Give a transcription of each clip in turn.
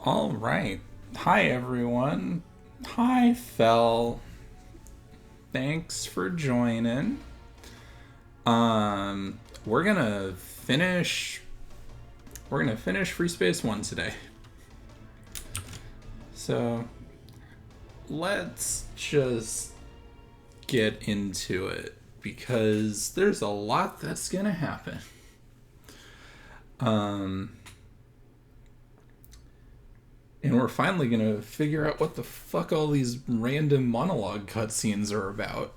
All right. Hi, everyone. Hi, Fel. Thanks for joining. We're gonna finish. We're gonna finish FreeSpace 1 today. So let's just get into it because there's a lot that's gonna happen. And we're finally gonna figure out what the fuck all these random monologue cutscenes are about.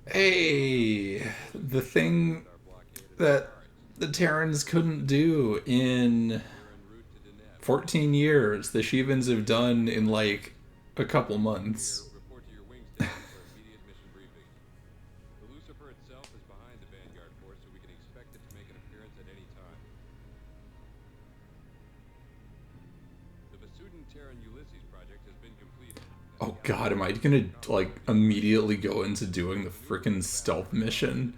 Hey, the thing that the Terrans couldn't do in 14 years, the Shivans have done in like a couple months. Oh god, am I gonna like immediately go into doing the frickin' stealth mission?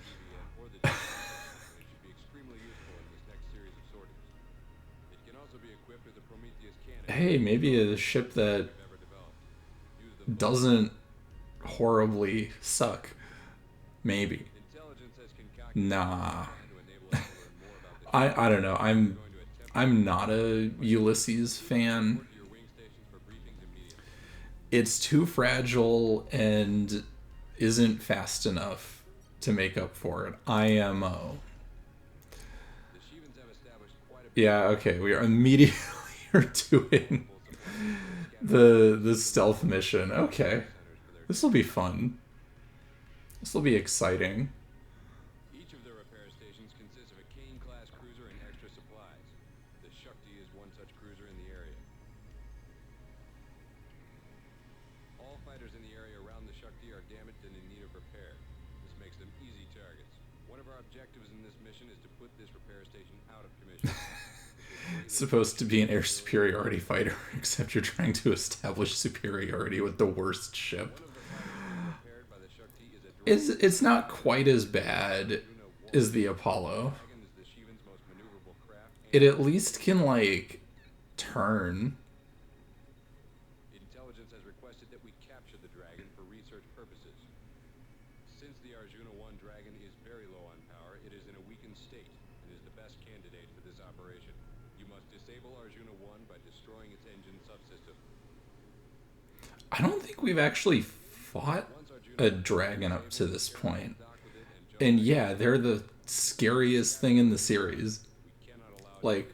Hey, maybe a ship that doesn't horribly suck. Maybe. Nah. I don't know. I'm not a Ulysses fan. It's too fragile and isn't fast enough to make up for it. IMO. Yeah, okay, we are immediately doing the stealth mission. Okay. This will be fun. This will be exciting. It's supposed to be an air superiority fighter, except you're trying to establish superiority with the worst ship. It's not quite as bad as the Apollo. It at least can like turn. I don't think we've actually fought a dragon up to this point. And yeah, they're the scariest thing in the series. Like,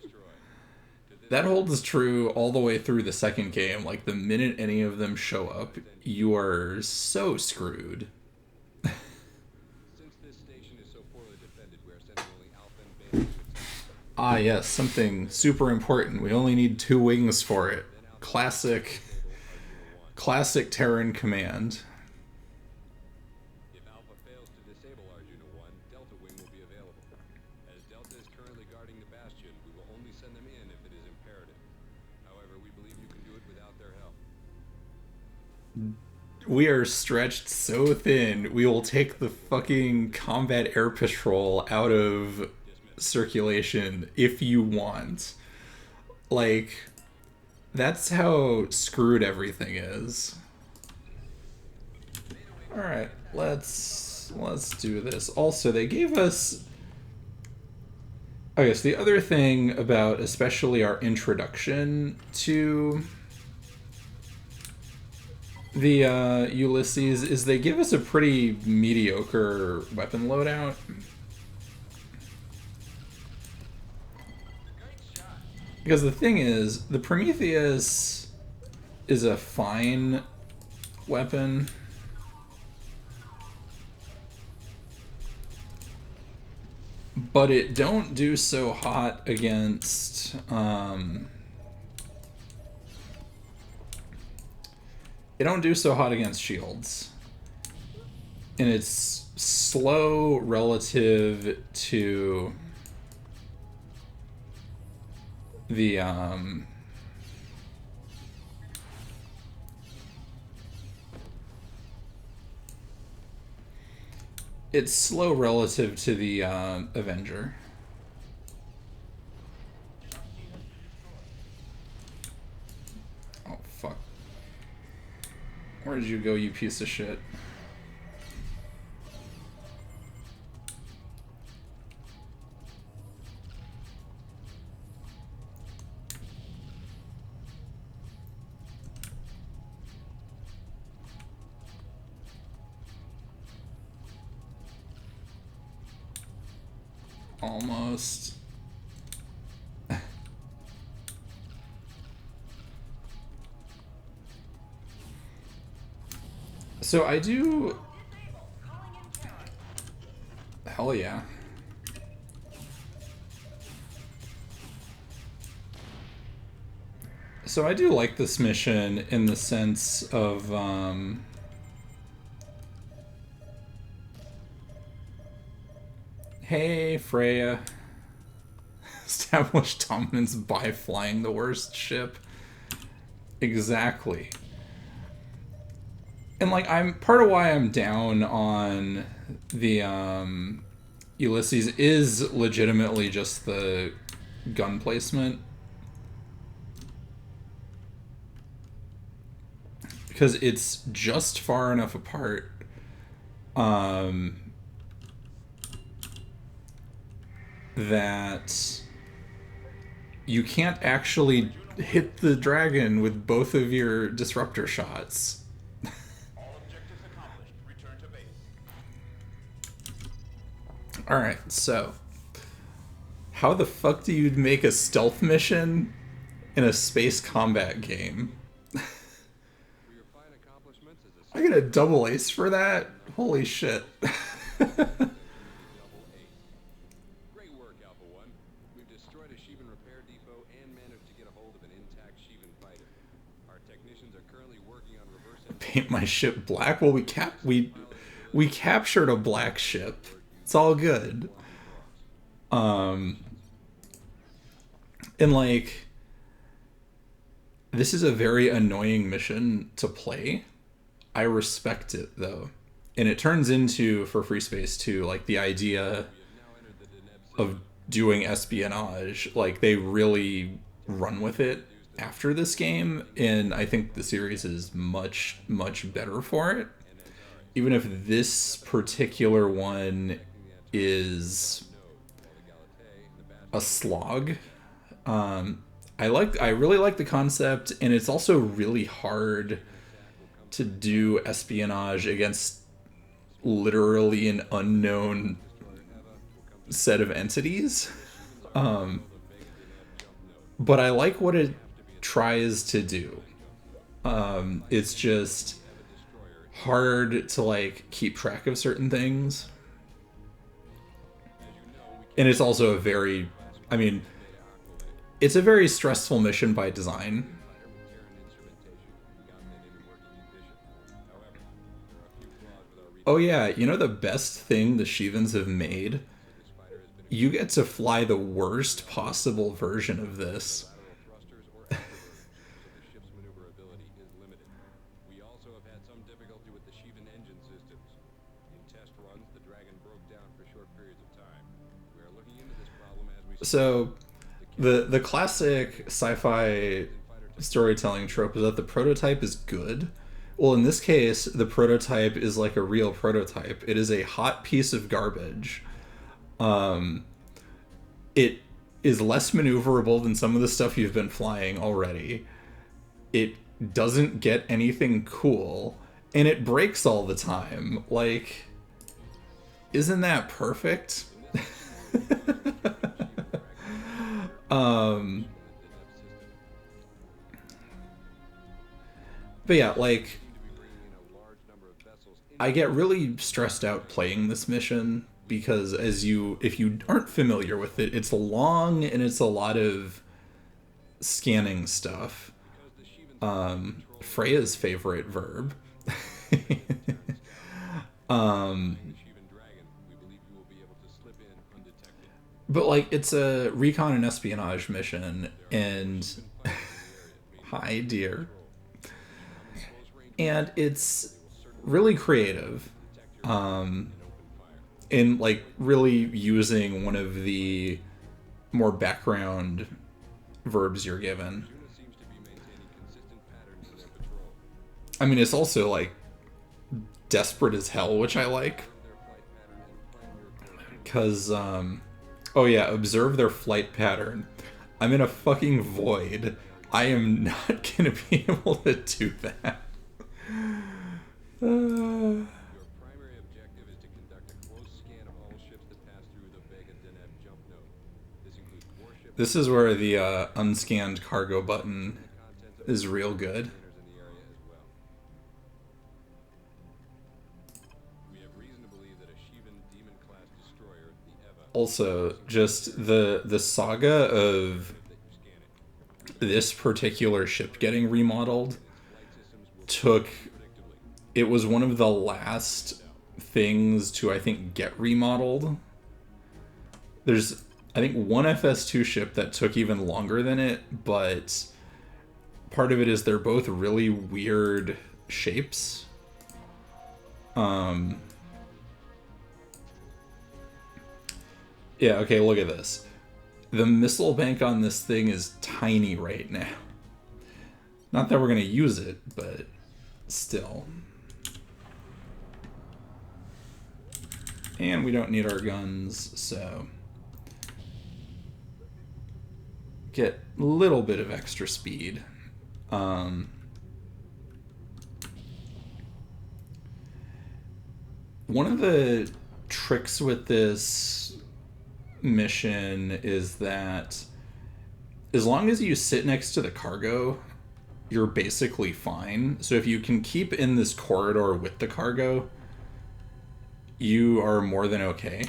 that holds true all the way through the second game. Like, the minute any of them show up, you are so screwed. Ah, yes, something super important. We only need 2 wings for it. Classic Terran command. We are stretched so thin, we will take the fucking combat air patrol out of circulation if you want. Like, that's how screwed everything is. Alright, let's do this. Also, they gave us... I guess the other thing about especially our introduction to the Ulysses is they give us a pretty mediocre weapon loadout. Because the thing is, the Prometheus is a fine weapon. But it don't do so hot against... it don't do so hot against shields. And it's slow relative to the It's slow relative to the Avenger. Oh, fuck. Where did you go, you piece of shit? Almost. So I do... Hell yeah. So I do like this mission in the sense of, hey, Freya. Establish dominance by flying the worst ship. Exactly. And, like, I'm... Part of why I'm down on the, Ulysses is legitimately just the gun placement. Because it's just far enough apart, that you can't actually hit the dragon with both of your disruptor shots. All objectives accomplished. Return to base. Alright, so how the fuck do you make a stealth mission in a space combat game? I get a double ace for that? Holy shit. Great work, Alpha One. We've destroyed a Sheevan repair depot and managed to get a hold of an intact Sheevan fighter. Our technicians are currently working on reverse... Paint my ship black? Well, we captured a black ship. It's all good. And like, this is a very annoying mission to play. I respect it though. And it turns into, for FreeSpace too, like the idea of doing espionage. Like, they really run with it after this game, and I think the series is much, much better for it. Even if this particular one is a slog. I really like the concept, and it's also really hard to do espionage against literally an unknown set of entities. But I like what it tries to do. It's just hard to like keep track of certain things. And it's also a very, I mean, it's a very stressful mission by design. Oh yeah, you know the best thing the Sheevans have made? You get to fly the worst possible version of this. We also have had some difficulty with the Sheevan engine systems. In test runs, the Dragon broke down for short periods of time. We are looking into this problem as we... So, the classic sci-fi storytelling trope is that the prototype is good. Well, in this case, the prototype is like a real prototype. It is a hot piece of garbage. It is less maneuverable than some of the stuff you've been flying already. It doesn't get anything cool, and it breaks all the time. Like, isn't that perfect? But yeah, like, I get really stressed out playing this mission because if you aren't familiar with it, it's long and it's a lot of scanning stuff. Freya's favorite verb. But like, it's a recon and espionage mission, and hi dear. And it's really creative. and like really using one of the more background verbs you're given. Unit seems to be maintaining consistent patterns in their patrol. I mean, it's also like desperate as hell, which I like. Their flight pattern and plan your course. Because, oh yeah, observe their flight pattern. I'm in a fucking void. I am not gonna be able to do that. Your primary objective is to conduct a close scan of all ships that pass through the Vega Deneb jump node. This includes warships. This is where the unscanned cargo button Contents of is real good. containers in the area as well. We have reason to believe that a Shivan Demon-class destroyer, the Eva, Also, just the saga of that you're scanning. this particular ship getting remodeled Its flight systems will took. predictably. It was one of the last things to, I think, get remodeled. There's, I think, one FS2 ship that took even longer than it, but part of it is they're both really weird shapes. Yeah, okay, look at this. The missile bank on this thing is tiny right now. Not that we're going to use it, but still. And we don't need our guns, so get a little bit of extra speed. One of the tricks with this mission is that as long as you sit next to the cargo, you're basically fine. So if you can keep in this corridor with the cargo, you are more than okay.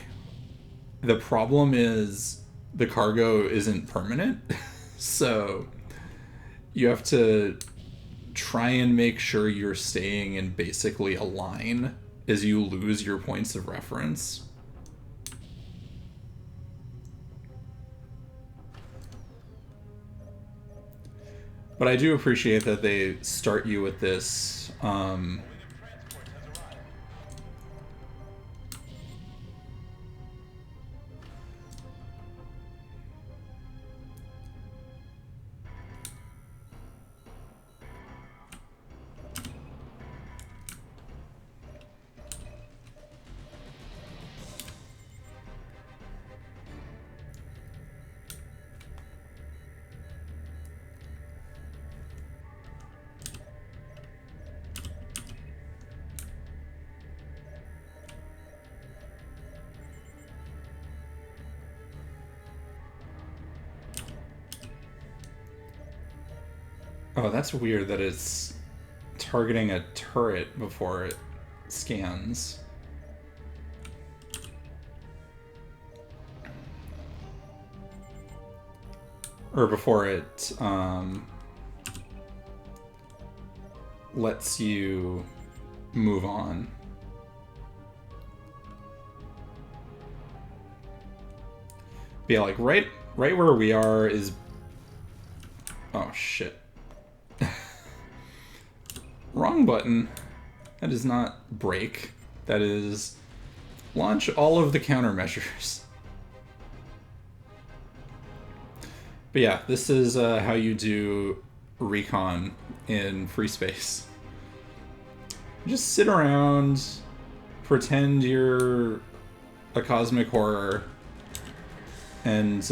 The problem is the cargo isn't permanent, so you have to try and make sure you're staying in basically a line as you lose your points of reference. But I do appreciate that they start you with this Oh, that's weird that it's targeting a turret before it scans. Or before it lets you move on. But yeah, like right where we are is... Oh shit. Wrong button. That is not break. That is launch all of the countermeasures. But yeah, this is how you do recon in FreeSpace. Just sit around, pretend you're a cosmic horror, and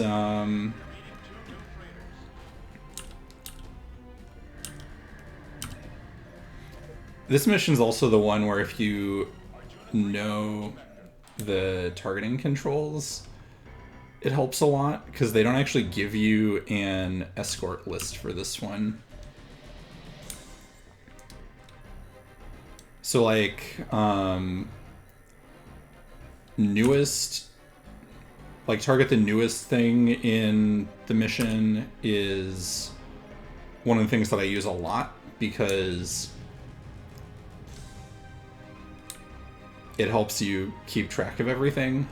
this mission's also the one where if you know the targeting controls, it helps a lot, because they don't actually give you an escort list for this one. So like, newest, like target the newest thing in the mission is one of the things that I use a lot, because it helps you keep track of everything.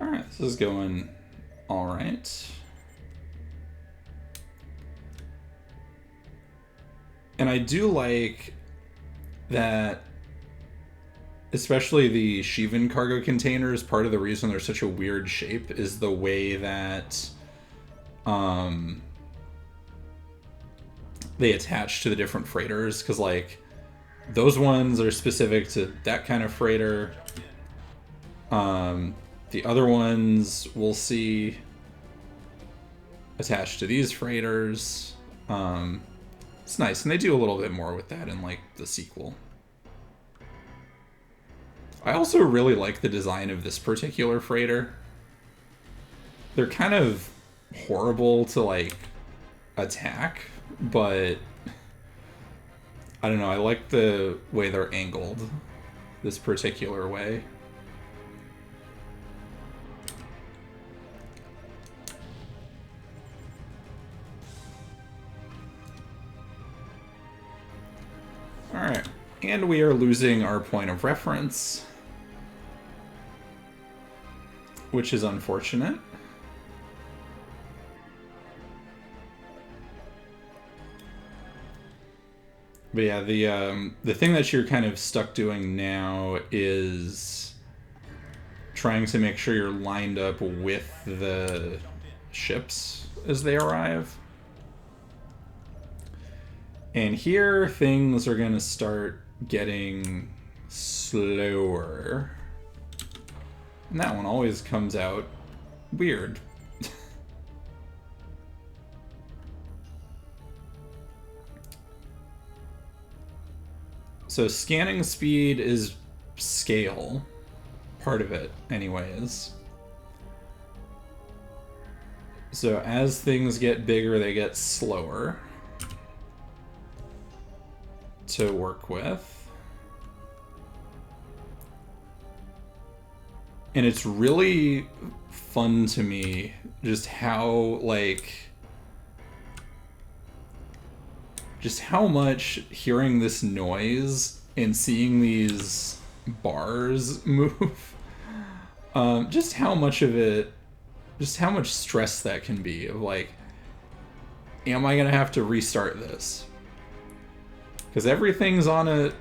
Alright, This is going all right. And I do like that, especially the Shivan cargo containers, part of the reason they're such a weird shape is the way that they attach to the different freighters, because like those ones are specific to that kind of freighter. The other ones we'll see attached to these freighters. It's nice, and they do a little bit more with that in like the sequel. I also really like the design of this particular freighter. They're kind of horrible to like attack, but I don't know, I like the way they're angled this particular way. Alright, and we are losing our point of reference, which is unfortunate. But yeah, the thing that you're kind of stuck doing now is trying to make sure you're lined up with the ships as they arrive. And here, things are going to start getting slower. And that one always comes out weird. So scanning speed is scale. Part of it, anyways. So as things get bigger, they get slower to work with. And it's really fun to me just how, like, just how much hearing this noise and seeing these bars move, just how much of it, just how much stress that can be of like, am I gonna have to restart this? Because everything's on a,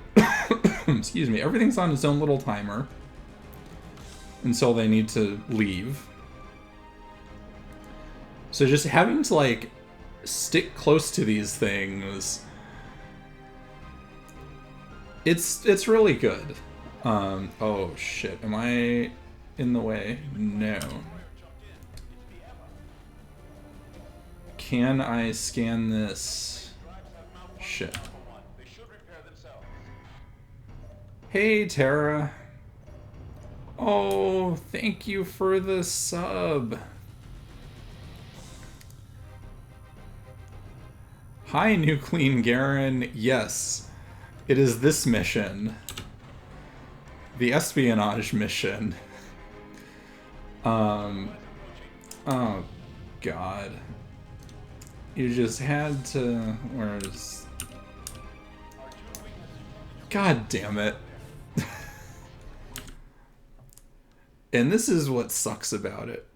excuse me, everything's on its own little timer until they need to leave. So just having to like stick close to these things, it's really good. Oh shit, am I in the way? No. Can I scan this? Shit. Hey, Tara. Oh, thank you for the sub. Hi, New Clean Garen. Yes, it is this mission. The espionage mission. Oh, God. You just had to... Where's... God damn it. And this is what sucks about it.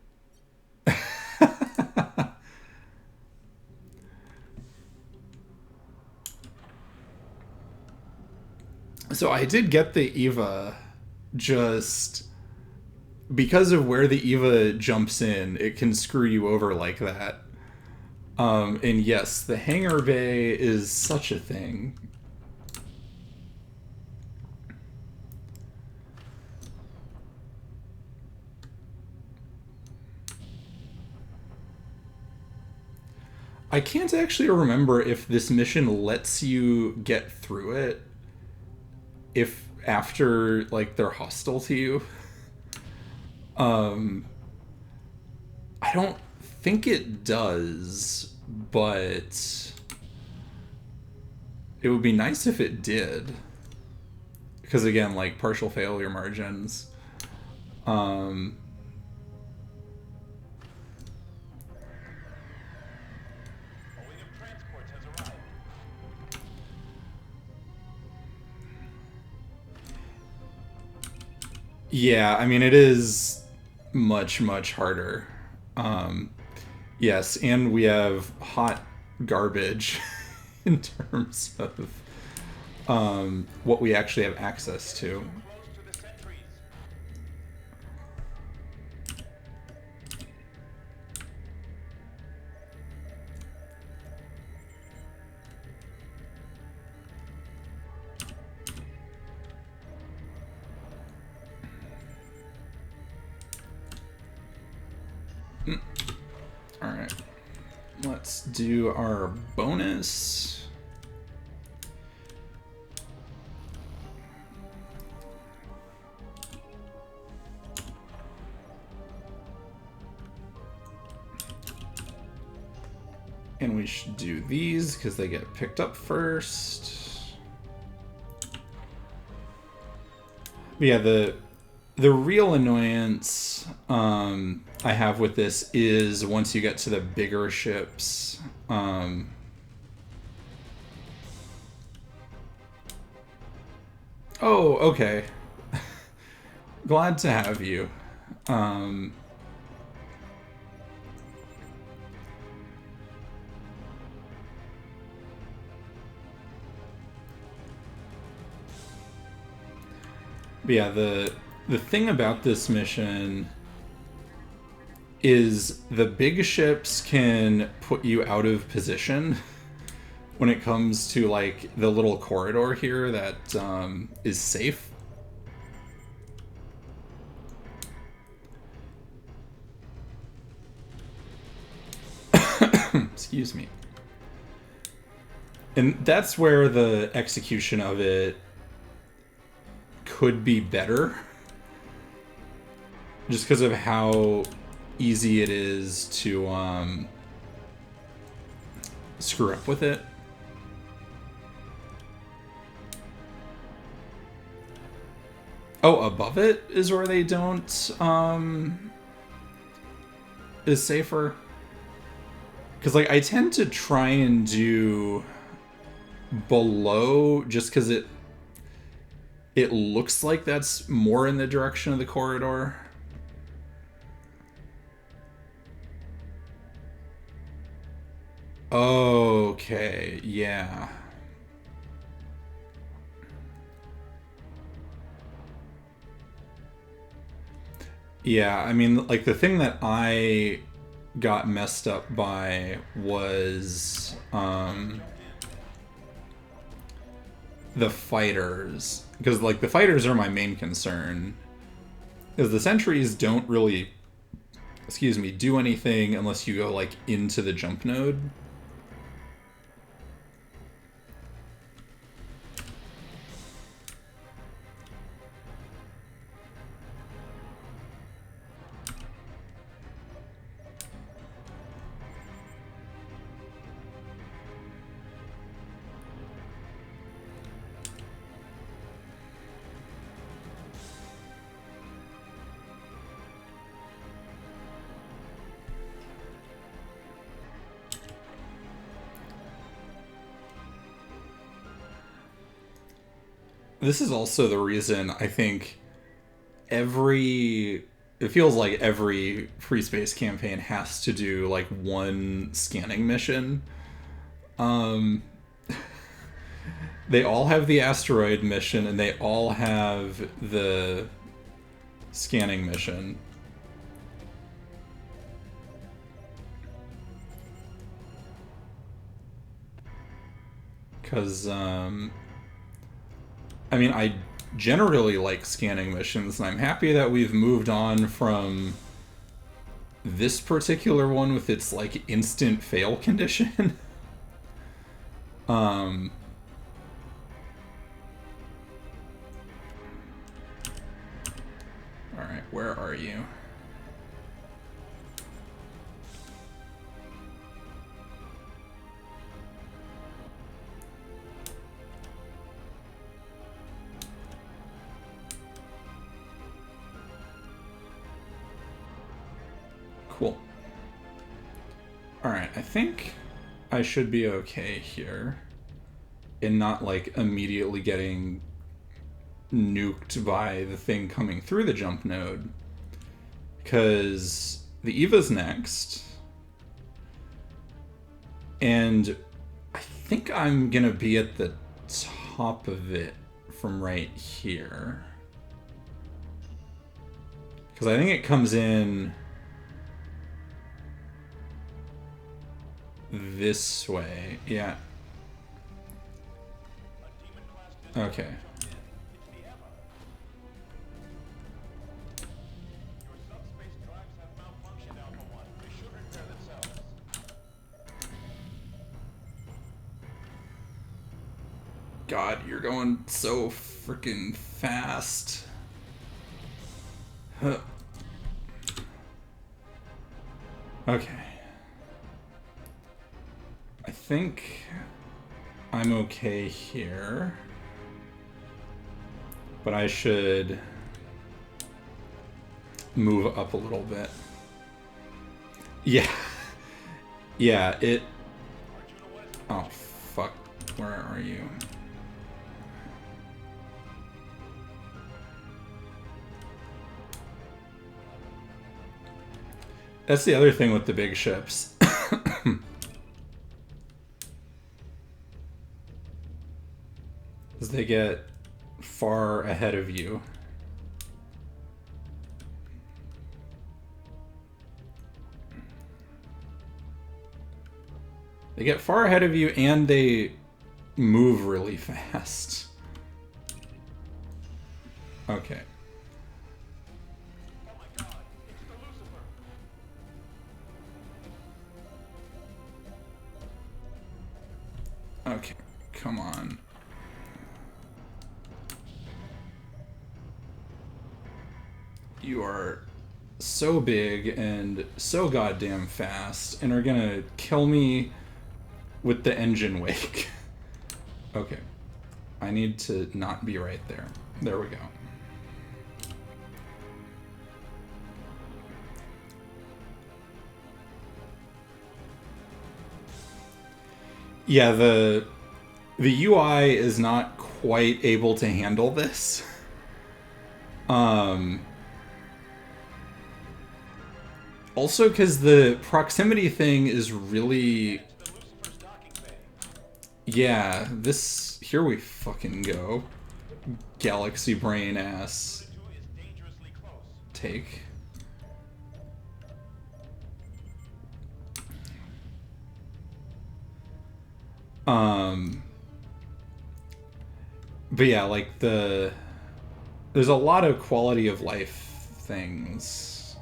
So I did get the Eva, just because of where the Eva jumps in, it can screw you over like that. And yes, the hangar bay is such a thing. I can't actually remember if this mission lets you get through it if after like they're hostile to you. I don't think it does, but it would be nice if it did. Because again, like partial failure margins. Yeah, I mean, it is much, much harder. Yes, and we have hot garbage in terms of what we actually have access to. Close to the sentries. Alright. Let's do our bonus. And we should do these because they get picked up first. But yeah, the real annoyance I have with this is once you get to the bigger ships. Oh, okay. Glad to have you. But yeah, the thing about this mission is the big ships can put you out of position when it comes to like the little corridor here that is safe. Excuse me. And that's where the execution of it could be better. Just because of how easy it is to screw up with it. Oh, above it is where they don't is safer. Because like I tend to try and do below just because it looks like that's more in the direction of the corridor. Okay, yeah. Yeah, I mean, like, the thing that I got messed up by was, the fighters. Because, like, the fighters are my main concern. Because the sentries don't really, excuse me, do anything unless you go, like, into the jump node. This is also the reason I think it feels like every FreeSpace campaign has to do like one scanning mission. They all have the asteroid mission and they all have the scanning mission. Because, I mean, I generally like scanning missions, and I'm happy that we've moved on from this particular one with its, like, instant fail condition. Alright, where are you? Cool. Alright, I think I should be okay here. And not, like, immediately getting nuked by the thing coming through the jump node. because the Eva's next, and I think I'm gonna be at the top of it from right here, because I think it comes in this way. Yeah. Okay. God, you're going so freaking fast. Huh. Okay. I think I'm okay here. But I should move up a little bit. Yeah. Yeah, it... Oh, fuck. Where are you? That's the other thing with the big ships. Is they get far ahead of you. They get far ahead of you and they move really fast. Okay. Oh my God, it's the Lucifer. Okay, come on. You are so big and so goddamn fast and are gonna kill me with the engine wake. Okay. I need to not be right there. There we go. Yeah, the UI is not quite able to handle this. Also, because the proximity thing is really... Yeah, this... Here we fucking go. Galaxy brain ass take. But yeah, like there's a lot of quality of life things.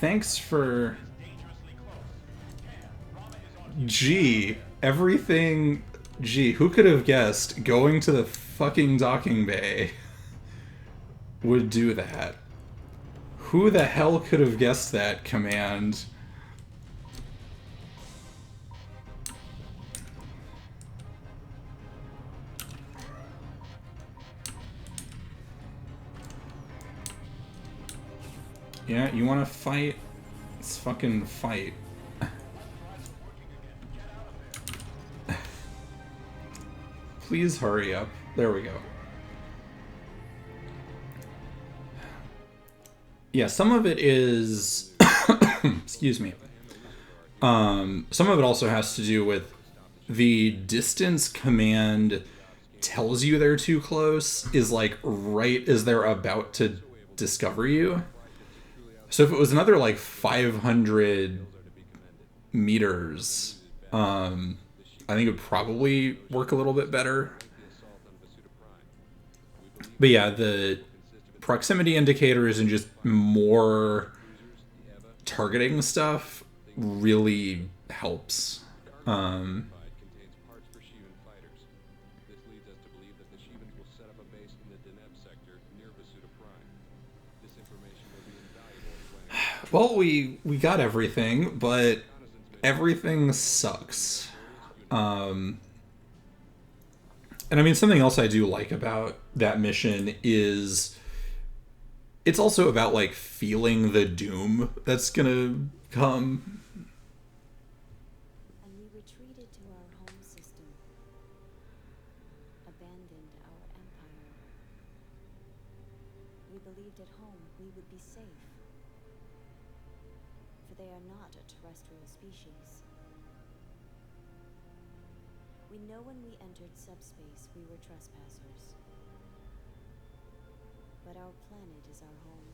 Thanks for... Gee, everything... Gee, who could have guessed going to the fucking docking bay would do that? Who the hell could have guessed that command? Yeah, you wanna fight? Let's fucking fight. Please hurry up. There we go. Yeah, some of it is... Excuse me. Some of it also has to do with the distance command tells you they're too close is like right as they're about to discover you. So if it was another like 500 meters, I think it would probably work a little bit better. But yeah, the proximity indicators and just more targeting stuff really helps. Well, we got everything, but everything sucks. And I mean, something else I do like about that mission is it's also about like feeling the doom that's gonna come. And we retreated to our home system, abandoned our empire. We believed at home we would be safe. they are not a terrestrial species. We know when we entered subspace, we were trespassers. But our planet is our home.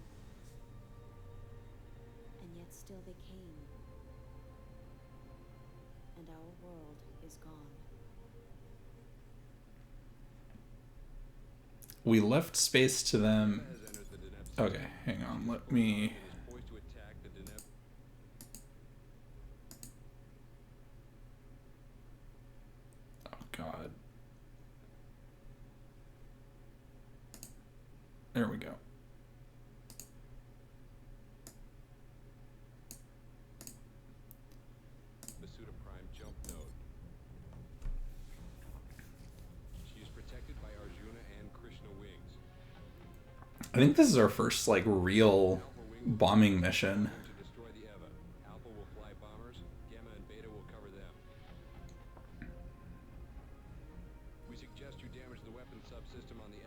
And yet still they came. And our world is gone. We left space to them. Okay, hang on. Let me... Oh, God. There we go. I think this is our first, like, real bombing mission. To destroy the Eva. Alpha will fly bombers, Gamma and Beta will cover them. We suggest you damage the weapon subsystem on the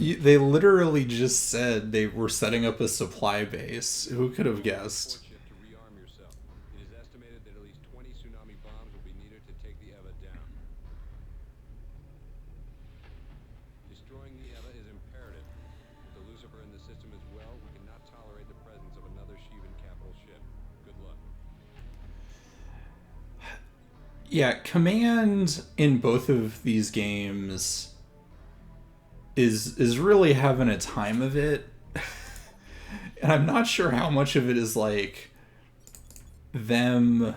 Eva. They literally just said they were setting up a supply base. Who could have guessed? To rearm yourself. It is estimated that at least 20 tsunami bombs will be needed to take the Eva down. Destroying the Eva is imperative. With the Lucifer in the system as well, we cannot tolerate the presence of another Shivan capital ship. Good luck. Yeah, command in both of these games is really having a time of it. And I'm not sure how much of it is like them.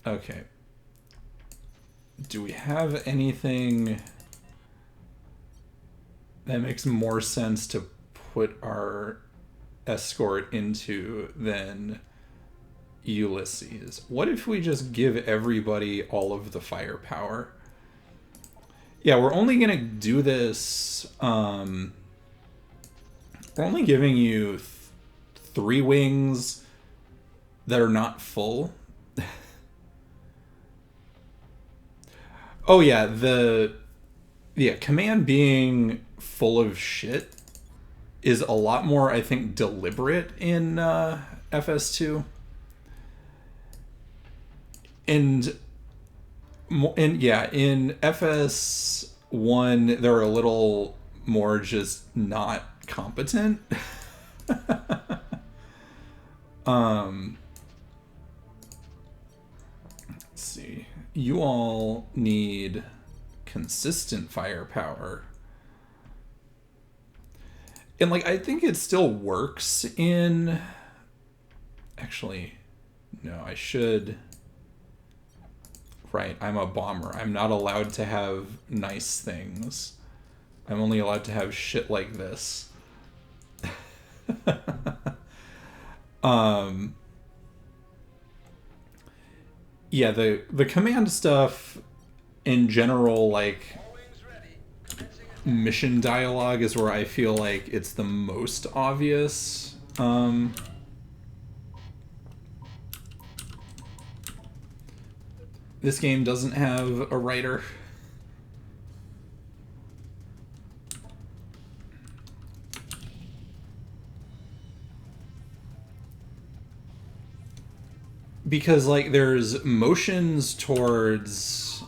Okay. Do we have anything that makes more sense to put our escort into than Ulysses? What if we just give everybody all of the firepower? Yeah, we're only gonna do this. We're only giving you 3 wings that are not full. Oh yeah, command being full of shit is a lot more, I think, deliberate in FS2. And yeah, in FS1, they're a little more just not competent. Let's see. You all need consistent firepower. And, like, I think it still works in... Actually, no, I should... Right, I'm a bomber. I'm not allowed to have nice things. I'm only allowed to have shit like this. Yeah, the command stuff in general, like mission dialogue, is where I feel like it's the most obvious. This game doesn't have a writer. Because, like, there's motions towards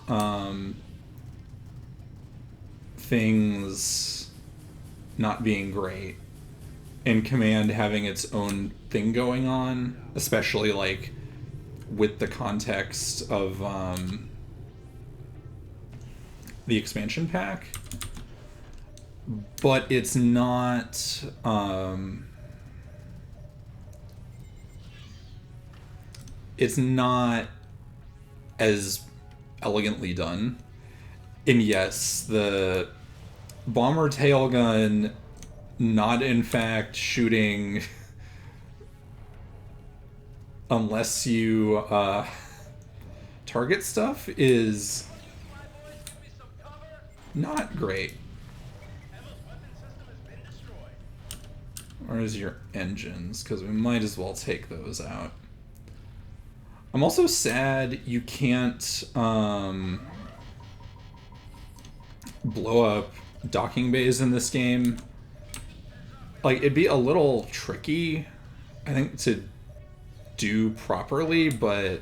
things not being great, and command having its own thing going on, especially, like, with the context of the expansion pack. But it's not... it's not as elegantly done. And yes, the bomber tail gun not in fact shooting unless you target stuff is not great. Where's your engines? Because we might as well take those out. I'm also sad you can't blow up docking bays in this game. like, it'd be a little tricky, I think, to do properly, but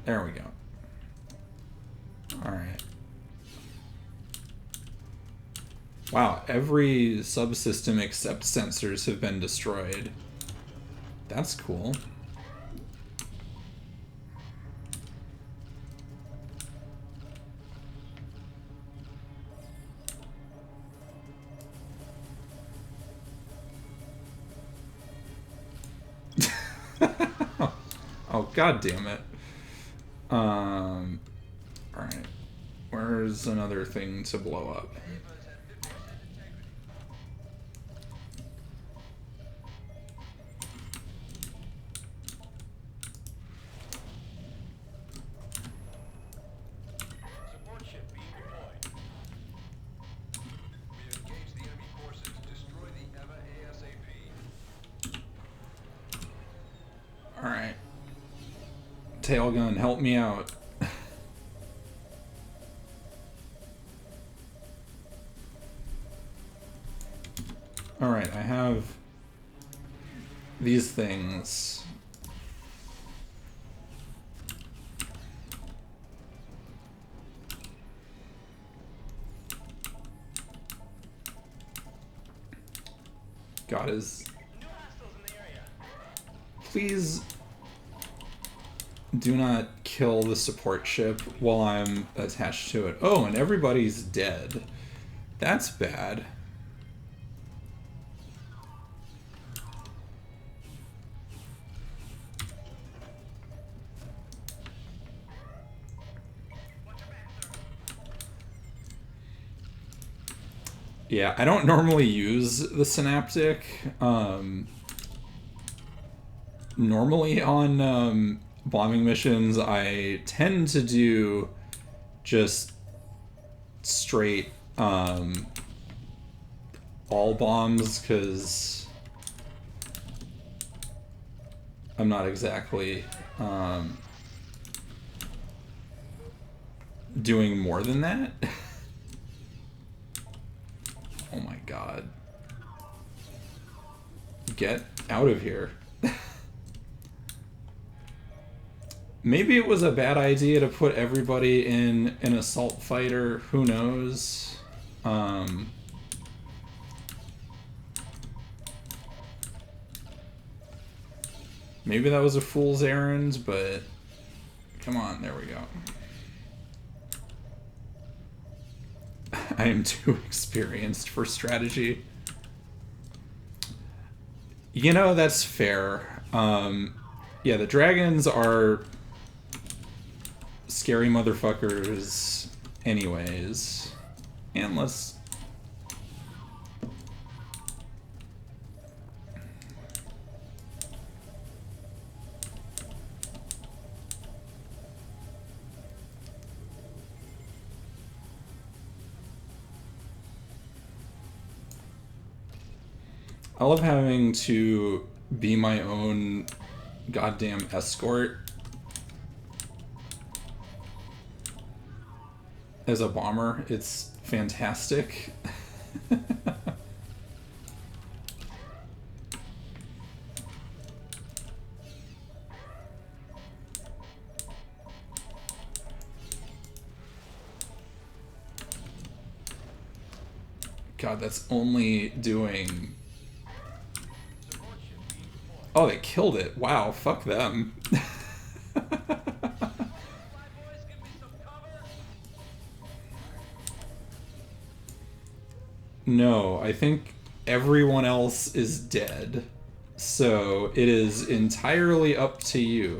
there we go. All right. Wow, every subsystem except sensors have been destroyed. That's cool. Oh, god damn it. Alright. Where's another thing to blow up? Support ship being deployed. We have engaged the enemy forces. Destroy the EVA ASAP. Alright. Tailgun, help me out. Alright, I have these things. God, is... Please do not kill the support ship while I'm attached to it. Oh, and everybody's dead. That's bad. Yeah, I don't normally use the synaptic. Normally on bombing missions, I tend to do just straight all bombs, because I'm not exactly doing more than that. Oh my god. Get out of here. Maybe it was a bad idea to put everybody in an assault fighter. Who knows? Maybe that was a fool's errand, but come on, there we go. I am too experienced for strategy. You know, that's fair. Yeah, the dragons are scary motherfuckers anyways. And let's... I love having to be my own goddamn escort as a bomber. It's fantastic. God, that's only doing... Oh, they killed it. Wow, fuck them. No, I think everyone else is dead. So it is entirely up to you.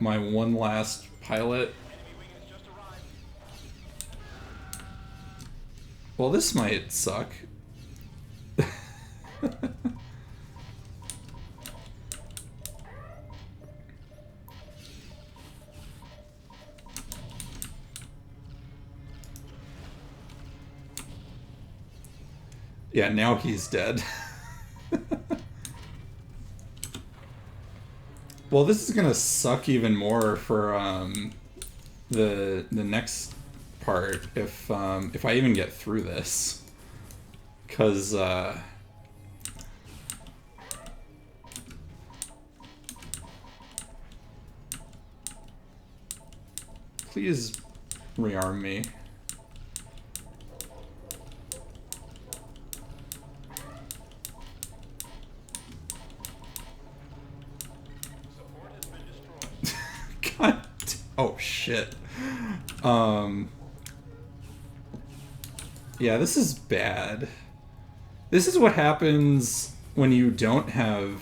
My one last pilot. Well, this might suck. Yeah, now he's dead. Well, this is gonna suck even more for the next part if I even get through this, because please rearm me. Support has been destroyed. God. Oh shit. Yeah, this is bad. This is what happens when you don't have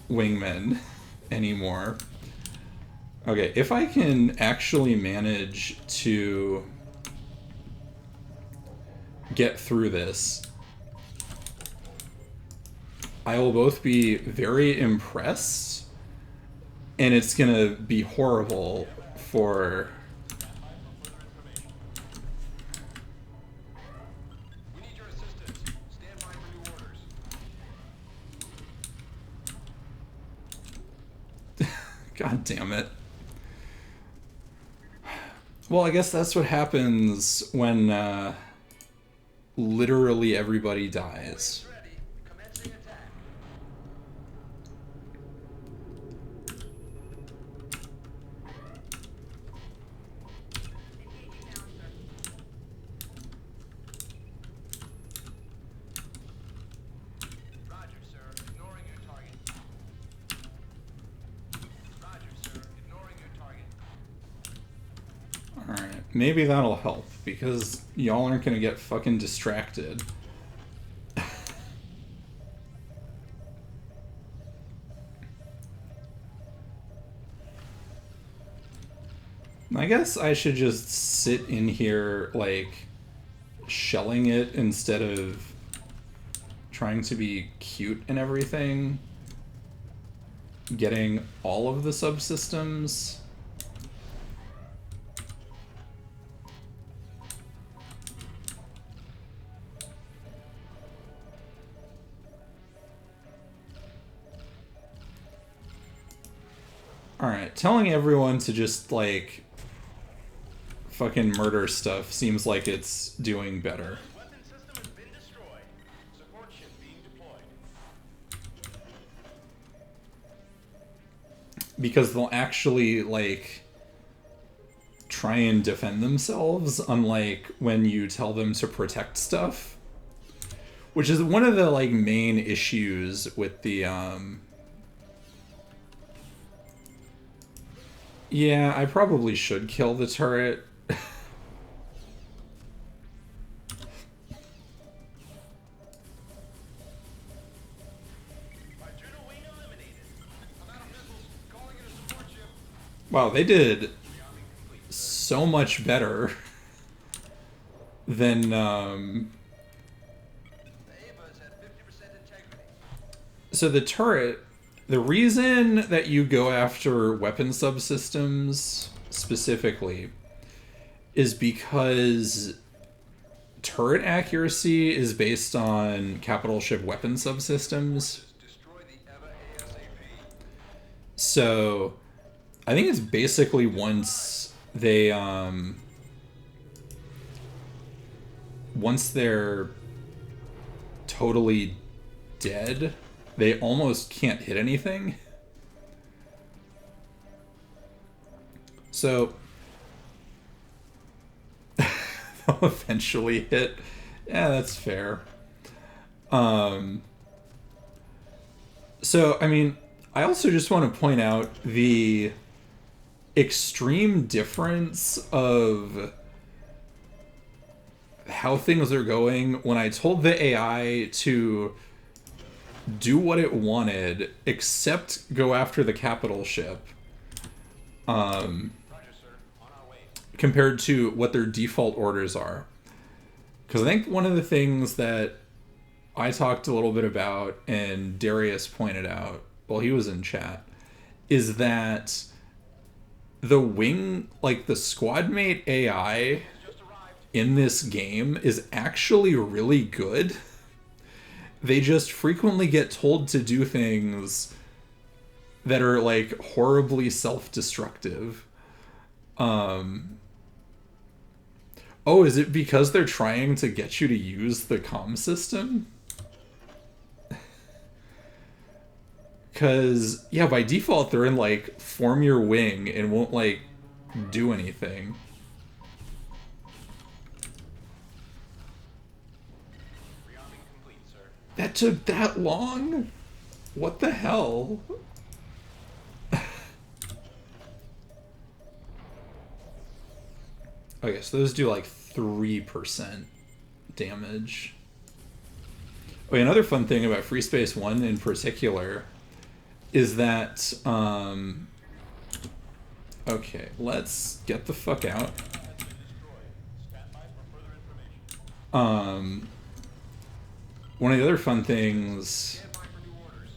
wingmen anymore. Okay, if I can actually manage to get through this, I will both be very impressed, and it's gonna be horrible for... We need your assistance. Stand by for new orders. God damn it. Well, I guess that's what happens when literally everybody dies. Ready. Commencing attack. Roger, sir. Ignoring your target. Roger, sir. Ignoring your target. Alright, maybe that'll help, because y'all aren't gonna get fucking distracted. I guess I should just sit in here, like, shelling it instead of trying to be cute and everything. Getting all of the subsystems. Alright, telling everyone to just, like, fucking murder stuff seems like it's doing better. Weapon system has been destroyed. Support ship being deployed. Because they'll actually, like, try and defend themselves, unlike when you tell them to protect stuff. Which is one of the, like, main issues with the, Yeah, I probably should kill the turret. Juno wing eliminated. I'm out of missiles. Calling in a support ship. Wow, they did so much better than, The Ava's at 50% integrity. So the turret, the reason that you go after weapon subsystems specifically is because turret accuracy is based on capital ship weapon subsystems. Destroy the Eva ASAP. So I think it's basically once they once they're totally dead, they almost can't hit anything. So they'll eventually hit. Yeah, that's fair. So, I mean, I also just want to point out the extreme difference of how things are going when I told the AI to do what it wanted, except go after the capital ship, Roger, sir. On our way. compared to what their default orders are. Because I think one of the things that I talked a little bit about, and Darius pointed out while he was in chat, is that the wing, like the squad mate AI Just arrived. in this game is actually really good. They just frequently get told to do things that are like horribly self-destructive. Um, oh, is it because they're trying to get you to use the comm system? Because, yeah, by default, they're in, like, form your wing and won't, like, do anything. Rearming complete, sir. That took that long? What the hell? Okay, so those do, like, 3% damage. Okay, another fun thing about FreeSpace 1 in particular is that, okay, let's get the fuck out. Stand by for further information. One of the other fun things Stand by for new orders.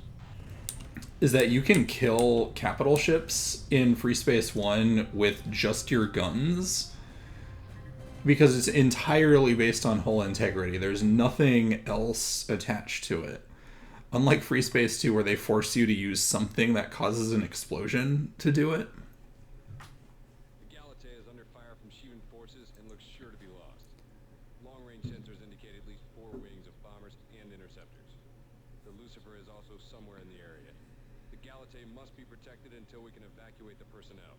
is that you can kill capital ships in FreeSpace 1 with just your guns, because it's entirely based on hull integrity. There's nothing else attached to it. Unlike FreeSpace 2, where they force you to use something that causes an explosion to do it. The Galatei is under fire from Shivan forces and looks sure to be lost. Long-range sensors indicate at least 4 wings of bombers and interceptors. The Lucifer is also somewhere in the area. The Galatei must be protected until we can evacuate the personnel.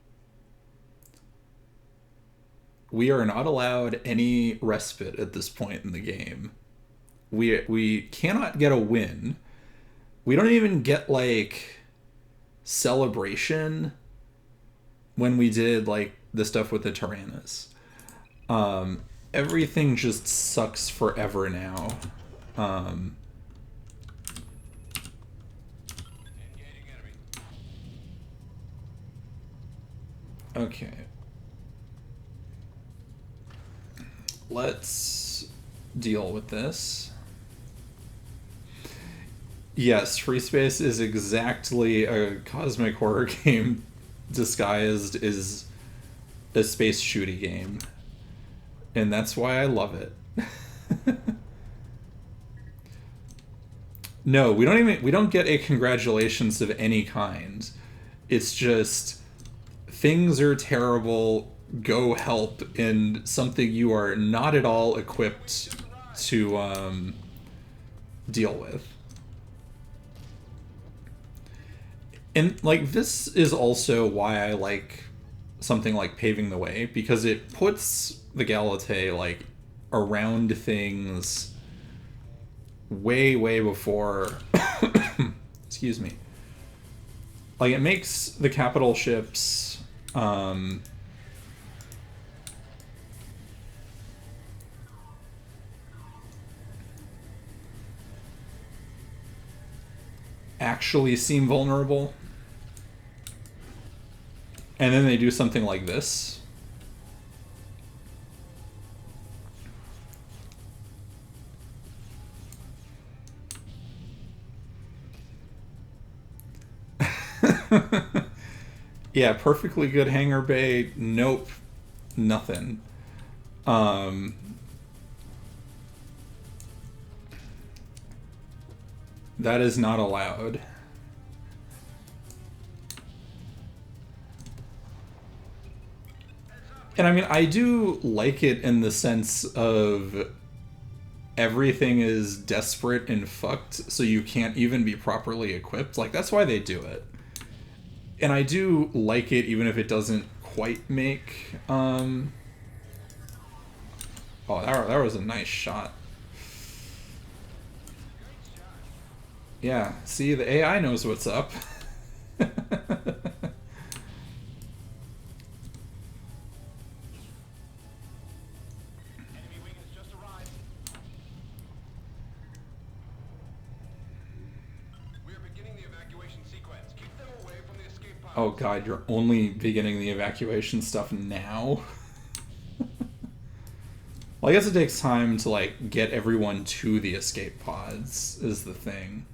We are not allowed any respite at this point in the game. We cannot get a win. We don't even get, like, celebration when we did, like, the stuff with the Tyrannus. Everything just sucks forever now. Engaging enemy. Okay. Let's deal with this. Yes, FreeSpace is exactly a cosmic horror game disguised as a space shooty game. And that's why I love it. No, we don't get a congratulations of any kind. It's just things are terrible, go help in something you are not at all equipped to deal with. And, like, this is also why I like something like Paving the Way, because it puts the Galatei, like, around things way, way before... excuse me. Like, it makes the capital ships... actually seem vulnerable. And then they do something like this. Yeah, perfectly good hangar bay. Nope. Nothing. That is not allowed. And I mean, I do like it in the sense of everything is desperate and fucked, so you can't even be properly equipped. Like, that's why they do it. And I do like it even if it doesn't quite make... Oh, that was a nice shot. Yeah, see, the AI knows what's up. Enemy wing has just arrived. We are beginning the evacuation sequence. Keep them away from the escape pods. Oh god, you're only beginning the evacuation stuff now? Well, I guess it takes time to, like, get everyone to the escape pods, is the thing.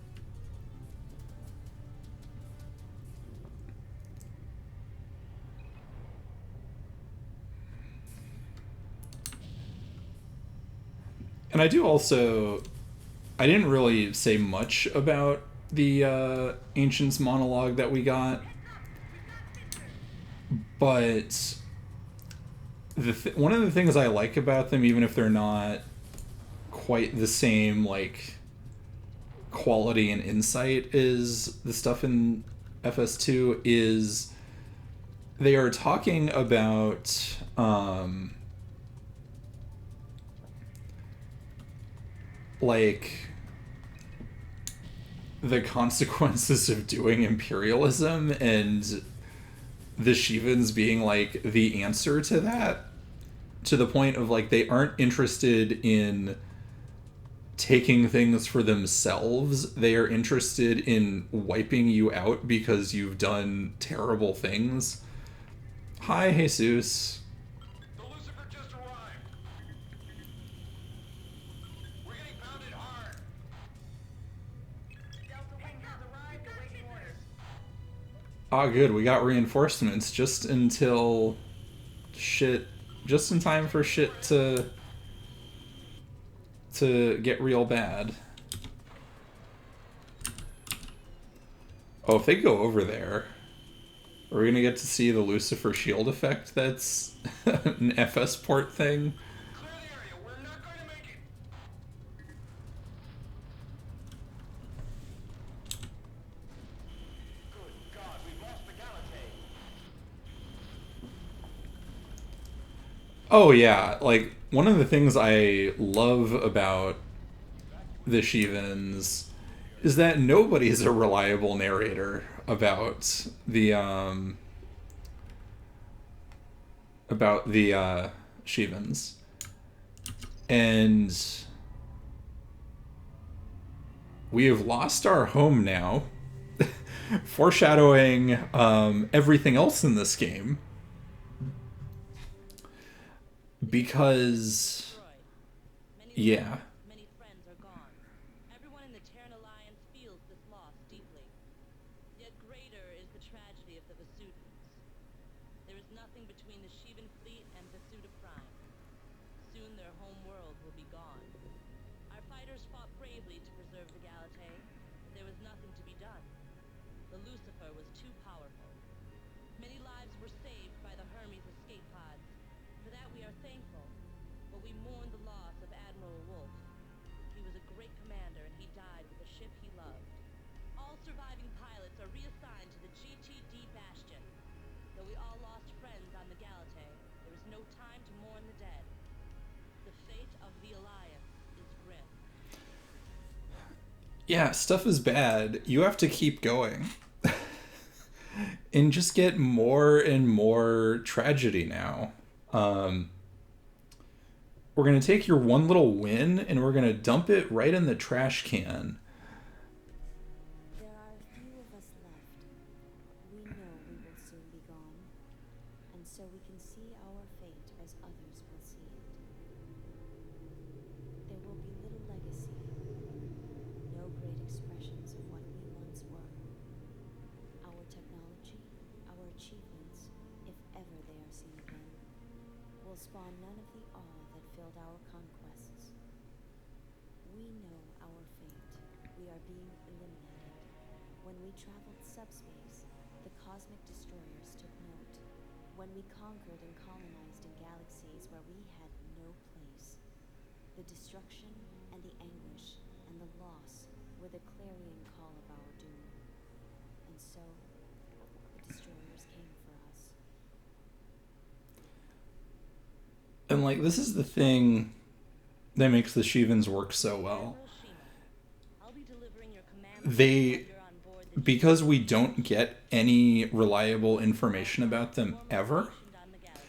And I do also... I didn't really say much about the Ancients monologue that we got, but one of the things I like about them, even if they're not quite the same like quality and insight is the stuff in FS2, is they are talking about like the consequences of doing imperialism, and the Shivans being like the answer to that, to the point of like they aren't interested in taking things for themselves. They are interested in wiping you out because you've done terrible things. Hi, Jesus. The Lucifer just arrived. We're getting pounded hard. Delta Wing has arrived, awaiting orders. Ah, good. We got reinforcements just until shit. Just in time for shit to get real bad. Oh, if they go over there, are we gonna get to see the Lucifer shield effect that's an FSPort thing? Clear the area. We're not going to make it. Good God, we've lost the Galatay. Oh yeah, like one of the things I love about the Shivans is that nobody's a reliable narrator about the Shivans. And we have lost our home now, foreshadowing everything else in this game. Because, yeah. Many friends are gone. Everyone in the Terran Alliance feels this loss deeply. Yet greater is the tragedy of the Vesudans. There is nothing between the Shivan fleet and Vesuda Prime. Soon their home world will be gone. Our fighters fought bravely to preserve the Galatay, but there was nothing to be done. The Lucifer was too powerful. Many lives were saved by the Hermes escape pods. For that we are thankful, but we mourn the loss of Admiral Wolf. He was a great commander and he died with a ship he loved. All surviving pilots are reassigned to the GTD Bastion. Though we all lost friends on the Galatay, there is no time to mourn the dead. The fate of the Alliance is grim. Yeah, stuff is bad. You have to keep going. And just get more and more tragedy now. We're going to take your one little win and we're going to dump it right in the trash can. There are a few of us left. We know we will soon be gone, and so we can see our fate as others will see it. There will be little legacy, no great expressions of what we once were. Our technology, our achievements, if ever they are seen again, will spawn none of the awe that filled our conquests. We know our fate. We are being eliminated. When we traveled subspace, the cosmic destroyers took note. When we conquered and colonized in galaxies where we had no place, the destruction and the anguish and the loss were the clarion call of our doom. And so, the destroyers came for us. And like, this is the thing that makes the Shivans work so well. I'll be delivering your command They, while you're on board the because we don't get any reliable information about them ever, on the Galatay.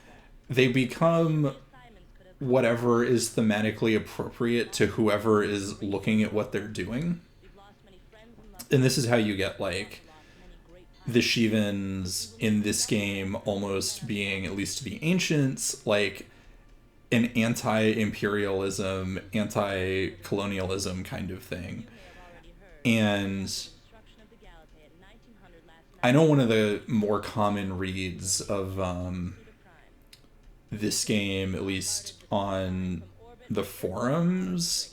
they become Assignments could have whatever is thematically appropriate to whoever is looking at what they're doing. We've lost many friends and loved And this is how you get like lost many great the Shivans in this game almost being, at least to the ancients, like an anti-imperialism, anti-colonialism kind of thing. And destruction of the Galatay at 1900 last I know one of the more common reads of Prime. this game, at least on the forums,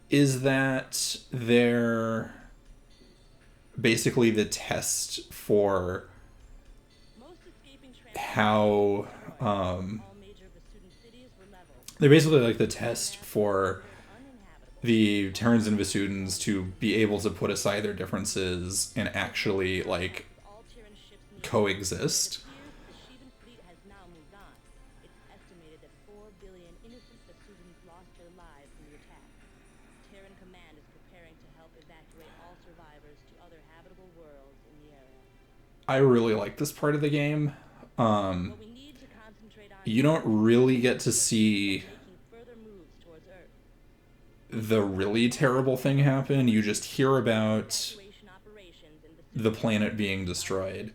is that they're basically the test for Most escaping how all they're basically like the test for Uninhabitable. the Terrans and Vasudans to be able to put aside their differences and actually like All Terran ships in the coexist. It appears the Sheevan fleet has now moved on. It's estimated that 4 billion innocent Vasudans lost their lives in the attack. Terran Command is preparing to help evacuate all survivors to other habitable worlds in the area. I really like this part of the game. What we need to concentrate on You don't really get to see making further moves towards Earth. the really terrible thing happen. You just hear about Evacuation operations in the planet being destroyed.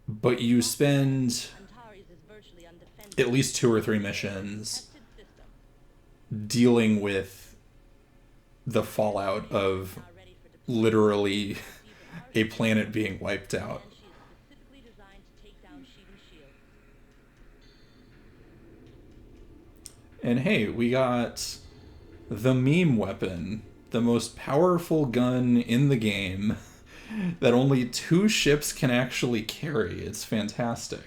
But you spend Antares is virtually undefended. at least 2 or 3 missions Tested system. dealing with the fallout of Now ready for deployment. literally a planet being wiped out. And she is specifically designed to take down Sheevan shields. And hey, we got the meme weapon, the most powerful gun in the game that only 2 ships can actually carry. It's fantastic.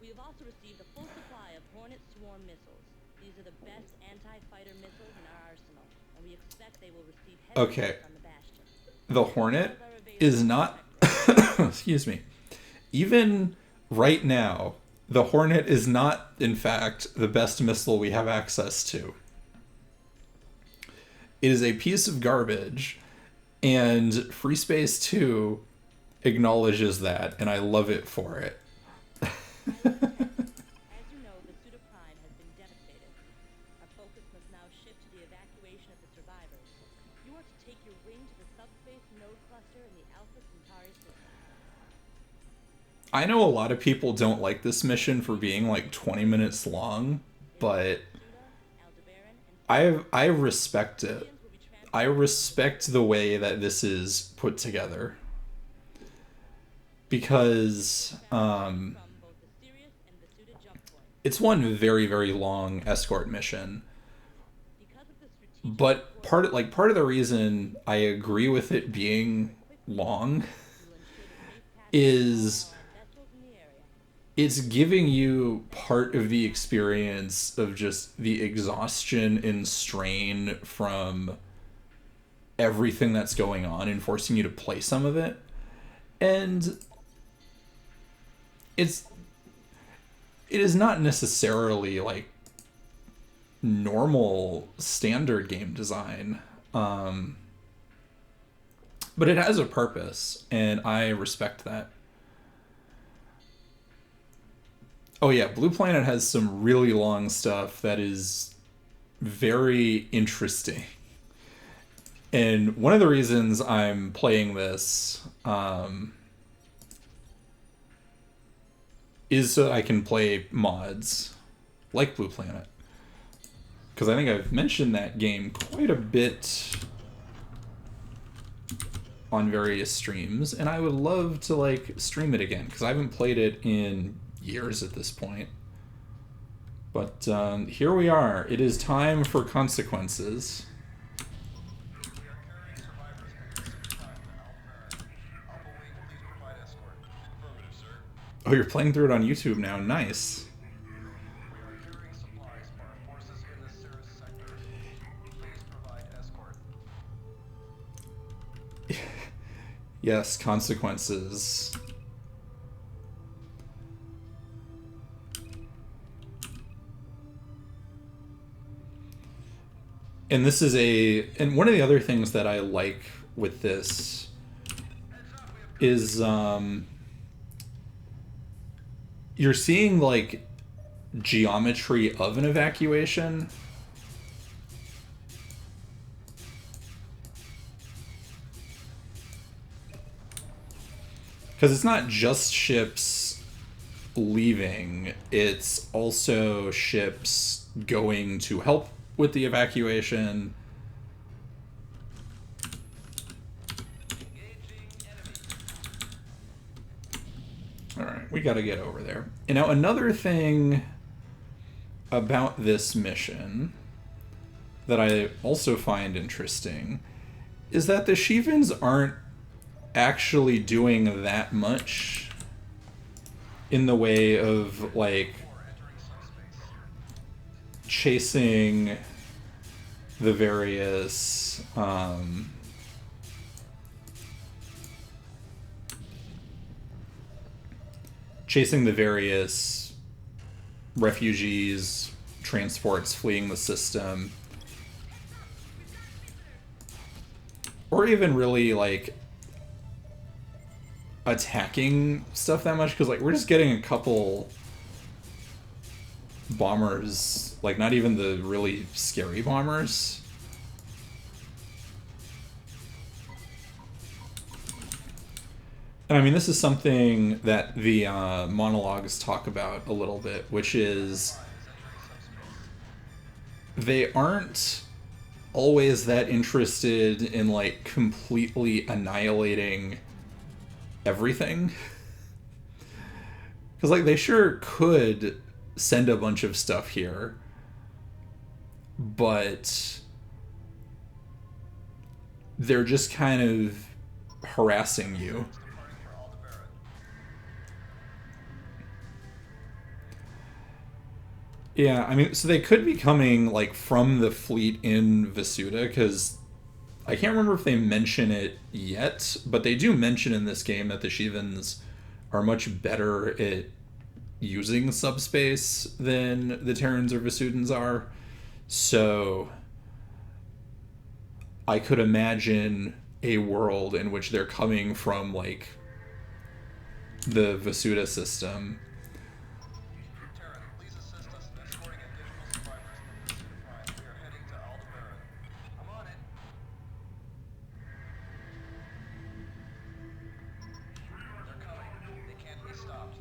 We have also received a full supply of Hornet Swarm missiles. These are the best anti-fighter missiles in our arsenal, and we expect they will receive heavy Okay. hits on the Bastion. The Hornet is not excuse me. Even right now, the Hornet is not, in fact, the best missile we have access to. It is a piece of garbage, and FreeSpace 2 acknowledges that, and I love it for it. As you know, the Suda Prime has been devastated. Our focus must now shift to the evacuation of the survivors. You are to take your wing to the subspace node cluster in the Alpha Centauri system. I know a lot of people don't like this mission for being like 20 minutes long, but Suda, Aldebaran, and I respect it. Indians will be I respect the way that this is put together. Because from both the Sirius and the Suda jump point. it's one very, very long escort mission. Because of the strategic But part of the reason I agree with it being long is vessels in the area. it's giving you part of the experience of just the exhaustion and strain from everything that's going on and forcing you to play some of it. And it is not necessarily like normal standard game design. But it has a purpose, and I respect that. Oh yeah, Blue Planet has some really long stuff that is very interesting. And one of the reasons I'm playing this is so I can play mods like Blue Planet. Because I think I've mentioned that game quite a bit on various streams, and I would love to like stream it again, because I haven't played it in years at this point. But here we are. It is time for consequences. Affirmative, sir. Oh, you're playing through it on YouTube now. Nice. We are carrying supplies for our forces in the Cirrus sector. Please provide escort. Yes, consequences. And this is and one of the other things that I like with this is you're seeing like geometry of an evacuation. Because it's not just ships leaving, it's also ships going to help with the evacuation. Alright, we gotta get over there. And now another thing about this mission that I also find interesting is that the Sheevans aren't actually doing that much in the way of like chasing the various refugees, transports fleeing the system, or even really like attacking stuff that much, because like we're just getting a couple bombers, like not even the really scary bombers. And I mean, this is something that the monologues talk about a little bit, which is they aren't always that interested in like completely annihilating everything. Because like they sure could send a bunch of stuff here, but they're just kind of harassing you. Yeah, I mean, so they could be coming like from the fleet in Vasuda, because I can't remember if they mention it yet, but they do mention in this game that the Shivans are much better at using subspace than the Terrans or Vasudans are. So I could imagine a world in which they're coming from like the Vasuda system. Terran, please assist us in escorting additional survivors from Vasuda Prime. We are heading to Aldebaran. I'm on it. They're coming. They can't be stopped.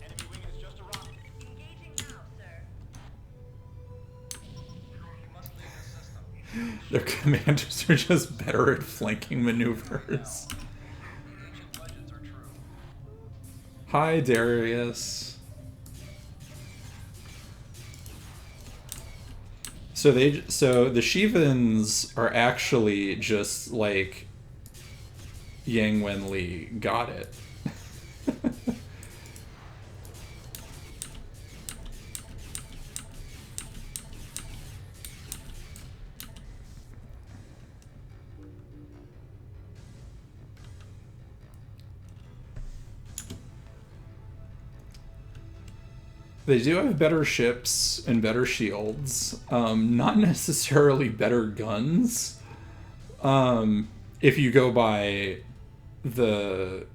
Enemy wing has just arrived. Engaging now, sir. You must leave the system. Their commanders are just better at flanking maneuvers. The ancient legends are true. Hi, Darius. So the Shivans are actually just like Yang Wen Li got it. They do have better ships and better shields, not necessarily better guns. If you go by the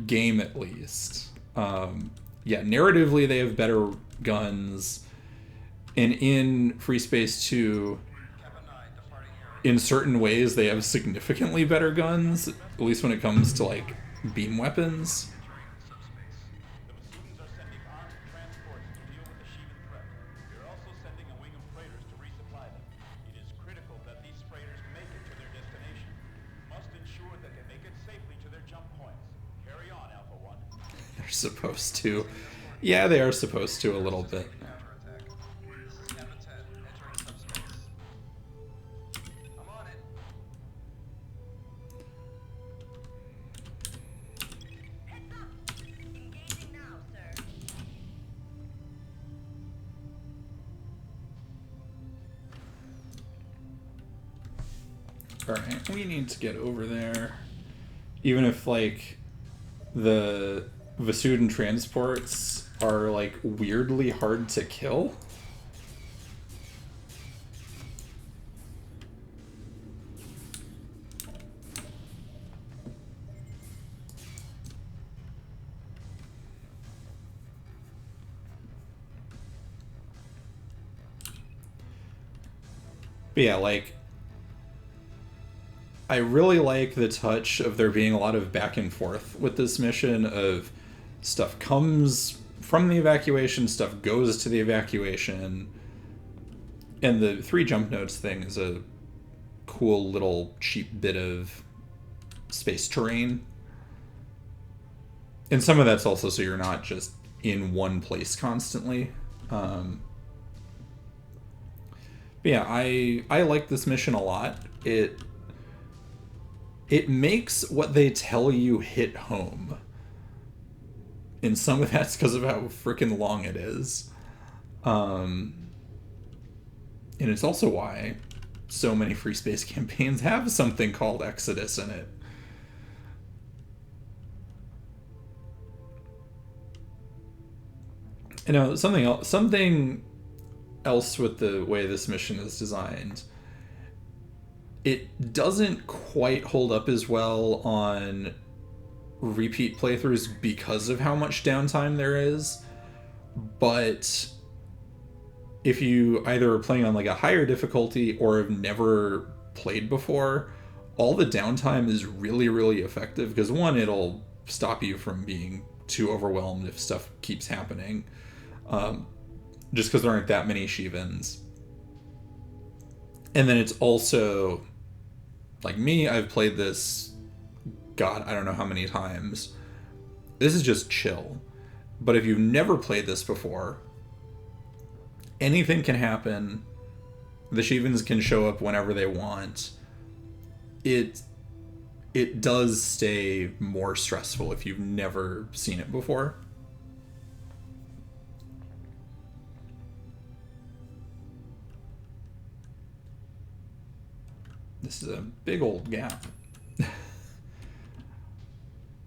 game, at least. Yeah, narratively they have better guns, and in FreeSpace 2, Kappa 9, departing area. in certain ways they have significantly better guns, at least when it comes to like beam weapons. Entering subspace. The Basudans are sending armed transports to deal with the Shivan threat. We are also sending a wing of freighters to resupply them. It is critical that these freighters make it to their destination. We must ensure that they make it safely to their jump points. Carry on, Alpha 1. They're supposed to. Yeah, they are supposed to a little bit. Counterattack. This is Kappa 10, entering subspace. I'm on it. Heads up. Engaging now, sir. Alright, we need to get over there. Even if, like, the Vasudan transports are, like, weirdly hard to kill. But yeah, like, I really like the touch of there being a lot of back and forth with this mission, of stuff comes from the evacuation, stuff goes to the evacuation, and the 3 jump nodes thing is a cool little cheap bit of space terrain. And some of that's also so you're not just in one place constantly. But yeah, I like this mission a lot. It makes what they tell you hit home. And some of that's because of how freaking long it is. And it's also why so many free space campaigns have something called Exodus in it. You know, something else with the way this mission is designed. It doesn't quite hold up as well on repeat playthroughs because of how much downtime there is, but if you either are playing on like a higher difficulty or have never played before, all the downtime is really, really effective because one, it'll stop you from being too overwhelmed if stuff keeps happening, just because there aren't that many Shivans. And then it's also, like me, I've played this, God, I don't know how many times. This is just chill. But if you've never played this before, anything can happen. The Shivans can show up whenever they want. It does stay more stressful if you've never seen it before. This is a big old gap.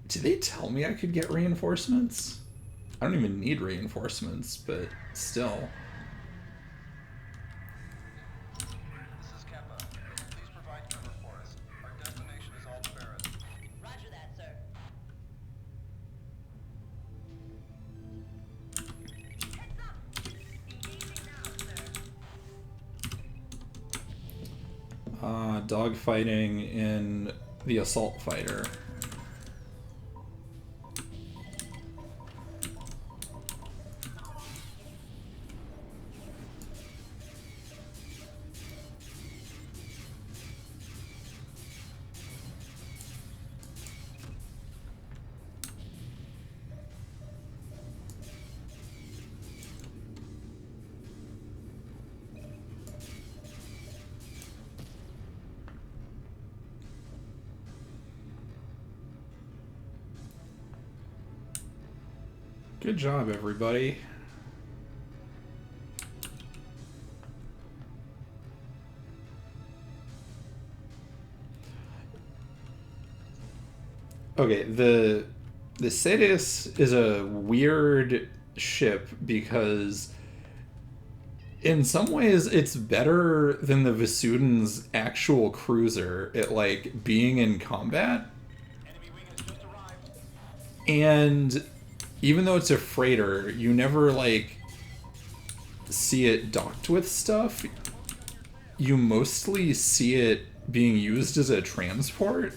Did they tell me I could get reinforcements? I don't even need reinforcements, but still. This is Kappa. Please provide cover for us. Our destination is Aldebaran. Roger that, sir. Heads up! Engaging now, sir. Dogfighting in the assault fighter. Good job, everybody. Okay, the Cetus is a weird ship because in some ways it's better than the Vasuden's actual cruiser at like being in combat. Enemy wing has just arrived. And even though it's a freighter, you never like see it docked with stuff. You mostly see it being used as a transport.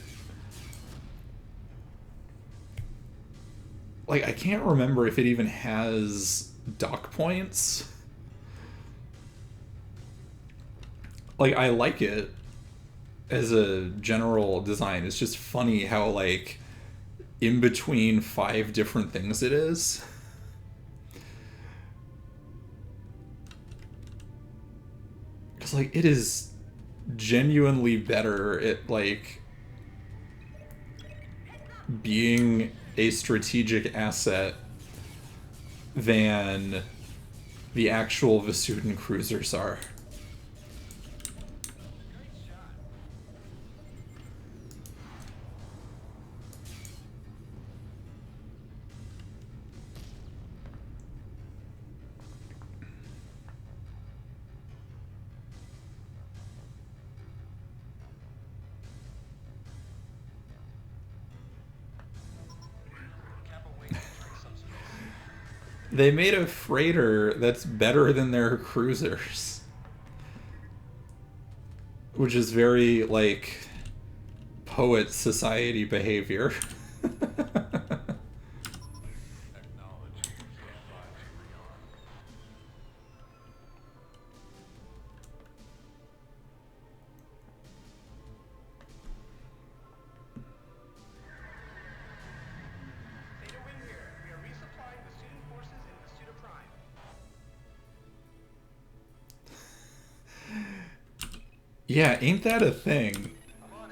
Like, I can't remember if it even has dock points. Like, I like it as a general design. It's just funny how, like, in between 5 different things it is. Because, like, it is genuinely better at, like, being a strategic asset than the actual Vasuden cruisers are. Kappa waiting entering subspace. They made a freighter that's better than their cruisers. Which is very, like, poet society behavior. Theta wing here. We are resupplying the student forces in the Suda Prime. Yeah, ain't that a thing? I'm on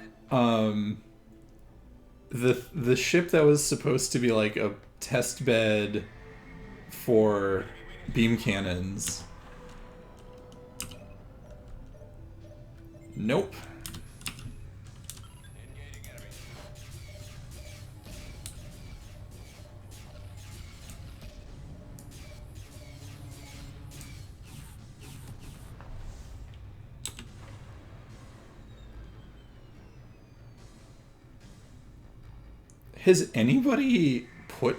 it. The ship that was supposed to be like a test bed for beam cannons. Nope. Engaging enemy. Has anybody put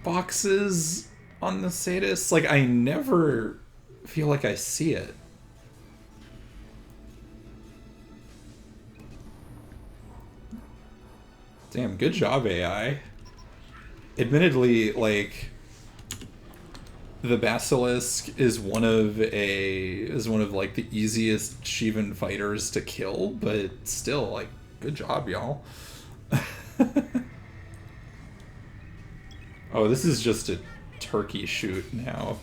boxes on the Sadist? Like, I never feel like I see it. Damn, good job, AI. Admittedly, like, the Basilisk is one of like the easiest Shivan fighters to kill, but still, like, good job, y'all. Oh, this is just a turkey shoot now.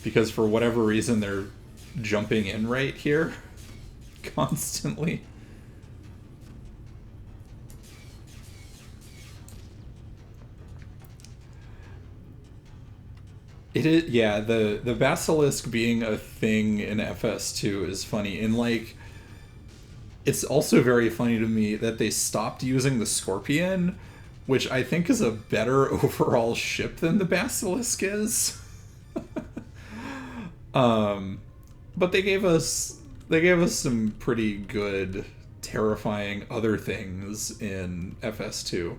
Because for whatever reason they're jumping in right here constantly. It is, yeah, the Basilisk being a thing in FS2 is funny. And, like, it's also very funny to me that they stopped using the Scorpion, which I think is a better overall ship than the Basilisk is. But they gave us some pretty good, terrifying other things in FS2.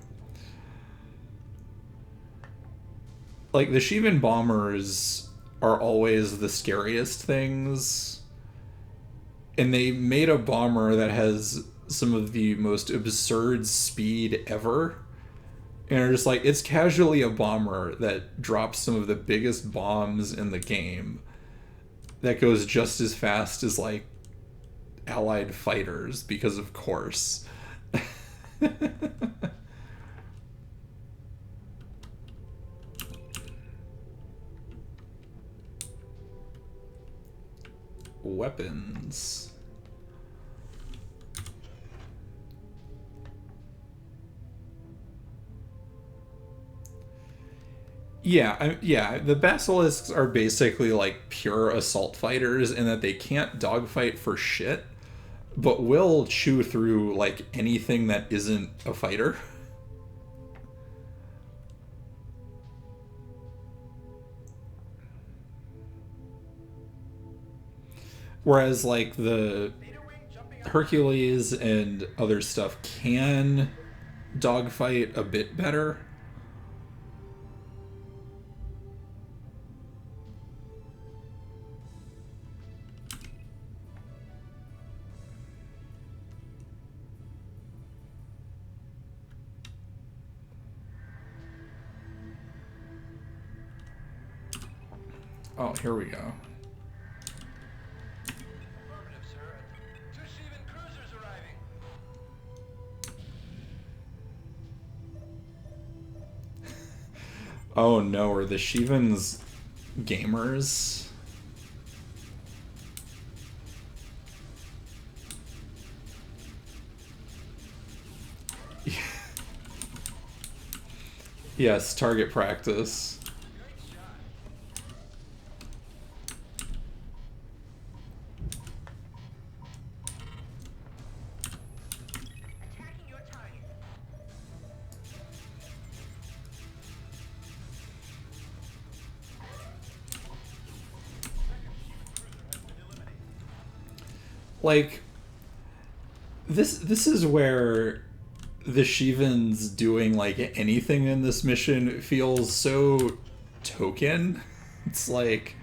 Like, the Shivan bombers are always the scariest things. And they made a bomber that has some of the most absurd speed ever. And are just like, it's casually a bomber that drops some of the biggest bombs in the game. That goes just as fast as, like, Allied fighters, because of course. Weapons. Yeah, the Basilisks are basically like pure assault fighters in that they can't dogfight for shit, but will chew through like anything that isn't a fighter. Whereas like the Hercules and other stuff can dogfight a bit better. Oh, here we go. Affirmative, sir. 2 Shivan cruisers arriving. Oh no, are the Shivans gamers? Yes, target practice. Attacking your target. Like, this is where the Shivans doing like anything in this mission feels so token. It's like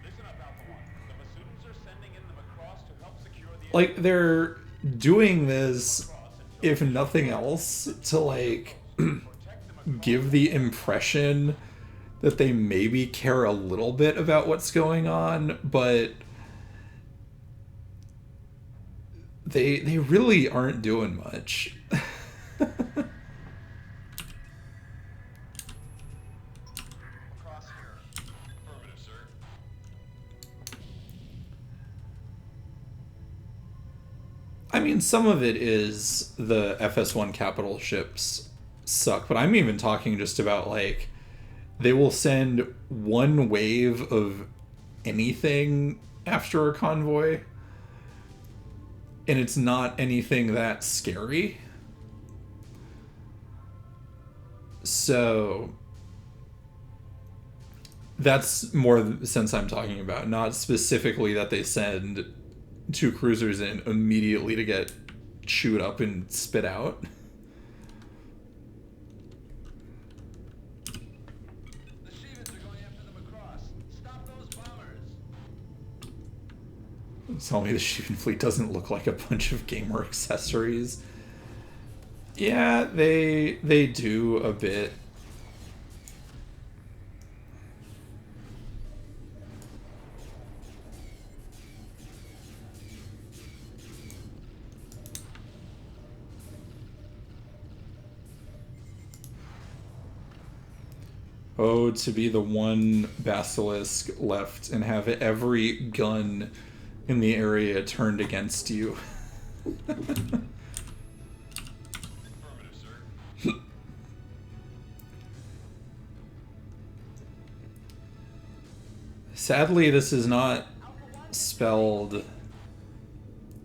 Listen up, Alpha One. The Basudans are sending in the Macross to help secure the like they're doing this, if nothing else, to like give the impression that they maybe care a little bit about what's going on, but they really aren't doing much. Cross here. Affirmative, sir. I mean, some of it is the FS1 capital ships suck, but I'm even talking just about like they will send one wave of anything after a convoy, and it's not anything that scary. So that's more the sense I'm talking about, not specifically that they send 2 cruisers in immediately to get chewed up and spit out. The Shevens are going after them across. Stop those bombers. Tell me the Shivan fleet doesn't look like a bunch of gamer accessories. Yeah, they do a bit. Oh, to be the one basilisk left and have every gun in the area turned against you. Affirmative, sir. Sadly, this is not spelled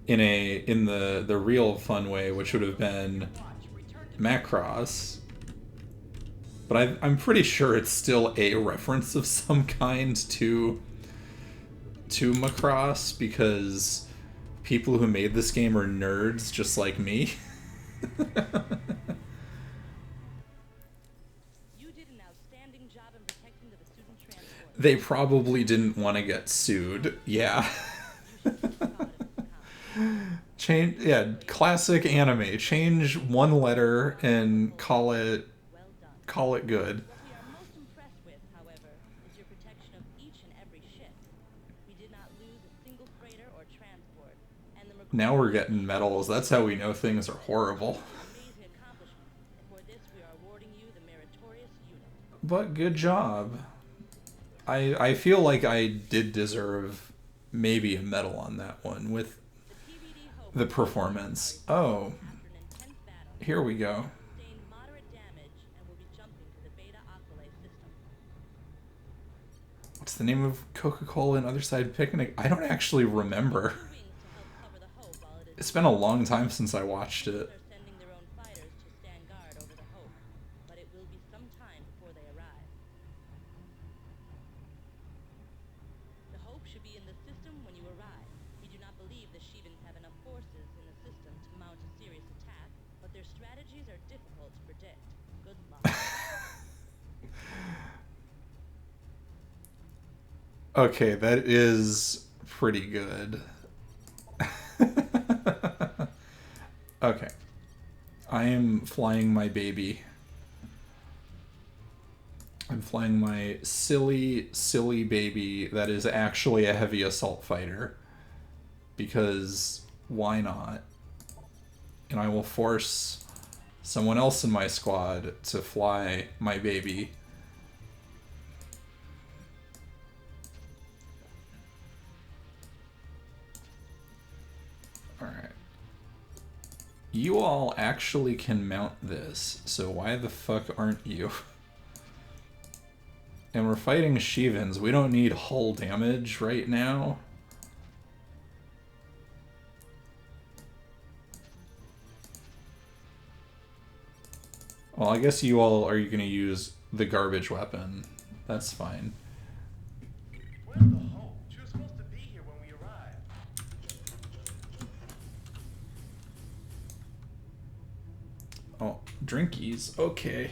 in the real fun way, which would have been Macross. But I'm pretty sure it's still a reference of some kind to Macross, because people who made this game are nerds just like me. You did an outstanding job in protecting the Vesudin transport. They probably didn't want to get sued. Yeah. Change, yeah, classic anime. Change one letter and call it Well done. good. What we are most impressed with, however, is your protection of each and every ship. We did not lose a single freighter or transport, and the Now we're getting medals. That's how we know things are horrible. amazing accomplishment. And for this, we are awarding you the meritorious unit. But good job. I feel like I did deserve maybe a medal on that one with The TVD Hope the performance. Oh, after an intense battle here we go. sustained moderate damage and will be jumping to the Beta Aquilate system. What's the name of Coca-Cola and Other Side Picnic? I don't actually remember. Wings to help cover the Hope while it is It's been a long time since I watched it. are sending their own fighters to stand guard over the Hope, but it will be some time before they arrive. The Hope should be in the system when you arrive. We do not believe the Shevens have enough forces in the system to mount a serious attack, but their strategies are difficult to predict. Good luck. Okay, that is pretty good. Okay. I am flying my baby. I'm flying my silly, silly baby that is actually a heavy assault fighter. Because why not? And I will force someone else in my squad to fly my baby. Alright. You all actually can mount this, so why the fuck aren't you? And we're fighting Shevens. We don't need hull damage right now. Well, I guess you all are going to use the garbage weapon. That's fine. Where's the Hope? She was supposed to be here when we arrived. Oh, drinkies. Okay.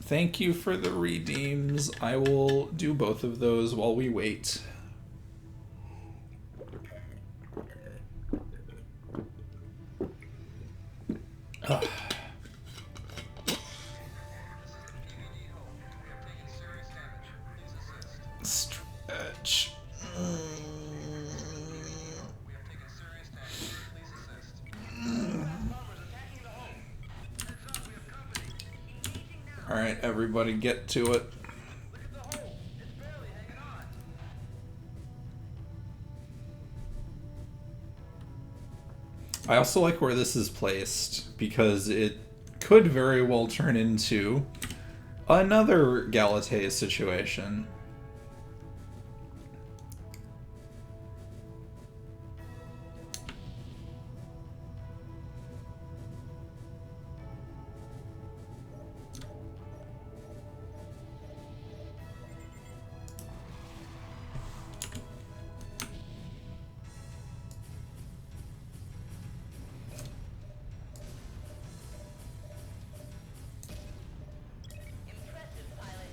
Thank you for the redeems. I will do both of those while we wait. Ah. This is the TVD Hope. We have taken serious damage. Please assist. Stretch. We have taken serious damage. Please assist. Bombers attacking the Hope. Heads up, we have company. Engaging now. Alright, everybody get to it. Look at the Hope. It's barely hanging on. I also like where this is placed because it could very well turn into Another Galatea situation. Impressive, pilot.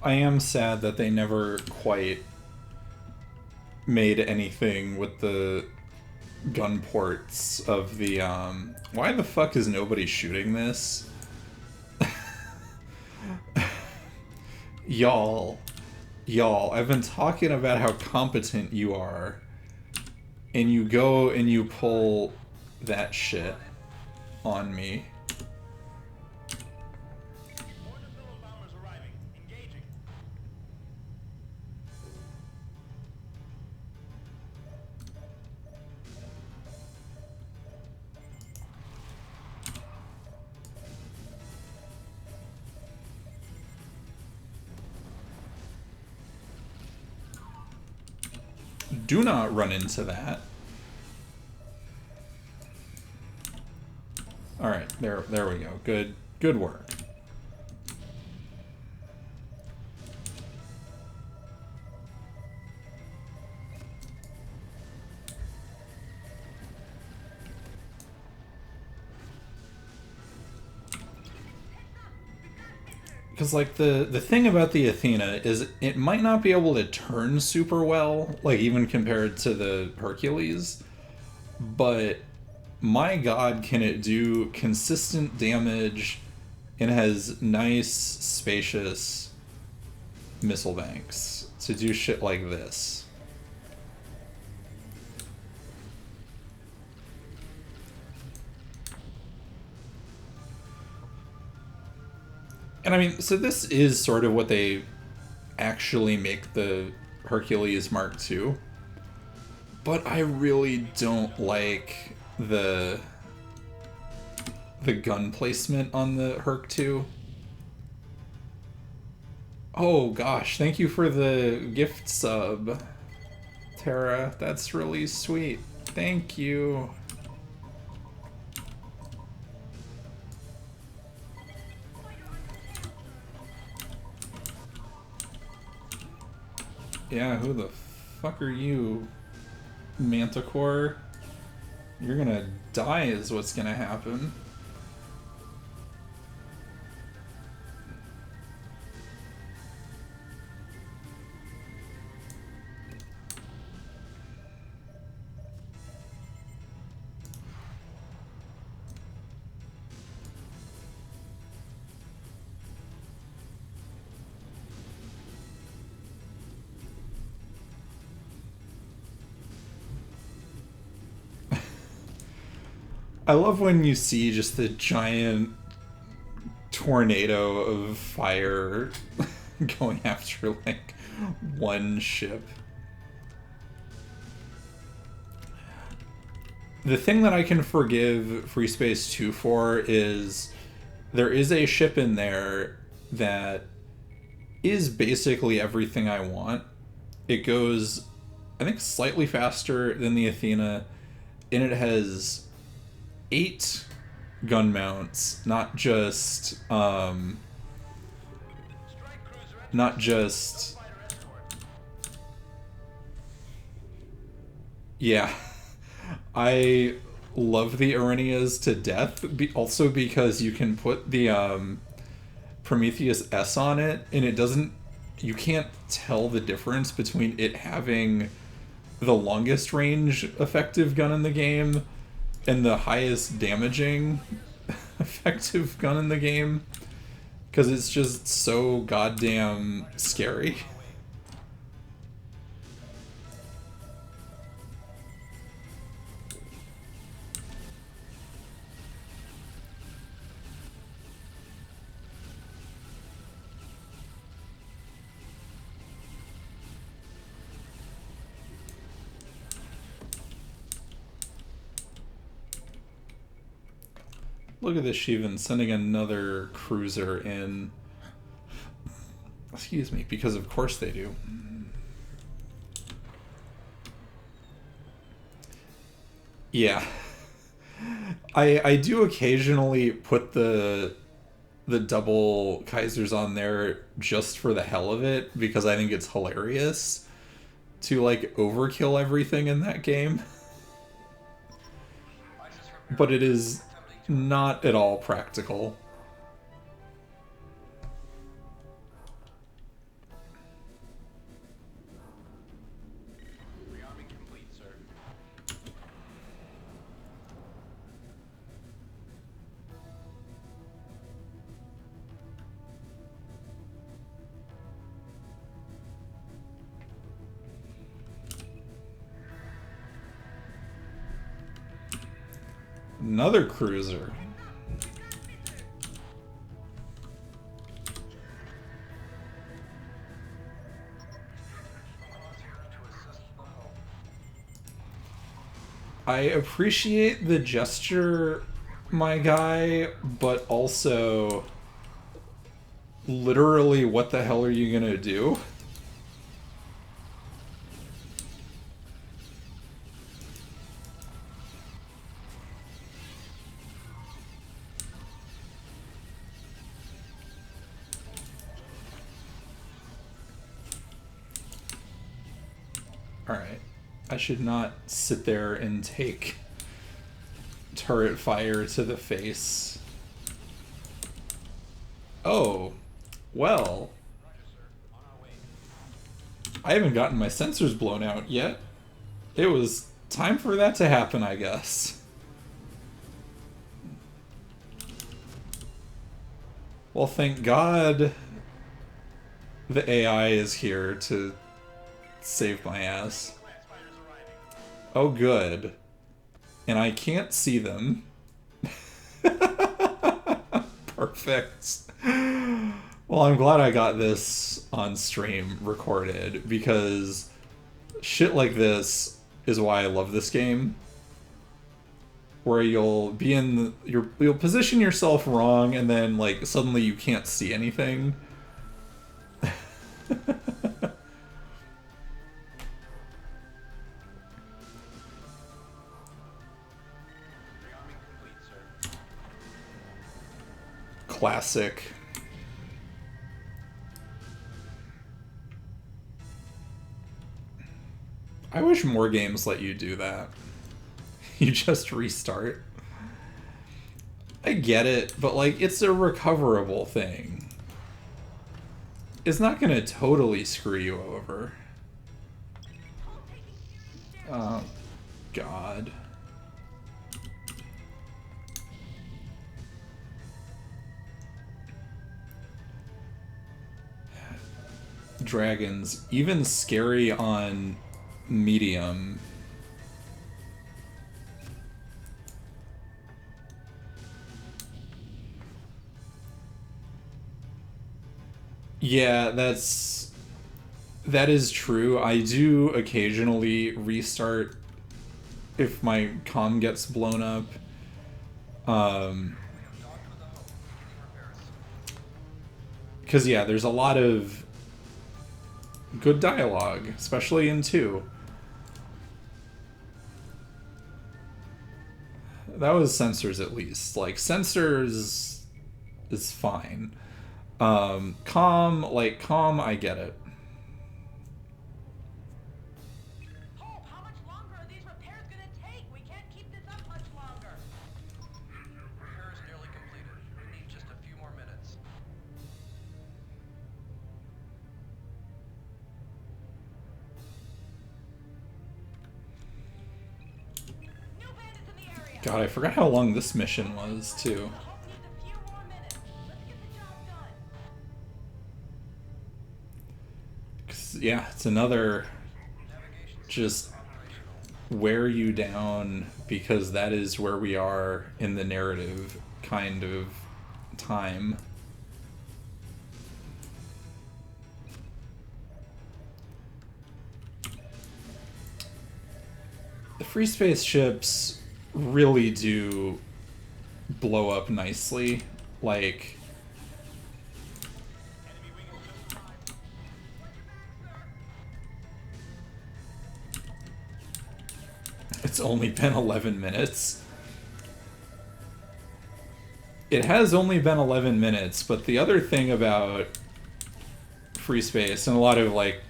I am sad that they never quite made anything with the gun ports of the, why the fuck is nobody shooting this? Y'all, I've been talking about how competent you are, and you go and you pull that shit on me. More Nefilum bombers arriving. Engaging. Do not run into that. Alright, there we go. Good work. Because, like, the thing about the Athena is it might not be able to turn super well, like, even compared to the Hercules, but my god, can it do consistent damage and has nice, spacious missile banks to do shit like this. And I mean, so this is sort of what they actually make the Hercules Mark II. But I really don't like the gun placement on the Herc 2. Oh gosh, thank you for the gift sub, Tara. That's really sweet. Thank you. Yeah, who the fuck are you, Manticore? You're gonna die is what's gonna happen. I love when you see just the giant tornado of fire going after, like, one ship. The thing that I can forgive FreeSpace 2 for is there is a ship in there that is basically everything I want. It goes, I think, slightly faster than the Athena, and it has 8 gun mounts, not just yeah. I love the Arrhenias to death, also because you can put the Prometheus S on it, and it doesn't, you can't tell the difference between it having the longest range effective gun in the game and the highest damaging effective gun in the game, because it's just so goddamn scary. Look at this Shivan sending another cruiser in. Excuse me, because of course they do. Yeah. I do occasionally put the double Kaisers on there just for the hell of it, because I think it's hilarious to like overkill everything in that game. But it is not at all practical. Rearming complete, sir. Another cruiser. I appreciate the gesture, my guy, but also literally what the hell are you gonna do? Alright. I should not sit there and take turret fire to the face. Oh. Well. I haven't gotten my sensors blown out yet. It was time for that to happen, I guess. Well, thank God the AI is here to save my ass. Oh, good. And I can't see them. Perfect. Well, I'm glad I got this on stream recorded, because shit like this is why I love this game. Where you'll be in you'll position yourself wrong, and then like suddenly you can't see anything. Classic. I wish more games let you do that. You just restart. I get it, but like, it's a recoverable thing. It's not gonna totally screw you over. Oh, God. Dragons, even scary on medium. Yeah, that is true. I do occasionally restart if my comm gets blown up. Because yeah, there's a lot of good dialogue, especially in 2. That was sensors at least. Like, sensors is fine. Comm, I get it. Hope, how much longer are these repairs gonna take? We can't keep this up much longer. Repair is nearly completed. We need just a few more minutes. New bandits in the area. God, I forgot how long this mission was, too. Hope needs a few more minutes. Let's get the job done. 'Cause, yeah, it's another just wear you down, because that is where we are in the narrative kind of time. The FreeSpace ships really do blow up nicely. Like, Enemy wing has just arrived. it's only been 11 minutes. It has only been 11 minutes, but the other thing about FreeSpace and a lot of like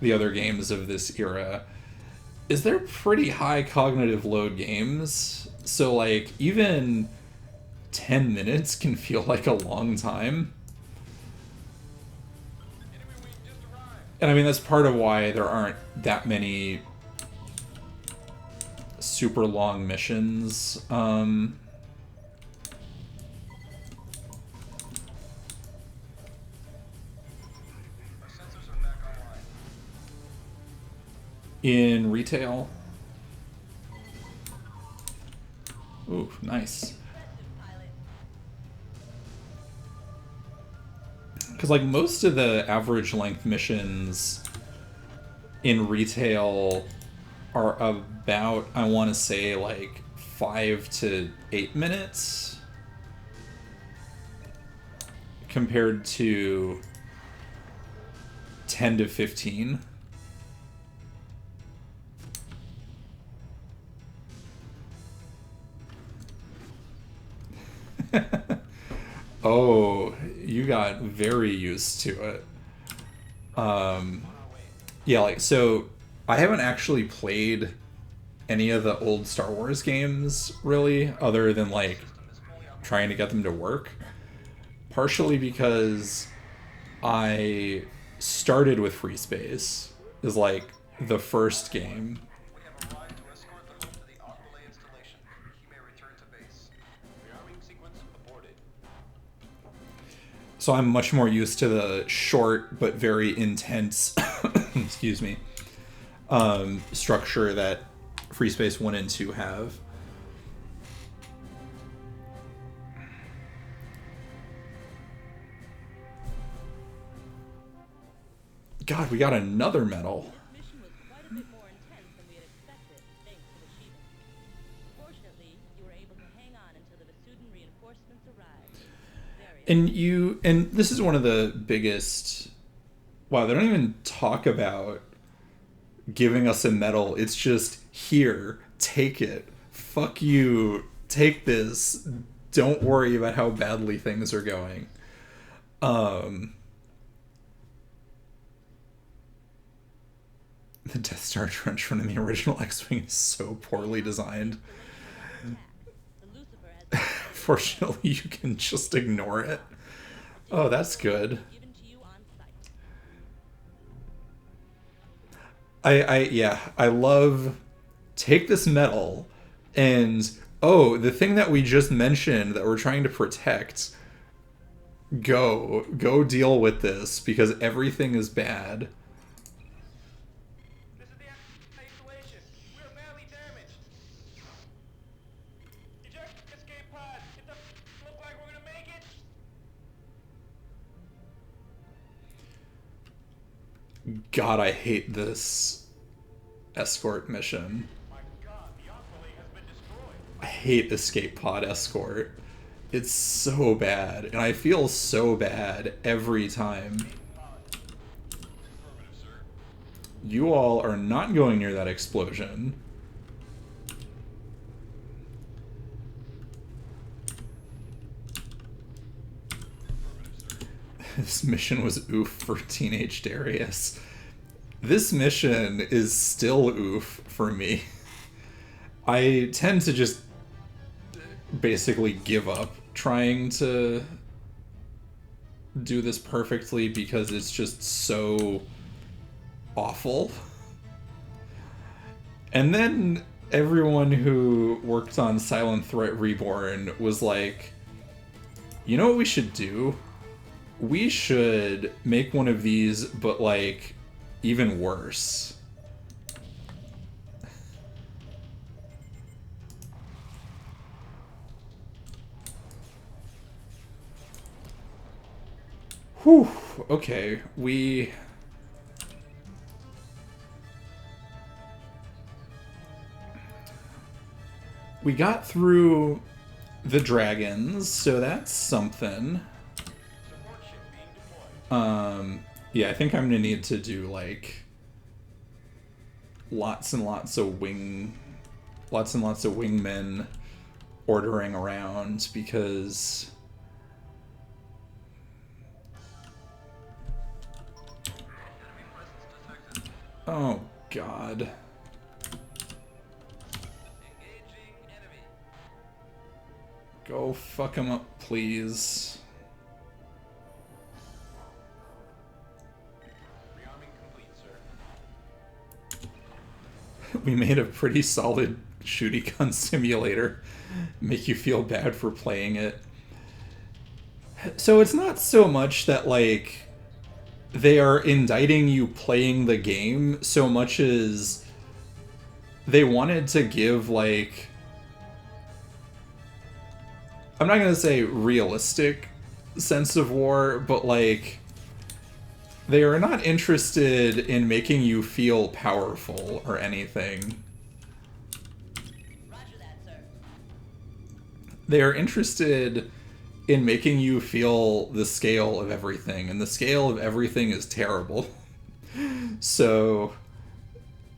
the other games of this era is they're pretty high cognitive load games. So like even 10 minutes can feel like a long time. Enemy wing just arrived. And I mean that's part of why there aren't that many super long missions. Our sensors are back online. In retail. Ooh, nice. Because like most of the average length missions in retail are about, I want to say, like 5 to 8 minutes compared to 10 to 15. Oh, you got very used to it. Yeah, like, so I haven't actually played any of the old Star Wars games, really, other than, like, trying to get them to work. Partially because I started with FreeSpace, is, like, the first game. We have arrived to escort the Hope to the Aqualay installation. He may return to base. Rearming sequence aborted. So I'm much more used to the short but very intense, excuse me, structure that FreeSpace 1 and 2 have. God, we got another medal. This mission was quite a bit more intense than we had expected, thanks to the Sheevan. Fortunately, you were able to hang on until the Vasudan reinforcements arrived. And this is one of the biggest. Wow, they don't even talk about giving us a medal. It's just here, take it. Fuck you, take this. Don't worry about how badly things are going. The Death Star trench run in the original X-Wing is so poorly designed. The Lucifer has Fortunately, you can just ignore it. Oh, that's good. given to you on site. I love take this medal and oh, the thing that we just mentioned that we're trying to protect, go deal with this because everything is bad. This is the installation. We're badly damaged. Eject escape pod. It doesn't look like we're gonna make it. God, I hate this escort mission. My God, the Aqualay has been destroyed. I hate escape pod escort. It's so bad, and I feel so bad every time. Affirmative, sir. You all are not going near that explosion. This mission was oof for Teenage Darius. This mission is still oof for me. I tend to just basically give up trying to do this perfectly because it's just so awful. And then everyone who worked on Silent Threat Reborn was like, you know what we should do? We should make one of these, but like, even worse. Whew, okay, we got through the dragons, so that's something. Support ship being deployed. Yeah, I think I'm gonna need to do like lots and lots of wingmen ordering around because oh god. Engaging enemy. Go fuck him up, please. Rearming complete, sir. We made a pretty solid shooty gun simulator. Make you feel bad for playing it. So it's not so much that, like, they are indicting you playing the game so much as they wanted to give, like, I'm not gonna say realistic sense of war, but, like, they are not interested in making you feel powerful or anything. Roger that, sir. They are interested in making you feel the scale of everything, and the scale of everything is terrible. So,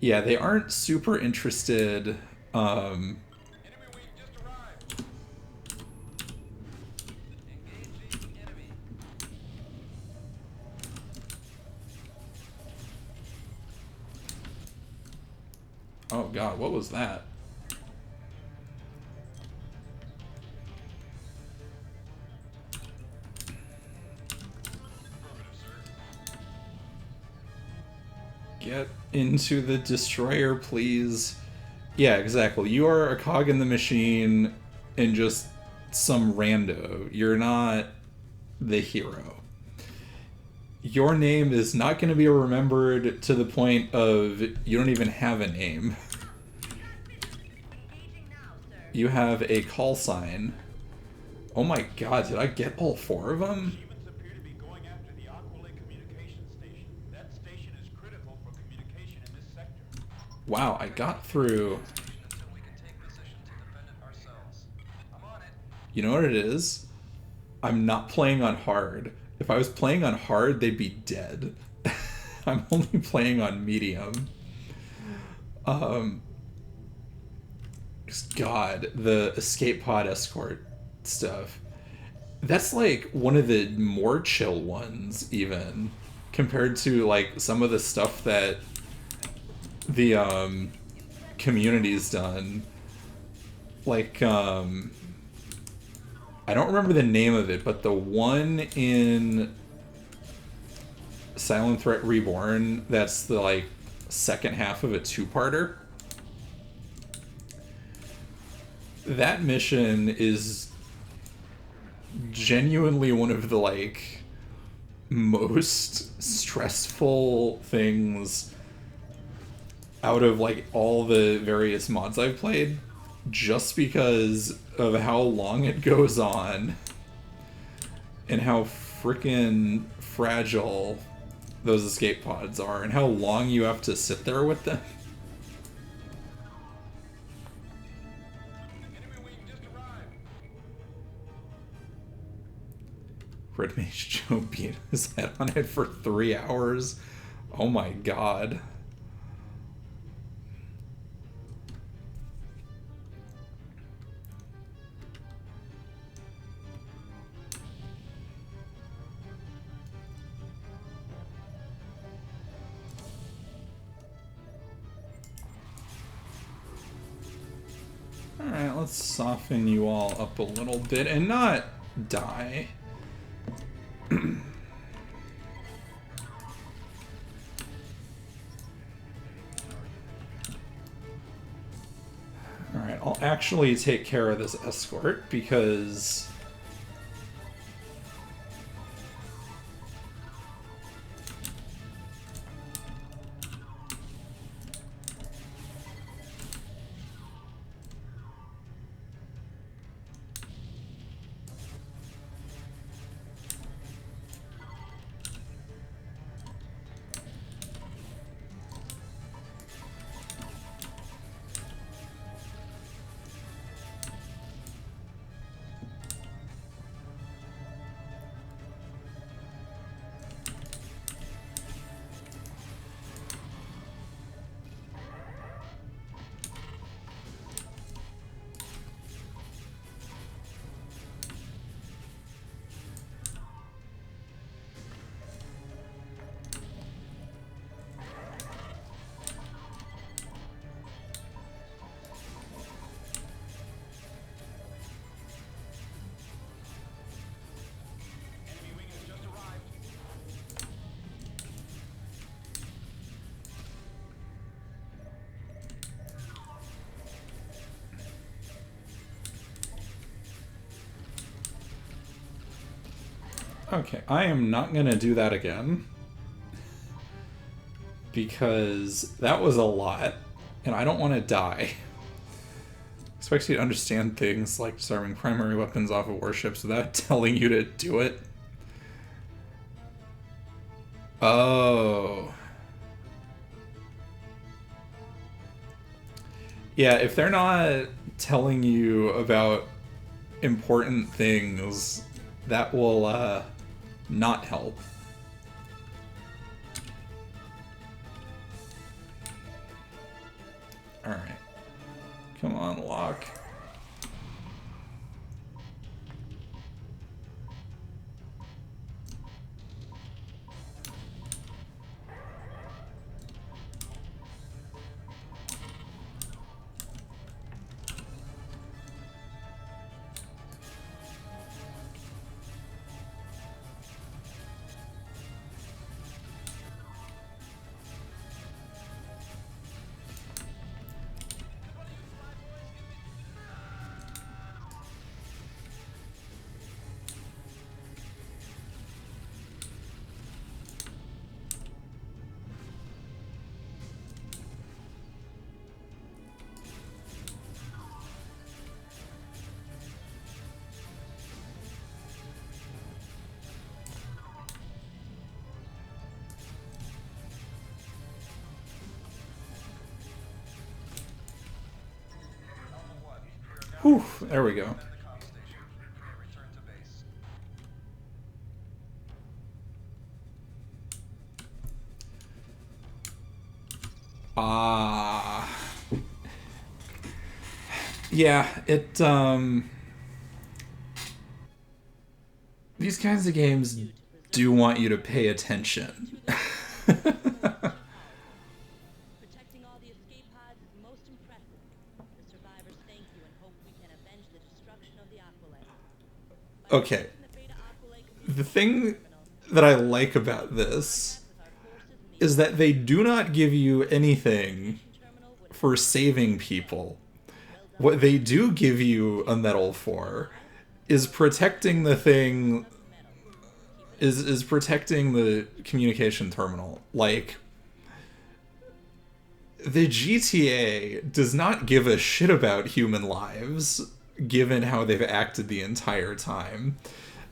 yeah, they aren't super interested. Enemy wing just arrived. Engaging enemy. Oh god, what was that? Affirmative, sir. Get into the destroyer, please. Yeah, exactly. You are a cog in the machine and just some rando. You're not the hero. Your name is not going to be remembered to the point of you don't even have a name. Engaging now, sir. You have a call sign. Oh my god, did I get all 4 of them? Humans appear to be going after the Aqualay communication station. That station is critical for communication in this sector. Wow, I got through. Until we can take position to defend it ourselves. I'm on it. You know what it is? I'm not playing on hard. If I was playing on hard, they'd be dead. I'm only playing on medium. God, the escape pod escort stuff. That's like one of the more chill ones, even compared to like some of the stuff that the community's done. Like I don't remember the name of it, but the one in Silent Threat Reborn that's the like second half of a two-parter. That mission is genuinely one of the like most stressful things out of like all the various mods I've played, just because of how long it goes on and how freaking fragile those escape pods are and how long you have to sit there with them. Enemy wing just arrived. Red Mage Joe beat his head on it for 3 hours. Oh my god. Alright, let's soften you all up a little bit and not die. Alright, I'll actually take care of this escort because Okay, I am not gonna do that again. Because that was a lot, and I don't want to die. Expects you to understand things like disarming primary weapons off of warships without telling you to do it. Oh. Yeah, if they're not telling you about important things, that will not help. Alright. Come on, lock. Whew, there we go. At the comm station. Return to base. Ah. Yeah, these kinds of games do want you to pay attention. Protecting all the escape pods is most impressive. The survivors thank you and hope we can avenge the destruction of the Aqualay. Okay. The thing that I like about this is that they do not give you anything for saving people. What they do give you a medal for is protecting the thing, is protecting the communication terminal. Like, the GTA does not give a shit about human lives, given how they've acted the entire time.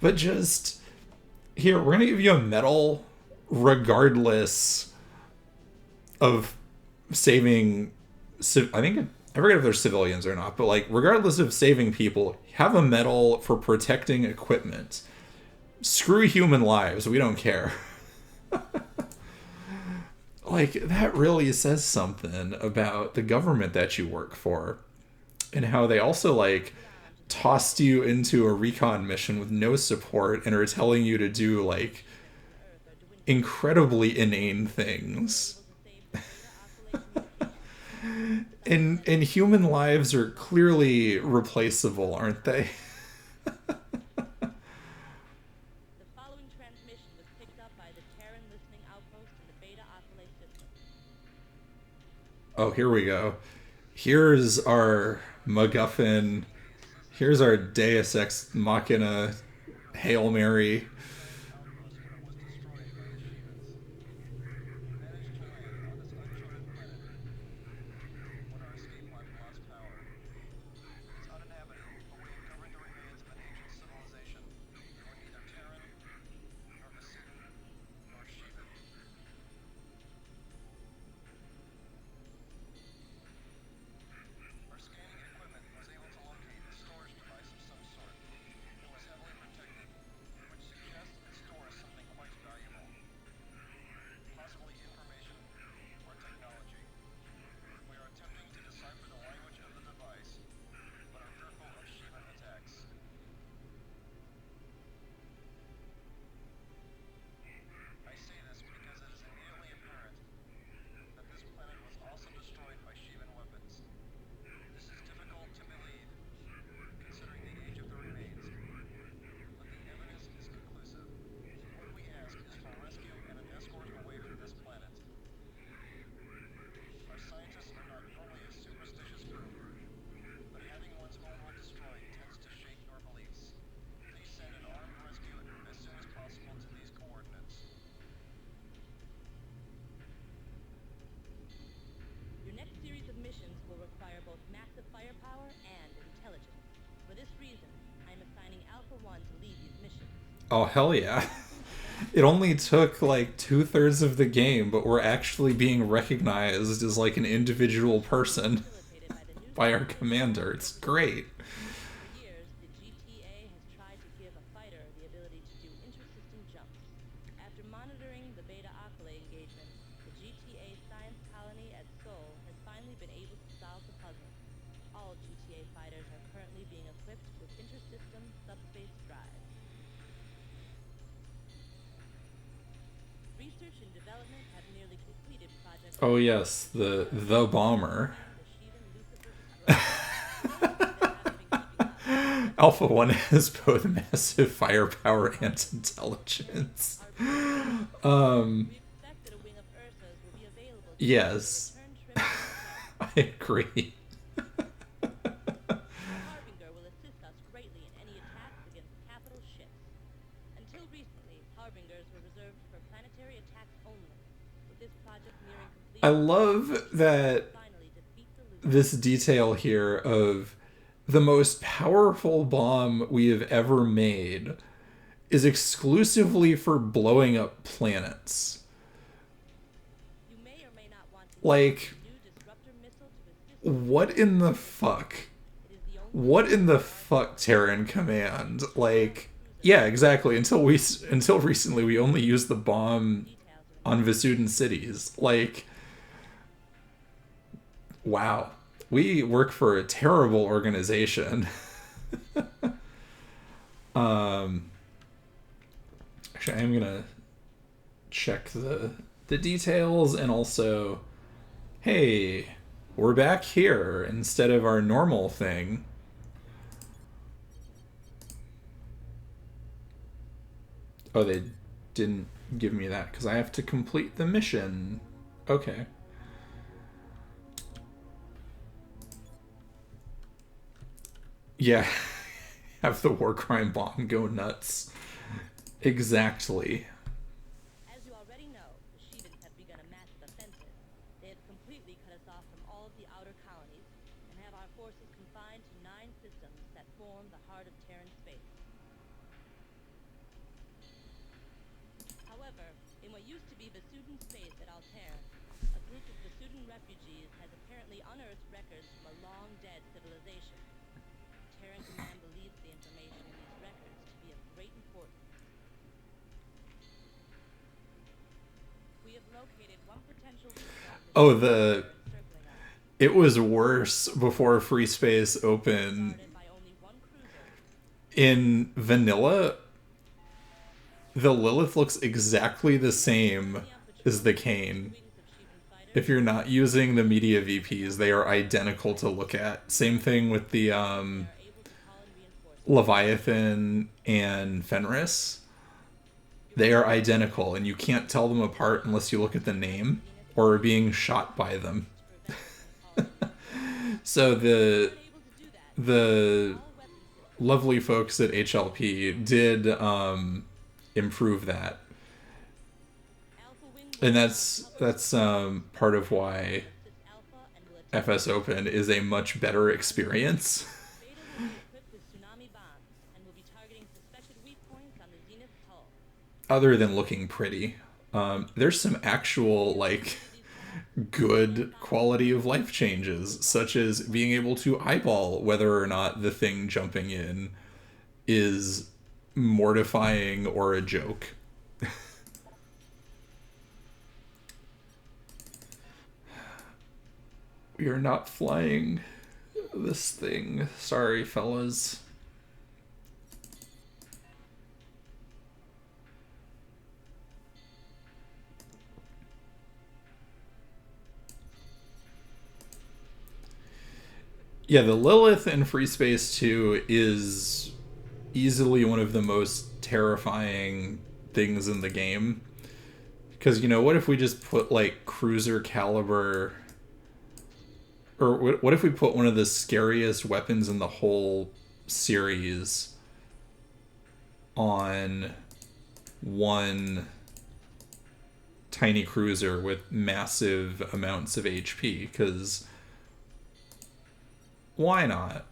But just, here, we're gonna give you a medal regardless of saving, I forget if they're civilians or not, but like, regardless of saving people, have a medal for protecting equipment. Screw human lives, we don't care. Like, that really says something about the government that you work for. And how they also, like, tossed you into a recon mission with no support and are telling you to do, like, incredibly inane things. And human lives are clearly replaceable, aren't they? The following transmission was picked up by the Terran listening outpost in the Beta Aqualay system. Oh, here we go. Here's our MacGuffin. Here's our Deus Ex Machina Hail Mary. Was destroyed by the Shivans. Managed to land on this uncharted planet when our escape pod lost power. It's uninhabited, but we uncovered the remains of an ancient civilization. They were neither Terran, nor Vasudan, nor Shivan. Our scanning equipment was able to locate a storage device of some sort. It was heavily protected, which suggests One to lead these missions. Oh, hell yeah. It only took like 2/3 of the game, but we're actually being recognized as like an individual person Facilitated by the new by our system. commander. It's great. For years, the GTA has tried to give a fighter the ability to do inter-system jumps. After monitoring the Beta Akale engagement, the GTA science colony at Seoul has finally been able to solve the puzzle. All GTA fighters are currently being equipped with inter-system subspace drives. Research and development have nearly completed Project Oh yes, the bomber. the Sheevan Lucifer destroyer. They're having been keeping up. Alpha 1 has both massive firepower and intelligence. We expect that a wing of Ursa's will be available to Yes. return trip to the I agree. Harbinger will assist us greatly in any attacks against capital ships. Until recently, Harbingers were reserved for planetary attacks only. With this project nearing completion, I love that finally defeat the Lucifer. this detail here of the most powerful bomb we have ever made is exclusively for blowing up planets. You may or may not want to Like, use a new disruptor missile to assist. what in the fuck? It is the only What in the fuck, Terran Command? Like, yeah, exactly. Until recently, we only used the bomb details of on Vasudan cities. Like, wow, we work for a terrible organization. Actually, I'm gonna check the details, and also, hey, we're back here instead of our normal thing. Oh, they didn't give me that because I have to complete the mission. Okay. Yeah. Have the war crime bomb go nuts. Exactly. As you already know, the Sheevans have begun a massive offensive. They have completely cut us off from all of the outer colonies and have our forces confined to 9 systems that form the heart of Terran space. However, in what used to be Vasudan space at Altair, a group of Vasudan refugees has apparently unearthed records from a long-dead civilization. Terran Command believes the information in these records to be of great importance. We have located one potential weak point Oh, circling us, it was worse before FreeSpace Open. guarded by only one cruiser. In vanilla, the Lilith looks exactly the same as the Kane. Wings of Sheevan fighters If you're not using the media VPs, they are identical to look at. Same thing with the are able to call in reinforcements. Leviathan and Fenris. They are identical, and you can't tell them apart unless you look at the name or are being shot by them. So the Able to do that, the all weapon systems lovely folks at HLP did improve that, Alpha Wing and that's part of why assist Alpha and will attack. FSOpen is a much better experience. Beta will be equipped with tsunami bombs and will be targeting suspected weak points on the Zenith hull. Other than looking pretty, there's some actual like good quality of life changes, such as being able to eyeball whether or not the thing jumping in is mortifying or a joke. We are not flying this thing. Sorry, fellas. Yeah, the Lilith in FreeSpace 2 is easily one of the most terrifying things in the game. Because, you know, what if we just put, like, cruiser caliber... Or what if we put one of the scariest weapons in the whole series on one tiny cruiser with massive amounts of HP? Because why not?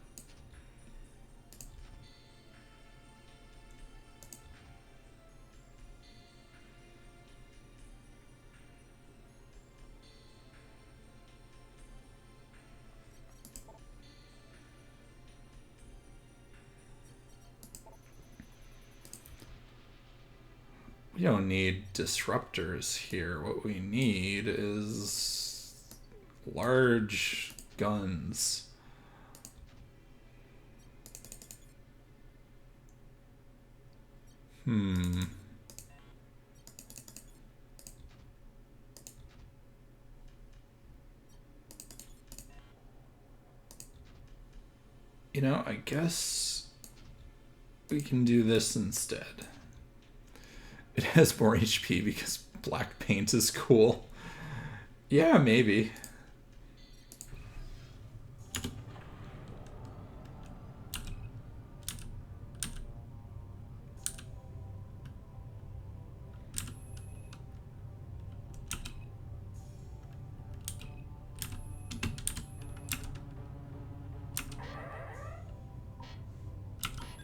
don't need disruptors here. What we need is large guns. You know, I guess we can do this instead. It has more HP because black paint is cool. Yeah, maybe.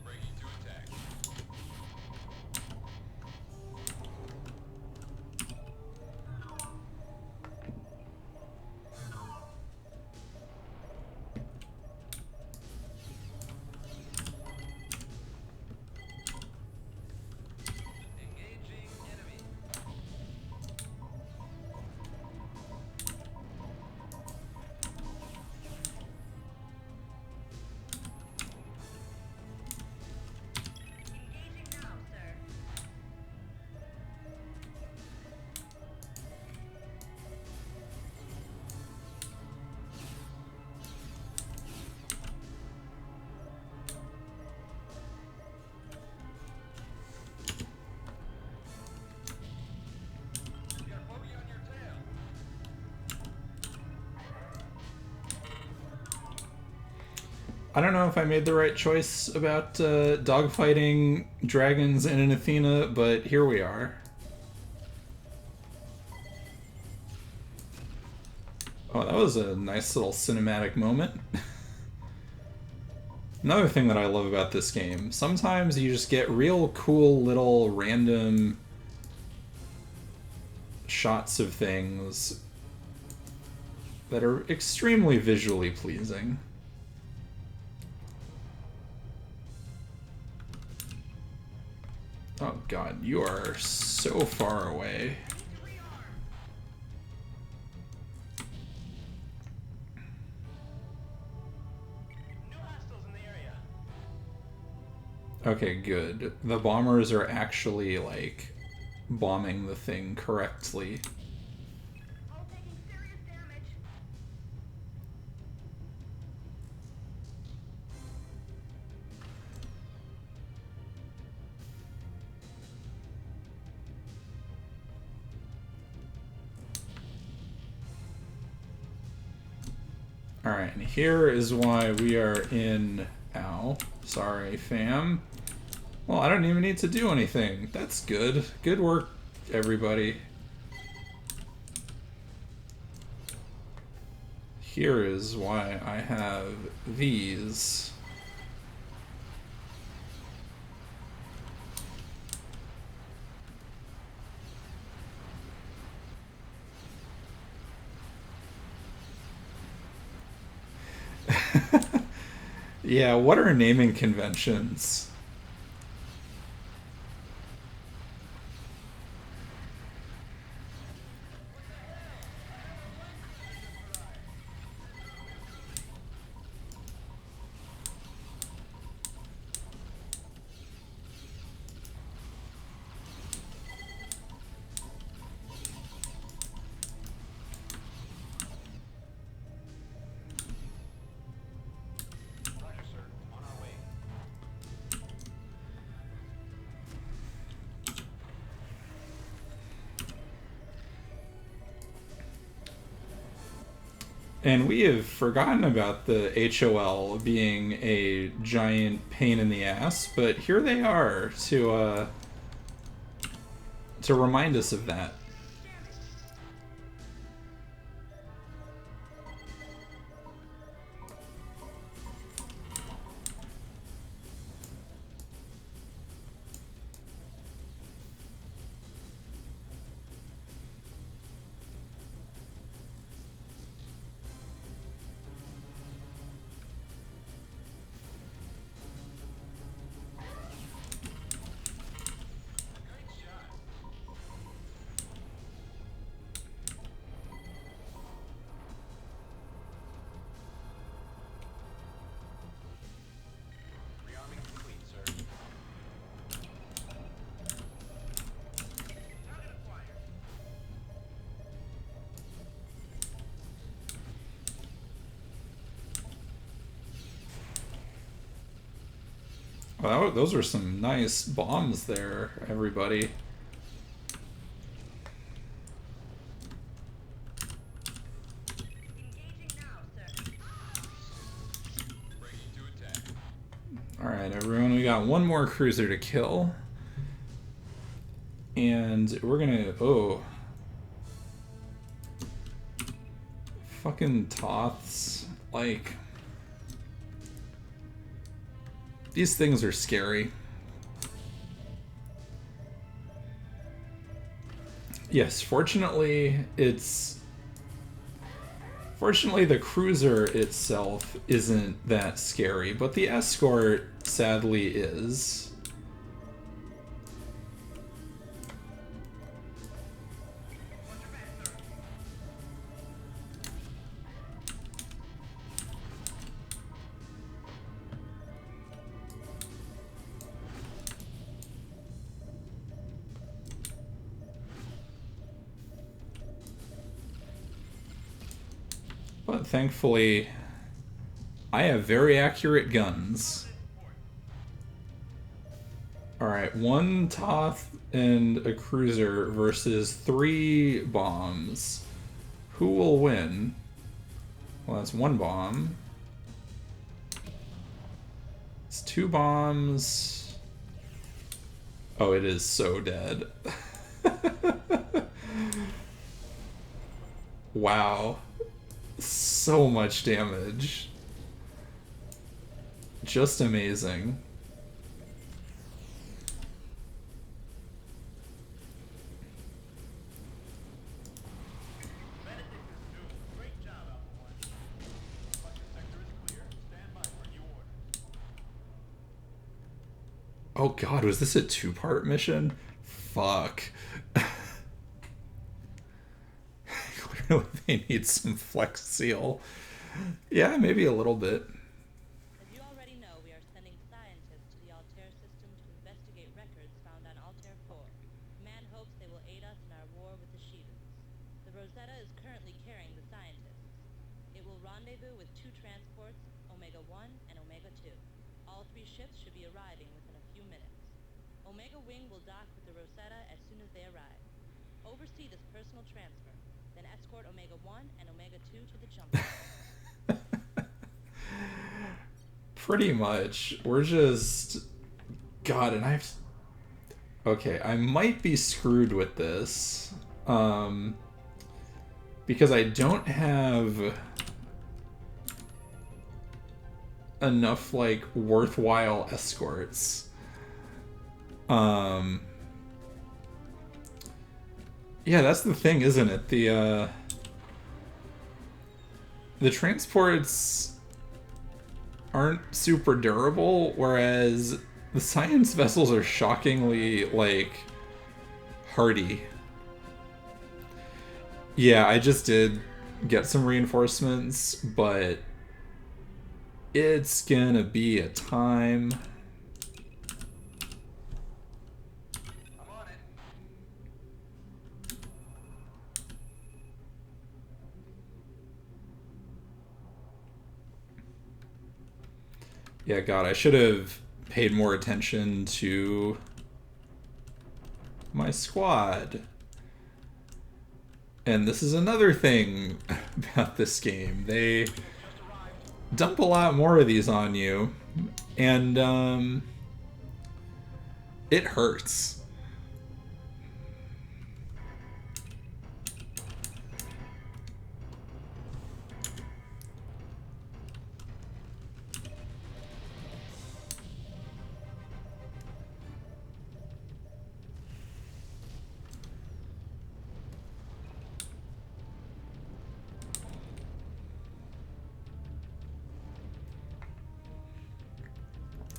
Ready to attack. Engaging enemy. Engaging now, sir. You got a bogey on your tail. I don't know if I made the right choice about dogfighting dragons in an Athena, but here we are. Oh, that was a nice little cinematic moment. Another thing that I love about this game, sometimes you just get real cool little random shots of things that are extremely visually pleasing. Oh god, you are so far away. New hostiles in the area. Okay, good. The bombers are actually, like, bombing the thing correctly. All taking serious damage. Alright, and here is why we are in... Ow. Sorry, fam. Well, I don't even need to do anything. That's good. Good work, everybody. Here is why I have these. Yeah, what are naming conventions? Roger, sir. On our way. And we have forgotten about the HOL being a giant pain in the ass, but here they are to remind us of that. Great shot. Well, those are some nice bombs there, everybody. Engaging now, sir. Ready to attack. Alright, everyone, we got one more cruiser to kill. And we're gonna... Oh. Fucking Toths. Like... These things are scary. Yes, fortunately, Fortunately, the cruiser itself isn't that scary, but the escort sadly is. But thankfully, I have very accurate guns. Alright, one Toth and a cruiser versus 3 bombs. Who will win? Well, that's 1 bomb. It's 2 bombs. Oh, it is so dead. Wow. So much damage. Just amazing. Great job, Alpha 1. Collector sector is clear. Stand by for new order. Oh god, was this a 2-part mission? Fuck. Clearly they need some flex seal. Yeah, maybe a little bit. As you already know, we are sending scientists to the Altair system to investigate records found on Altair 4. Command hopes they will aid us in our war with the Shivans. The Rosetta is currently carrying the scientists. It will rendezvous with 2 transports, Omega 1 and Omega 2. All 3 ships should be arriving within a few minutes. Omega Wing will dock with the Rosetta as soon as they arrive. Oversee this personal transfer, then escort Omega 1 and Omega 2 to the jump site. Pretty much. We're just... God, and I've... Okay, I might be screwed with this. Because I don't have enough, like, worthwhile escorts. Yeah, that's the thing, isn't it? The transports aren't super durable, whereas the science vessels are shockingly, like, hardy. Yeah, I just did get some reinforcements, but it's gonna be a time. I'm on it. Yeah, God, I should have paid more attention to my squad. And this is another thing about this game. They dump a lot more of these on you, and it hurts.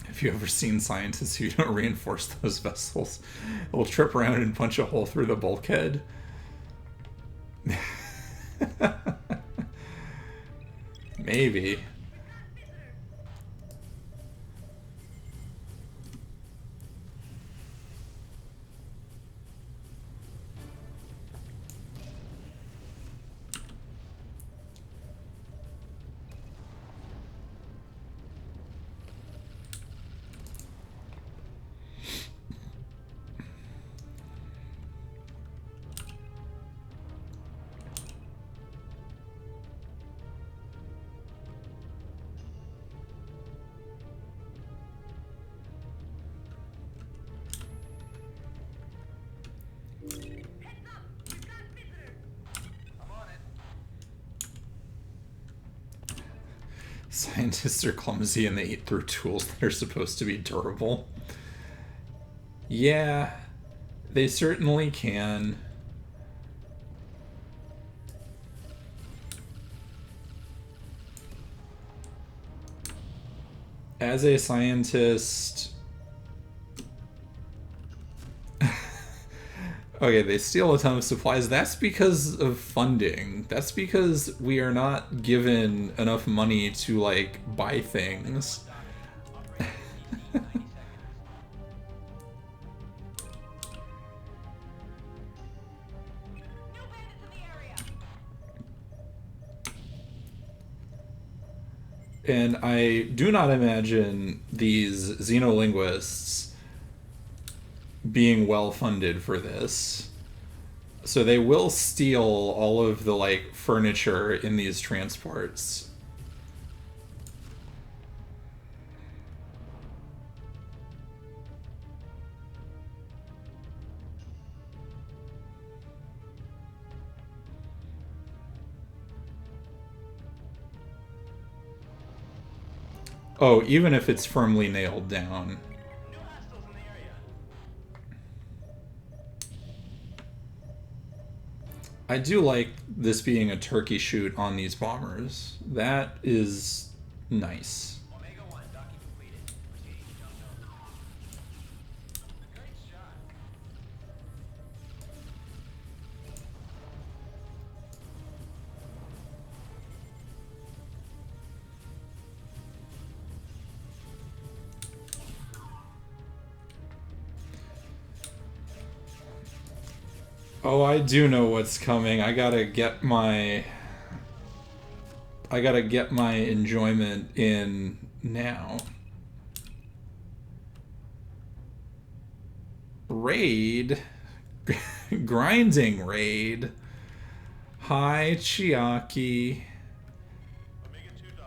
Have you ever seen scientists who don't reinforce those vessels? They'll trip around and punch a hole through the bulkhead. Maybe. Scientists are clumsy and they eat through tools that are supposed to be durable. Yeah, they certainly can. As a scientist... Okay, they steal a ton of supplies. That's because of funding. That's because we are not given enough money to, like, buy things. And I do not imagine these xenolinguists being well funded for this. So they will steal all of the, like, furniture in these transports. Oh, even if it's firmly nailed down. I do like this being a turkey shoot on these bombers. That is nice. Oh, I do know what's coming. I gotta get my enjoyment in now. Raid? Grinding raid. Hi, Chiaki.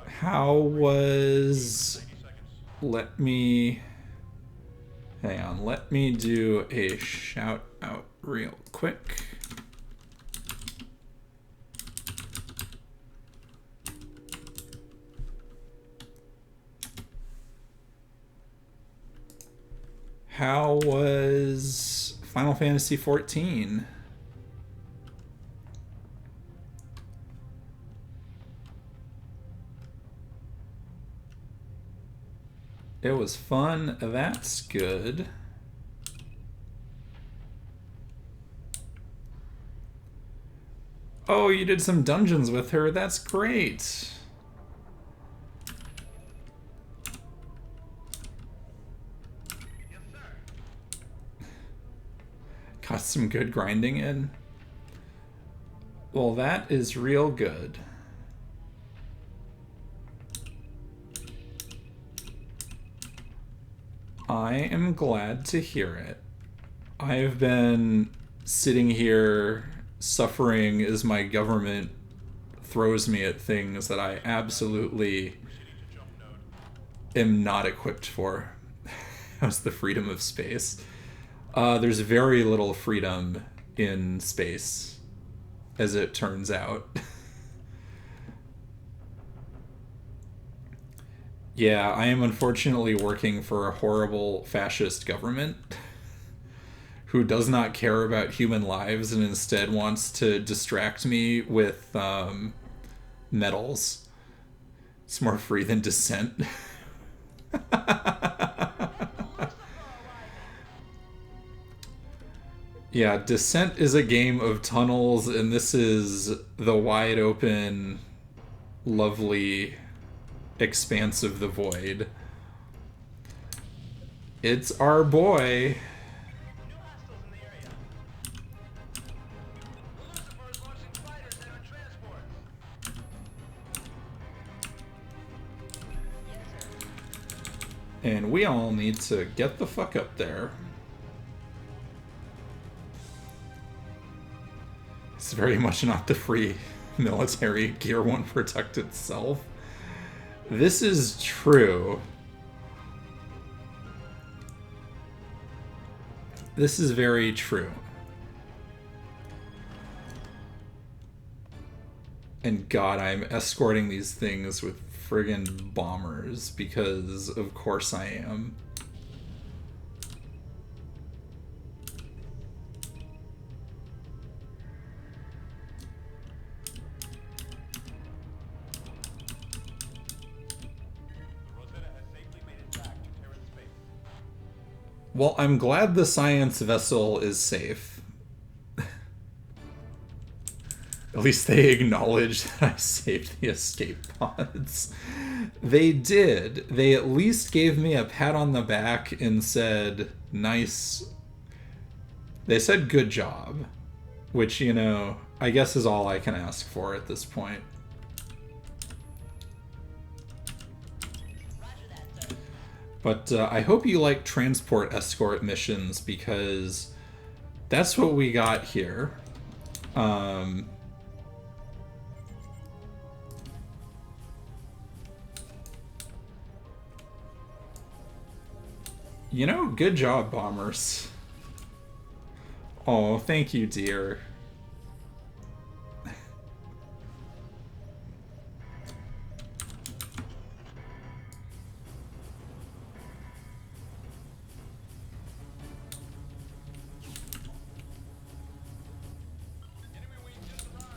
How was... Let me... Hang on, let me do a shout out real quick. How was Final Fantasy XIV? It was fun. That's good. Oh, you did some dungeons with her. That's great. Got some good grinding in. Well, that is real good. I am glad to hear it. I've been sitting here suffering as my government throws me at things that I absolutely am not equipped for. How's the freedom of space? There's very little freedom in space, as it turns out. Yeah, I am unfortunately working for a horrible fascist government who does not care about human lives and instead wants to distract me with medals. It's more free than dissent. Yeah, Descent is a game of tunnels, and this is the wide open, lovely expanse of the void. It's our boy. And we all need to get the fuck up there. It's very much not the free military. Gear won't protect itself. This is true. This is very true. And God, I'm escorting these things with friggin' bombers, because of course I am. Rosetta has safely made it back to Terran space. Well, I'm glad the science vessel is safe. At least they acknowledge that I saved the escape pods. They did. They at least gave me a pat on the back and said, nice. They said good job. Which, you know, I guess is all I can ask for at this point. But I hope you like transport escort missions, because that's what we got here. You know, good job, bombers. Oh, thank you, dear. Enemy wing just arrived.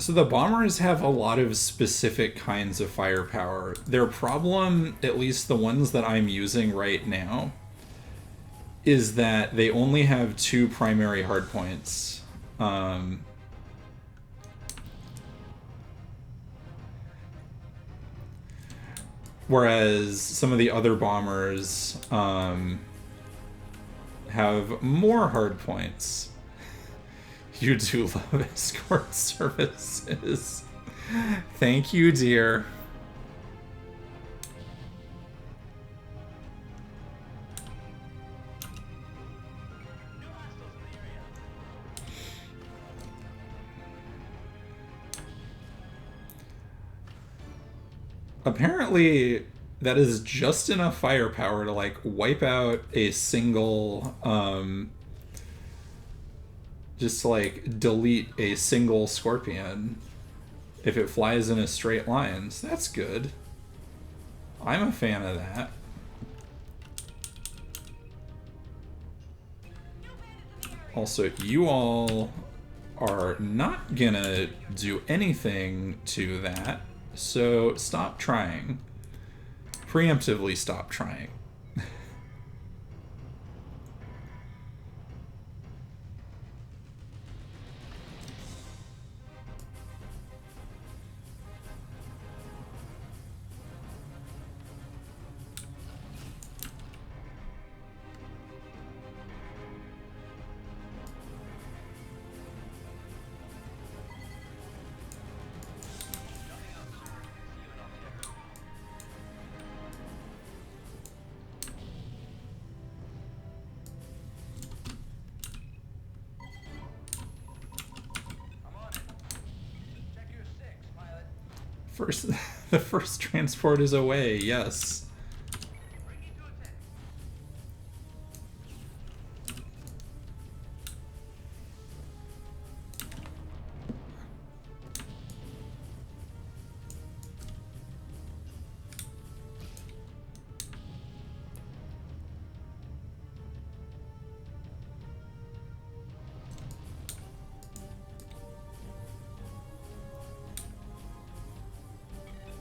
So the bombers have a lot of specific kinds of firepower. Their problem, at least the ones that I'm using right now, is that they only have 2 primary hardpoints. Whereas some of the other bombers have more hardpoints. You do love escort services. Thank you, dear. New hostiles in the area. Apparently, that is just enough firepower to, like, wipe out a single, just to, like, delete a single Scorpion if it flies in a straight line. So that's good. I'm a fan of that. Also, you all are not gonna do anything to that, so stop trying. Preemptively stop trying. I'm on it. Check your 6, pilot. First, the first transport is away, yes. Bring it to attack.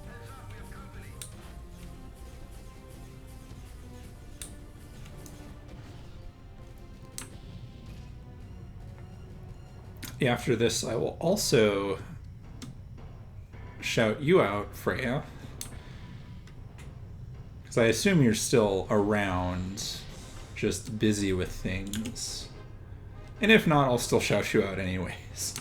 Heads up, we have company. After this, I will also shout you out, Freya. Because I assume you're still around, just busy with things. And if not, I'll still shout you out anyways.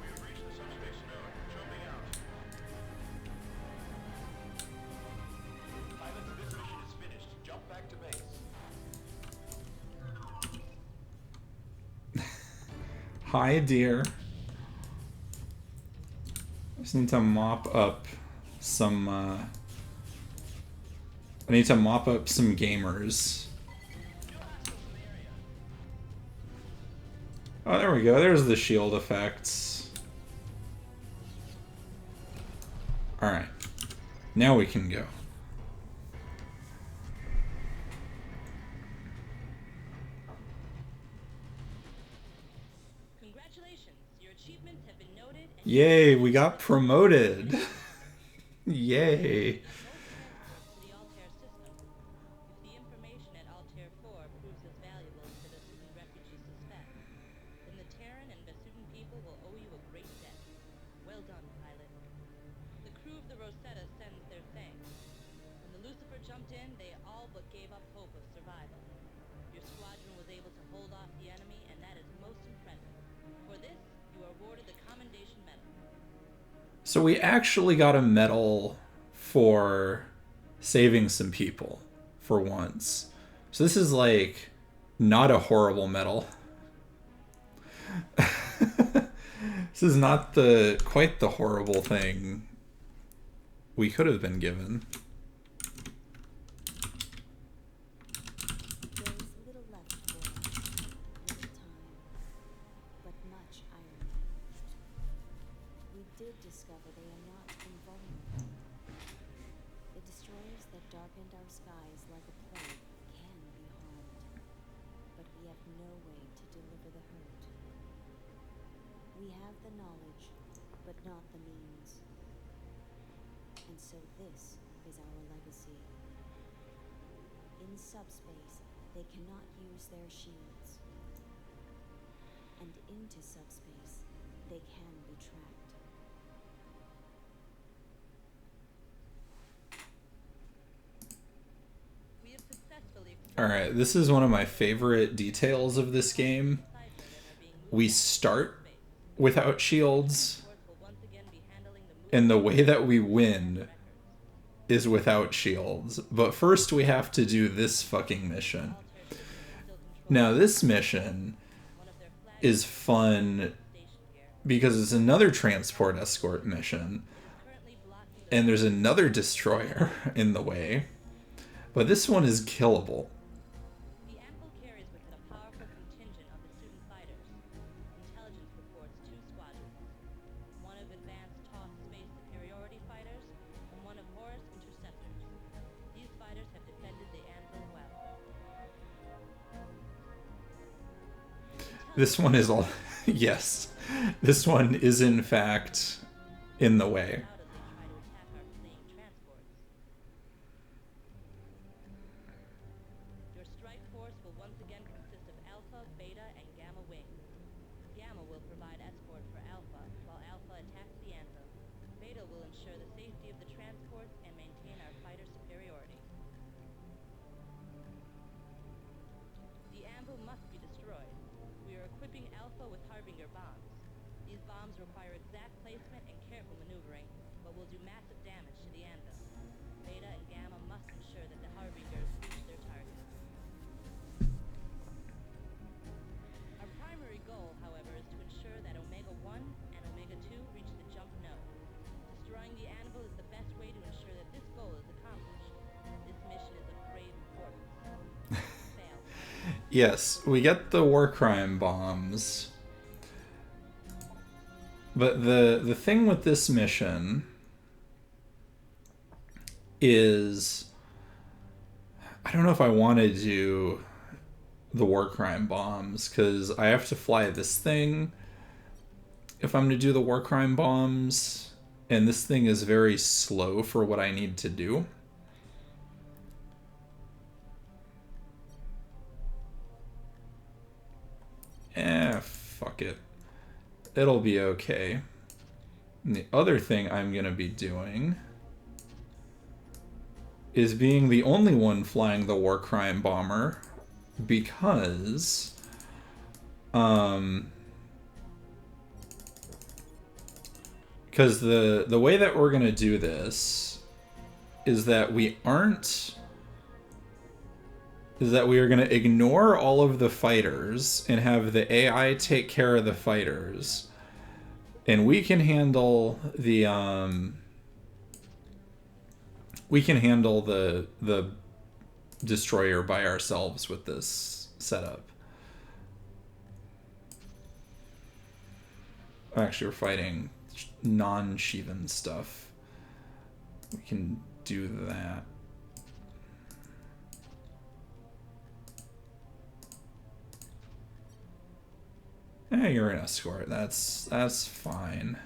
We have reached the subspace node. Show me out. Pilots, this mission is finished. Jump back to base. Hi, dear. Just need to mop up some, I need to mop up some gamers. Oh, there we go. There's the shield effects. Alright. Now we can go. Congratulations, your achievements have been noted and Yay, we got promoted. Yay. no transport to the Altair system. If the information at Altair 4 proves as valuable as the Vasudan refugees suspect, then the Terran and Vasudan people will owe you a great debt. Well done, pilot. The crew of the Rosetta sends their thanks. When the Lucifer jumped in, they all but gave up hope of survival. Your squadron was able to hold off the enemy, and that is most impressive. For this, you are awarded the Commendation Medal. So we actually got a medal for saving some people for once. So this is like not a horrible medal. This is not quite the horrible thing we could have been given. There is little left for us, little time, but much irony. We did discover they are not invulnerable. The destroyers that darkened our skies like a plague can be harmed, but we have no way to deliver the hurt. We have the knowledge, but not the means. And so this is our legacy. In subspace, they cannot use their shields. And into subspace, they can be tracked. We have successfully Alright, this is one of my favorite details of this game. We start without shields, and the way that we win is without shields. But first we have to do this fucking mission. Now this mission is fun because it's another transport escort mission, and there's another destroyer in the way, but this one is killable. The Anvil carries with it a powerful contingent of Vasudan fighters. Intelligence reports 2 squadrons. One of advanced TOS space superiority fighters, and one of Horus interceptors. These fighters have defended the Anvil well. This one is all... Yes. This one is in fact in the way. Undoubtedly try to attack our fleeing transports. Your strike force will once again consist of Alpha, Beta, and Gamma wings. Gamma will provide escort for Alpha, while Alpha attacks the Anvil. Beta will ensure the safety of the transports and maintain our fighter superiority. The Anvil must be destroyed. We are equipping Alpha with Harbinger bombs. These bombs require exact placement and careful maneuvering, but will do massive damage to the Anvil. Beta and Gamma must ensure that the Harbingers reach their targets. Our primary goal, however, is to ensure that Omega-1 and Omega-2 reach the jump node. Destroying the Anvil is the best way to ensure that this goal is accomplished. This mission is of grave importance. Fail. Yes, we get the war crime bombs. But the thing with this mission is, I don't know if I want to do the war crime bombs, because I have to fly this thing if I'm to do the war crime bombs, and this thing is very slow for what I need to do. Fuck it. It'll be okay. And the other thing I'm gonna be doing is being the only one flying the war crime bomber, because the way that we're gonna do this is that we aren't is that we are going to ignore all of the fighters and have the AI take care of the fighters. And we can handle the the destroyer by ourselves with this setup. Actually, we're fighting non-Shivan stuff. We can do that. You're an escort. That's fine.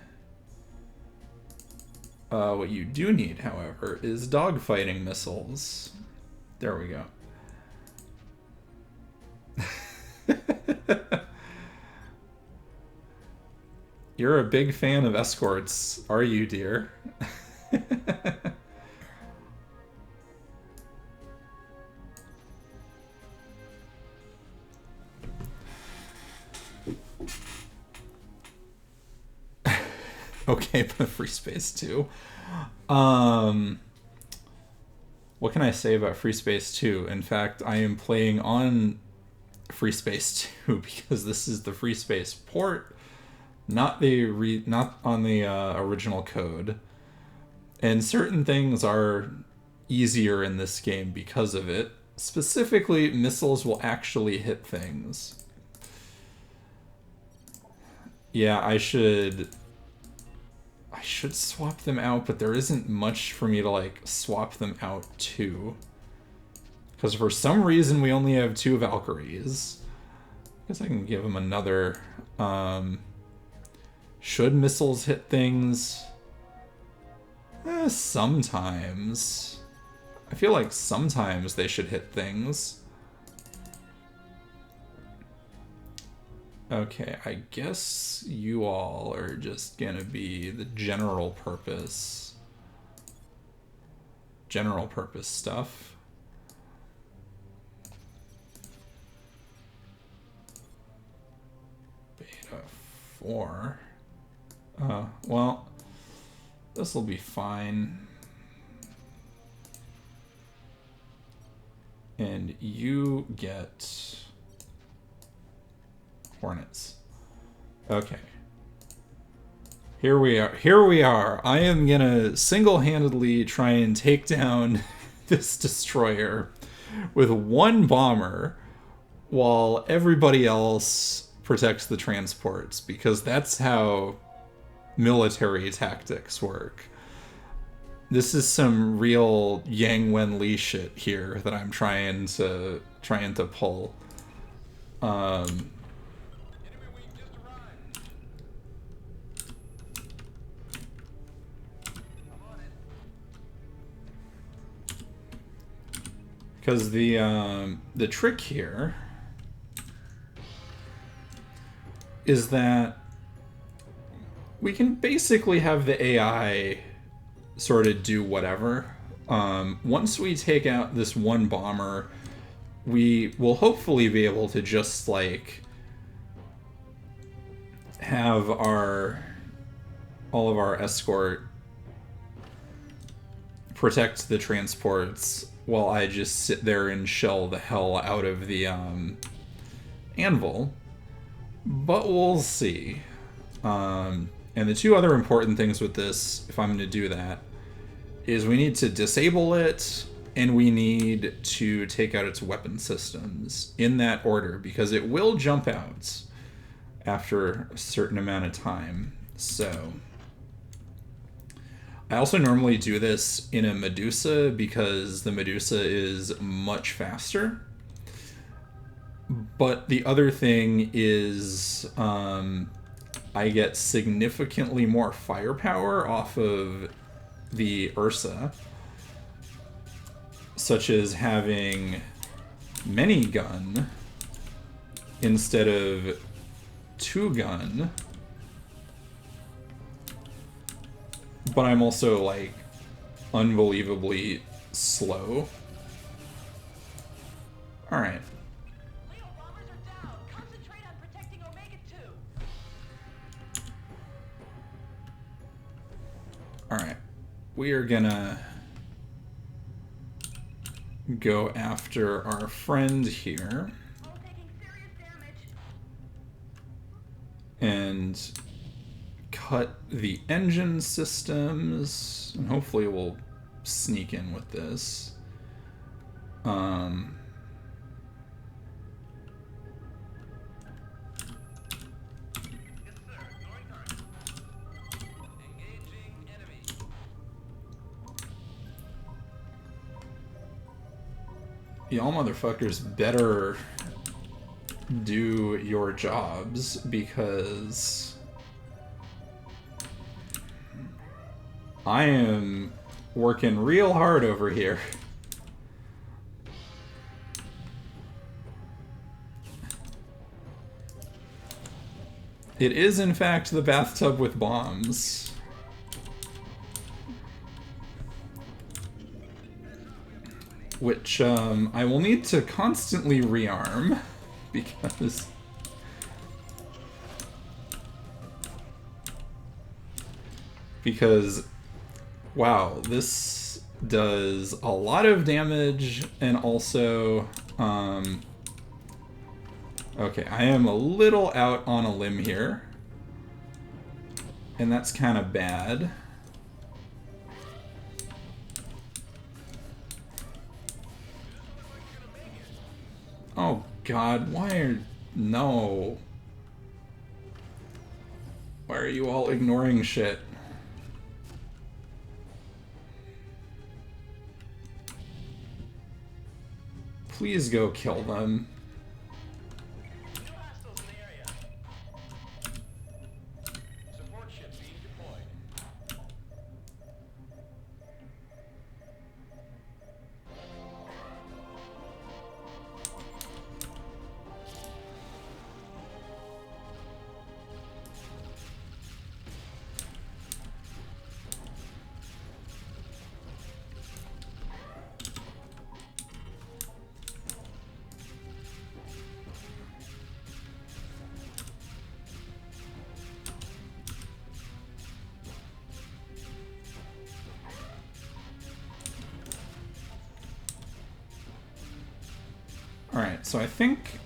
What you do need, however, is dogfighting missiles. There we go. You're a big fan of escorts, are you, dear? Okay, but FreeSpace 2. What can I say about FreeSpace 2? In fact, I am playing on FreeSpace 2 because this is the FreeSpace port, not on the original code. And certain things are easier in this game because of it. Specifically, missiles will actually hit things. Yeah, I should swap them out, but there isn't much for me to like swap them out to. Because for some reason we only have 2 Valkyries. I guess I can give them another. Should missiles hit things? Sometimes. I feel like sometimes they should hit things. Okay, I guess you all are just gonna be the general purpose stuff. Beta 4. Well, this will be fine. And you get Hornets. Okay. Here we are. I am gonna single-handedly try and take down this destroyer with 1 bomber while everybody else protects the transports, because that's how military tactics work. This is some real Yang Wen Li shit here that I'm trying to pull. Because the trick here is that we can basically have the AI sort of do whatever. Once we take out this 1 bomber, we will hopefully be able to just like have all of our escort protect the transports while I just sit there and shell the hell out of the anvil. But we'll see. And the 2 other important things with this, if I'm going to do that, is we need to disable it, and we need to take out its weapon systems in that order, because it will jump out after a certain amount of time. So I also normally do this in a Medusa because the Medusa is much faster. But the other thing is I get significantly more firepower off of the Ursa, such as having many gun instead of 2 gun. But I'm also like unbelievably slow. All right. Leo bombers are down. Concentrate on protecting Omega 2. All right. We are gonna go after our friend here All taking serious damage. and cut the engine systems, and hopefully we'll sneak in with this. Yes, sir. Ignoring target. Engaging enemy. Y'all motherfuckers better do your jobs, because I am working real hard over here. It is, in fact, the bathtub with bombs. Which, I will need to constantly rearm, because... wow, this does a lot of damage, and also, okay, I am a little out on a limb here, and that's kind of bad. Oh god, why are... no. Why are you all ignoring shit? Please go kill them. New hostiles in the area. Support ship being deployed. Alright, so I think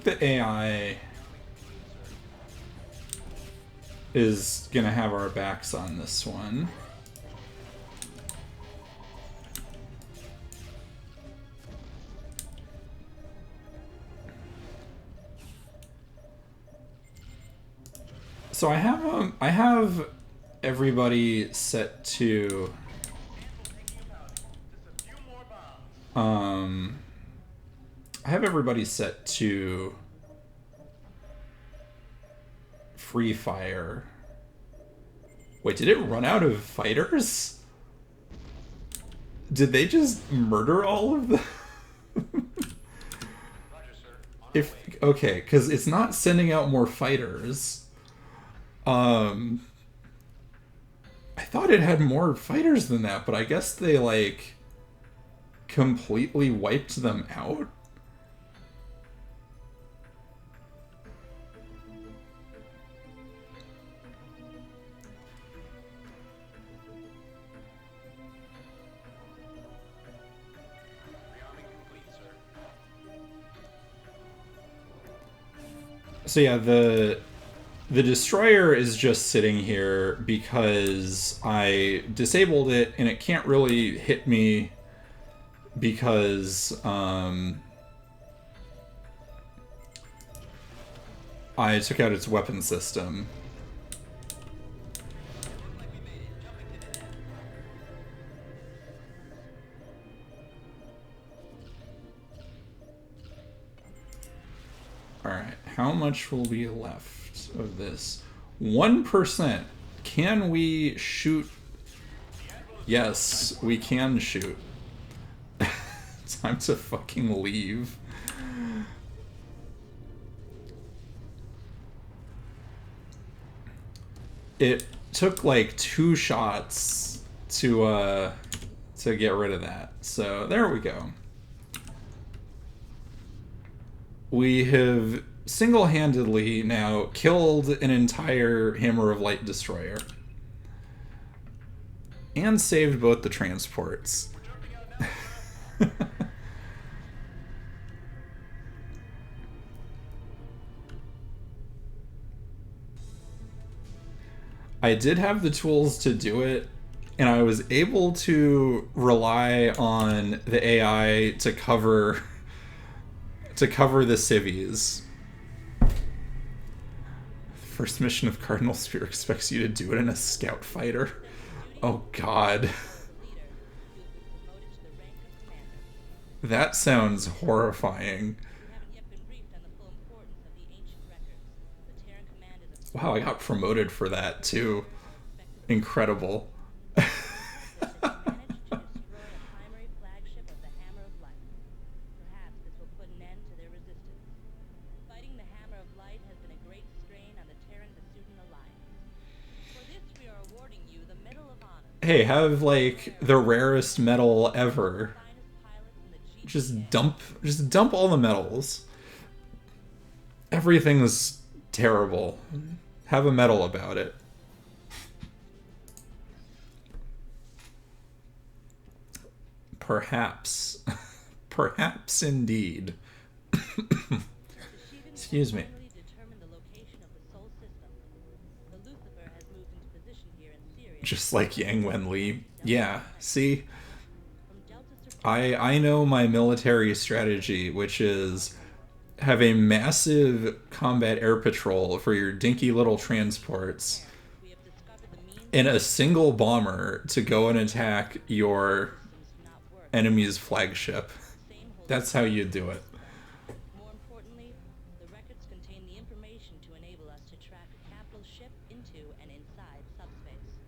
the AI is gonna have our backs on this one. So I have everybody set to Just a few more bombs. I have everybody set to free fire. Wait, did it run out of fighters? Did they just murder all of them? Roger, sir. On our If way. okay, because it's not sending out more fighters. I thought it had more fighters than that, but I guess they like completely wiped them out. Rearming complete, sir. So yeah, the destroyer is just sitting here because I disabled it and it can't really hit me because I took out its weapon system. Alright, how much will be left of this? 1%. Can we shoot? Yes, we can shoot. Time to fucking leave. It took like 2 shots to get rid of that. So there we go. We have single-handedly now killed an entire Hammer of Light destroyer. And saved both the transports. We're jumping out now. I did have the tools to do it, and I was able to rely on the AI to cover the civvies. First mission of Cardinal Spear expects you to do it in a scout fighter. Oh god. That sounds horrifying. Wow, I got promoted for that too. Incredible. Hey, have like the rarest medal ever. Just dump all the medals. Everything's terrible. Have a medal about it. Perhaps. Perhaps indeed. Excuse me. Just like Yang Wenli. Yeah, see? I know my military strategy, which is have a massive combat air patrol for your dinky little transports and a single bomber to go and attack your enemy's flagship. That's how you do it. More importantly, the records contain the information to enable us to track a capital ship into and inside subspace.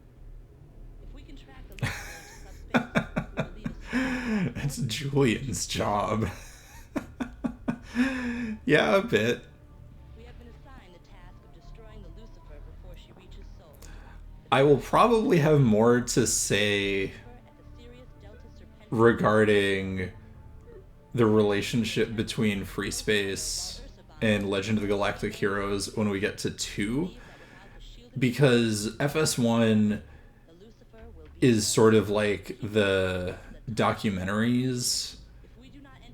If we can track the Lucifer into subspace, we will lead us. That's Julian's job. Yeah, a bit. We have been assigned the task of destroying the Lucifer before she reaches Sol. I will probably have more to say regarding the relationship between FreeSpace and Legend of the Galactic Heroes when we get to 2, because FS1 is sort of like the documentaries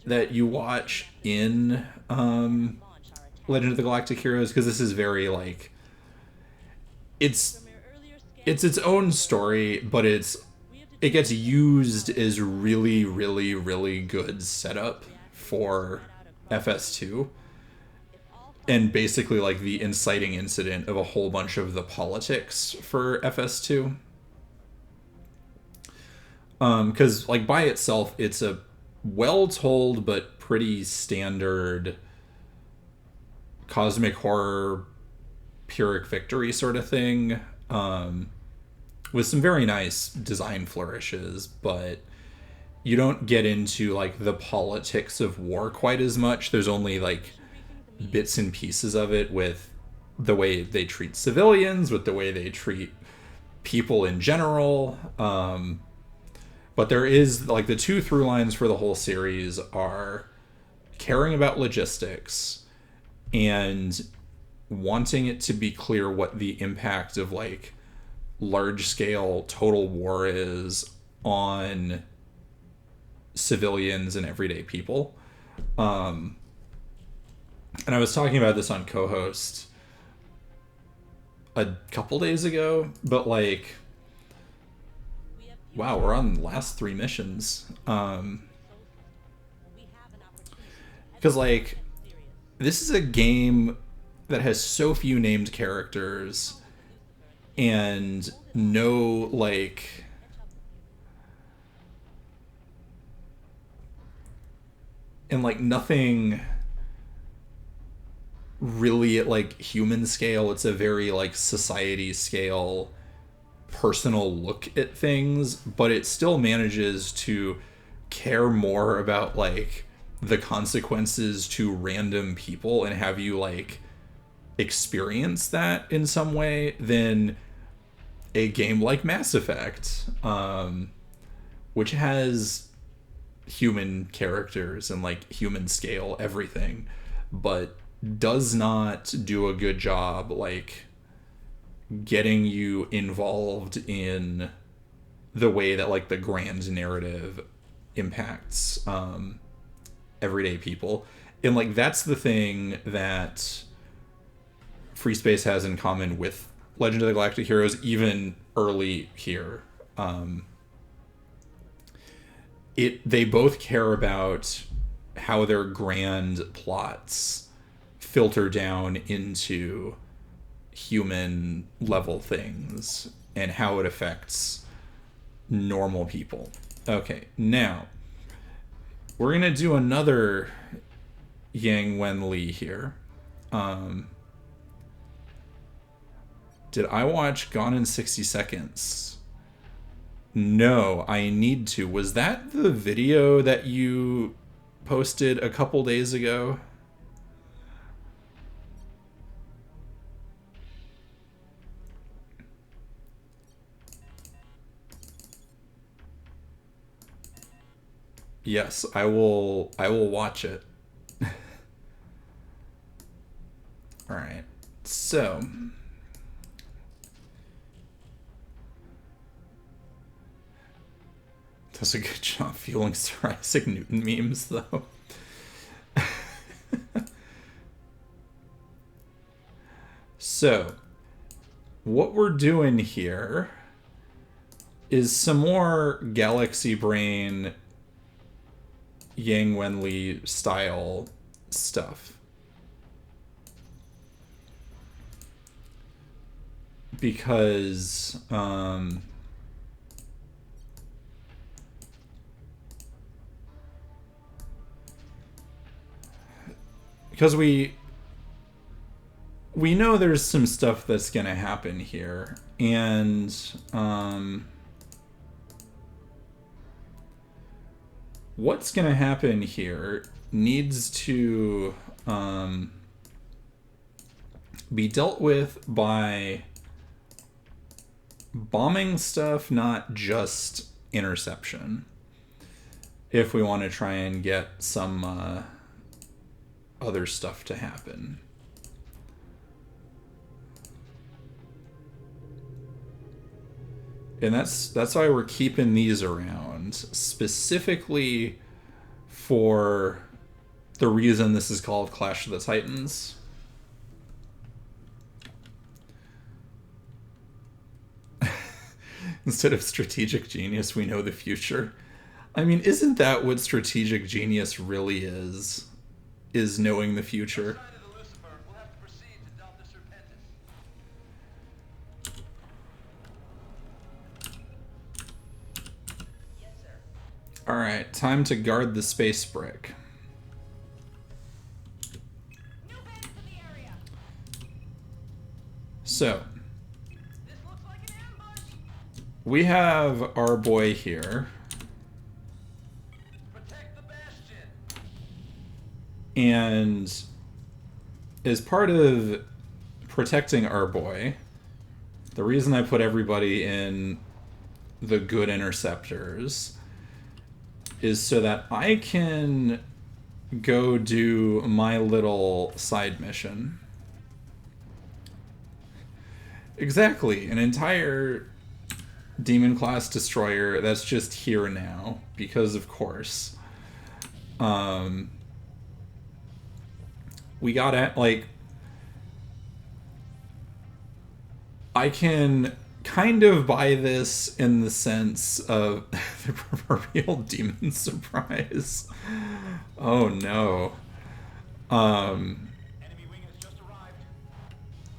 that you watch in Legend of the Galactic Heroes, because this is very like it's its own story, but it gets used as really, really, really good setup for FS2. And basically like the inciting incident of a whole bunch of the politics for FS2. Because like by itself, it's a well-told but pretty standard cosmic horror Pyrrhic victory sort of thing. With some very nice design flourishes, but you don't get into like the politics of war quite as much. There's only like bits and pieces of it with the way they treat civilians, with the way they treat people in general. But there is like the two through lines for the whole series are caring about logistics and wanting it to be clear what the impact of like large-scale total war is on civilians and everyday people. And I was talking about this on Co-Host a couple days ago, but like, wow, we're on the last 3 missions. Because like, this is a game that has so few named characters and no like and like nothing really at like human scale. It's a very like society scale personal look at things, but it still manages to care more about like the consequences to random people and have you like experience that in some way than a game like Mass Effect, which has human characters and like human scale everything, but does not do a good job like getting you involved in the way that like the grand narrative impacts everyday people. And like that's the thing that FreeSpace has in common with Legend of the Galactic Heroes even early here. They both care about how their grand plots filter down into human level things and how it affects normal people. Okay, now we're gonna do another Yang Wen Li here. Did I watch Gone in 60 Seconds? No, I need to. Was that the video that you posted a couple days ago? Yes, I will watch it. All right. So, does a good job fueling Sir Isaac Newton memes, though. So, what we're doing here is some more Galaxy Brain Yang Wen Li style stuff. Because, we know there's some stuff that's gonna happen here, and what's gonna happen here needs to be dealt with by bombing stuff, not just interception, if we want to try and get some other stuff to happen. And that's why we're keeping these around, specifically for the reason this is called Clash of the Titans. Instead of strategic genius, we know the future. I mean, isn't that what strategic genius really is? Is knowing the future. Alright, time to guard the space brick. So, we have our boy here. And as part of protecting our boy, the reason I put everybody in the good interceptors is so that I can go do my little side mission. Exactly, an entire demon class destroyer that's just here now, because of course. We gotta, like, I can kind of buy this in the sense of the proverbial demon surprise. Oh no.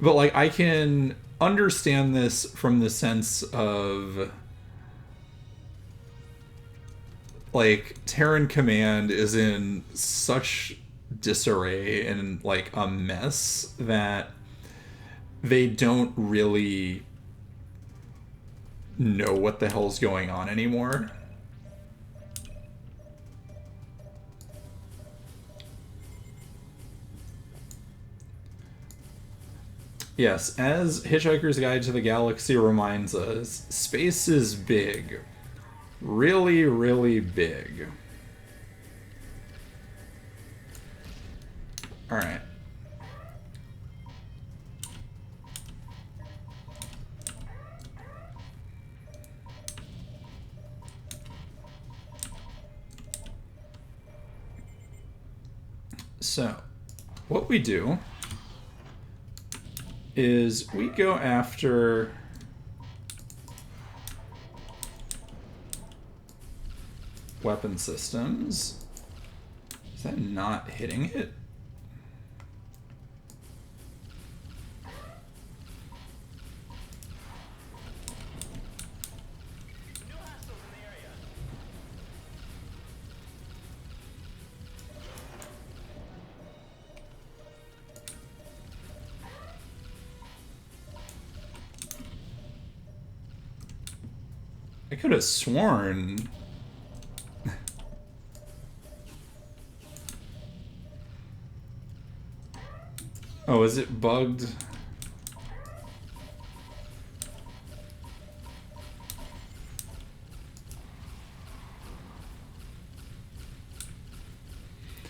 But like, I can understand this from the sense of, like, Terran Command is in such disarray and like a mess that they don't really know what the hell's going on anymore. Yes, as Hitchhiker's Guide to the Galaxy reminds us, space is big. Really, really big. Alright. So, what we do is we go after weapon systems. Is that not hitting it? New hostiles in the area. I could have sworn. Oh, is it bugged?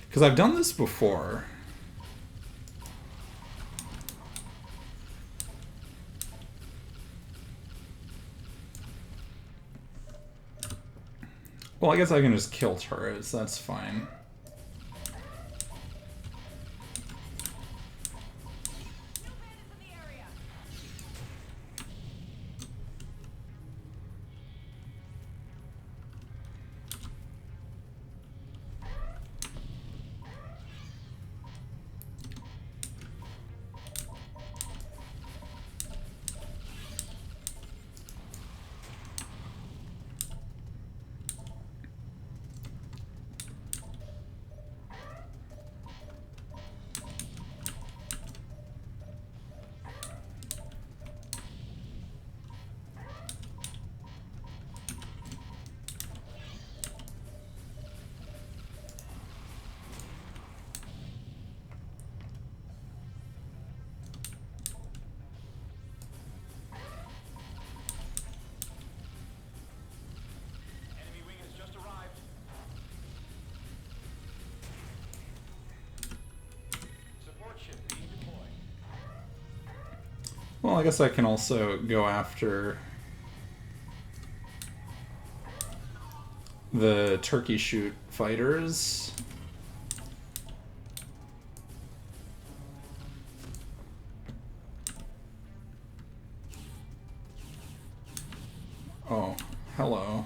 Because I've done this before. Well, I guess I can just kill turrets, that's fine. New bandits in the area. Enemy wing has just arrived. Support ship being deployed. Well, I guess I can also go after the turkey shoot fighters. Oh, hello.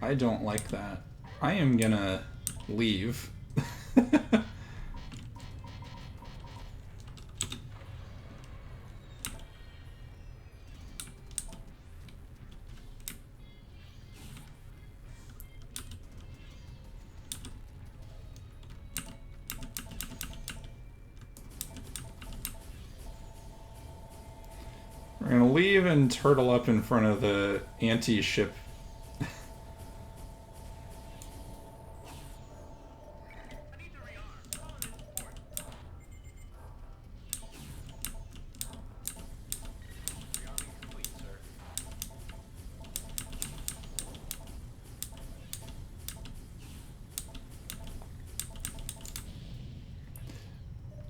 I don't like that. I am gonna leave. We're gonna leave and turtle up in front of the anti-ship. I need to rearm. Calling in support. Rearming complete, sir.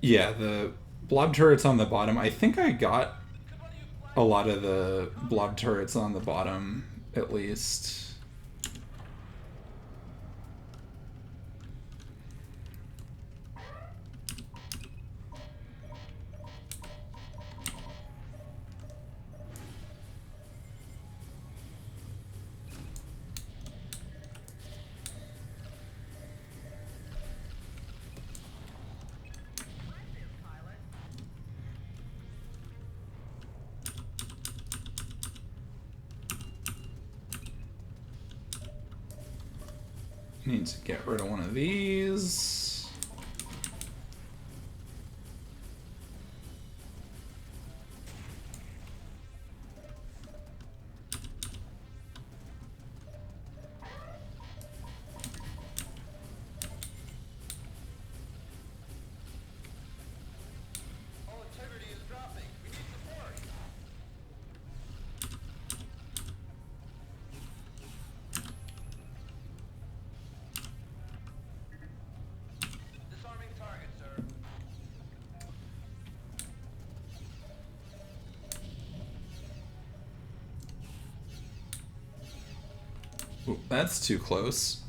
Yeah, the blob turrets on the bottom. I think I got Could one of you fly? a lot of the blob turrets on the bottom, at least. Pilot. Need to get rid of one of these. All integrity is dropping. We need support. Disarming target, sir. Ooh, that's too close.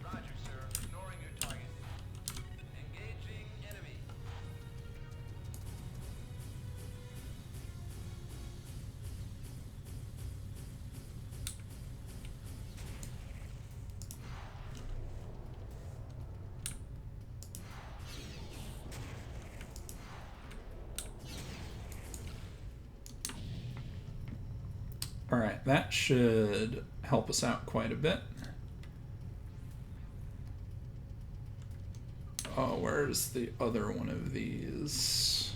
Roger, sir. Ignoring your target. Alright, that should help us out quite a bit. Oh, where's the other one of these?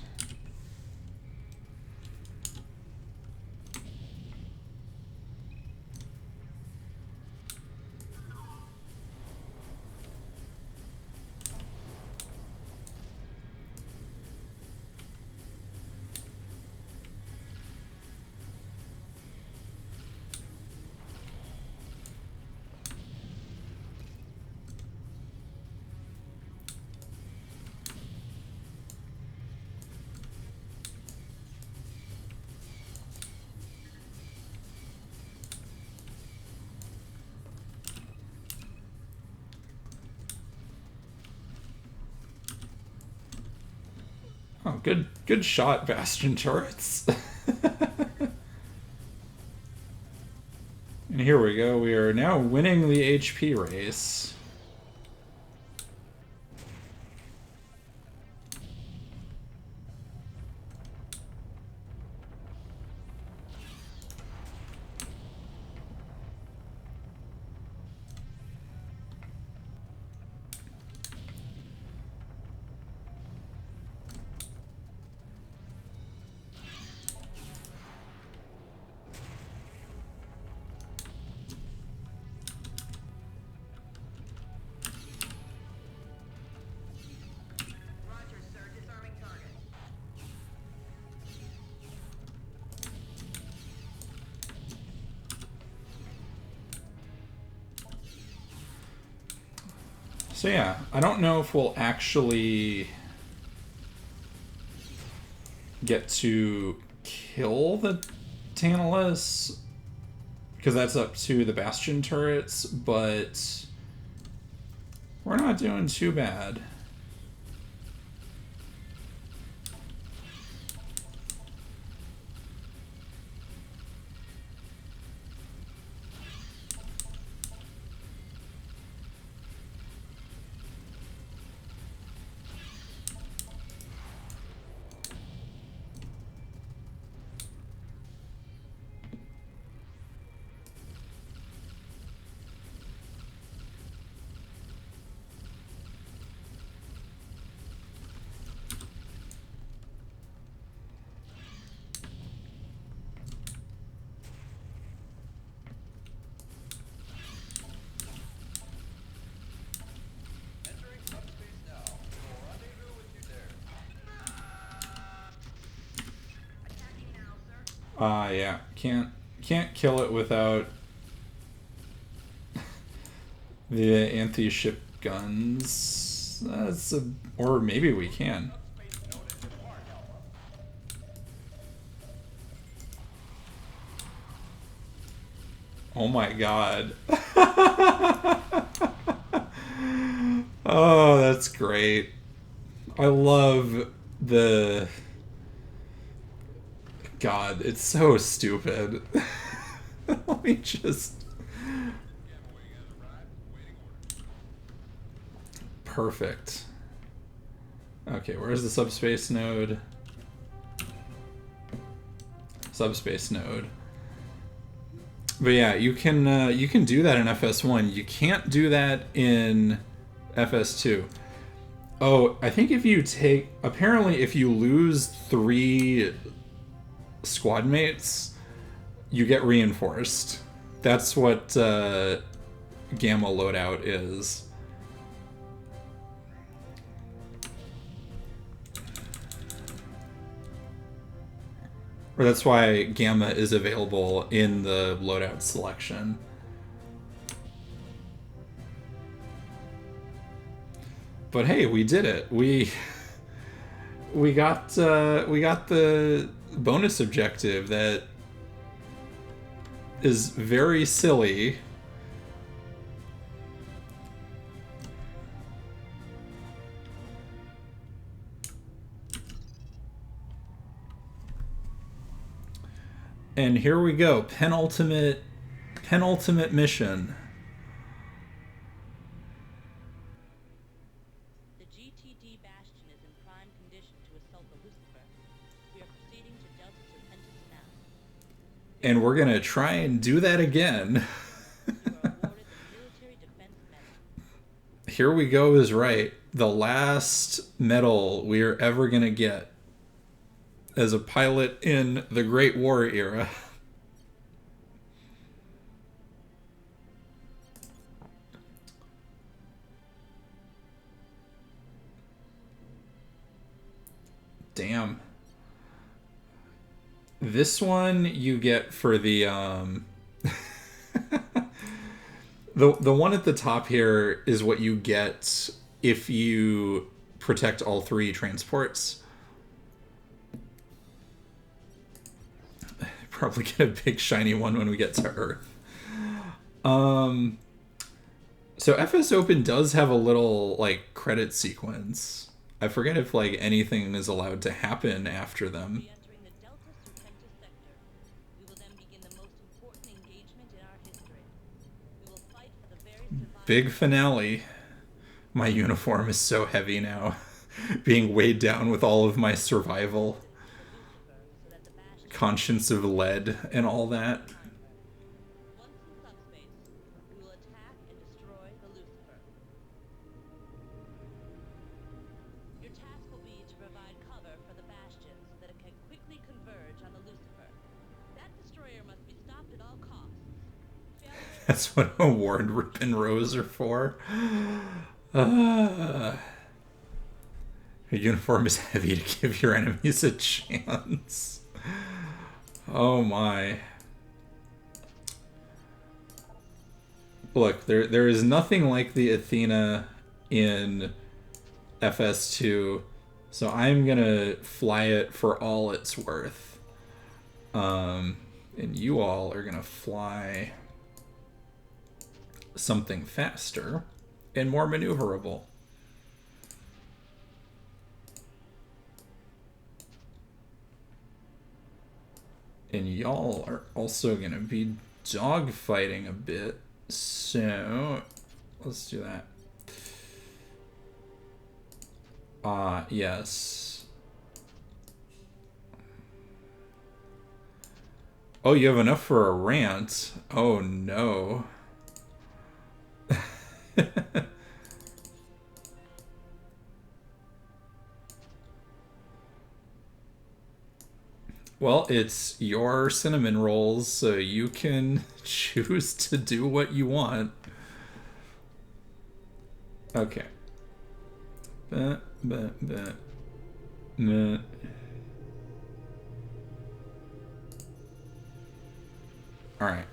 Oh, good shot, Bastion turrets. And here we go. We are now winning the HP race. Roger, sir. Disarming target. So yeah, I don't know if we'll actually get to kill the Tantalus, because that's up to the Bastion turrets, but we're not doing too bad. Entering subspace now. We'll rendezvous with you there. Attacking now, sir. Yeah, can't kill it without the anti-ship guns. That's a, or maybe we can. Subspace node is depart, Alpha. Oh my god. Oh, that's great. I love the... God, it's so stupid. Let me just... Perfect. Okay, where's the subspace node? Subspace node. But yeah, you can do that in FS1. You can't do that in FS2. Oh, I think if you take... Apparently, if you lose 3 squad mates, you get reinforced. That's what Gamma loadout is. Or that's why Gamma is available in the loadout selection. But hey, we did it. We got the bonus objective that is very silly. And here we go, penultimate mission. The GTD Bastion is in prime condition to assault the Lucifer. We are proceeding to Delta Serpentis now. And we're gonna try and do that again. You are awarded the Military Defense Medal. Here we go is right. The last medal we are ever gonna get as a pilot in the Great War era. Damn. This one you get for the the one at the top here is what you get if you protect all 3 transports. Probably get a big shiny one when we get to Earth. So FSOpen does have a little like credit sequence. I forget if like anything is allowed to happen after them. Re-entering the Delta Serpentis sector. We will then begin the most important engagement in our history. We will fight for the very survival. Big finale. My uniform is so heavy now. Being weighed down with all of my survival. So that the Bastion. Conscience of lead and all that. Once in subspace, we will attack and destroy the Lucifer. Your task will be to provide cover for the Bastion so that it can quickly converge on the Lucifer. That destroyer must be stopped at all costs. Failure That's what award Rip and Rose are for. Your uniform is heavy to give your enemies a chance. Oh my. Look, there is nothing like the Athena in FS2, so I'm gonna fly it for all it's worth. And you all are gonna fly something faster and more maneuverable. And y'all are also gonna be dogfighting a bit, so let's do that. Yes. Oh, you have enough for a rant? Oh no. Well, it's your cinnamon rolls, so you can choose to do what you want. Okay. Meh. All right.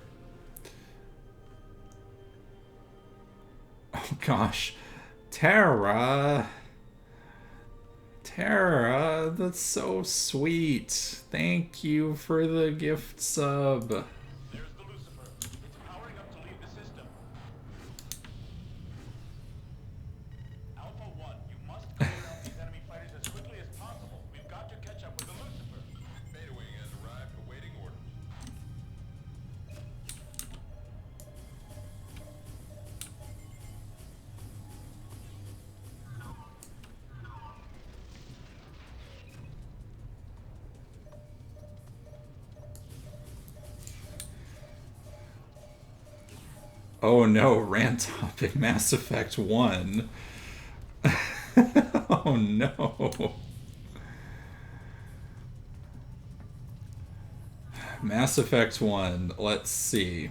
Oh gosh. Tara, that's so sweet. Thank you for the gift sub. There's the Lucifer. It's powering up to leave the system. Alpha 1, you must clear out these enemy fighters as quickly as possible. We've got to catch up with the Lucifer. Beta Wing has arrived, awaiting orders. Oh, Oh no, rant topic Mass Effect 1. Oh no. Mass Effect 1, let's see.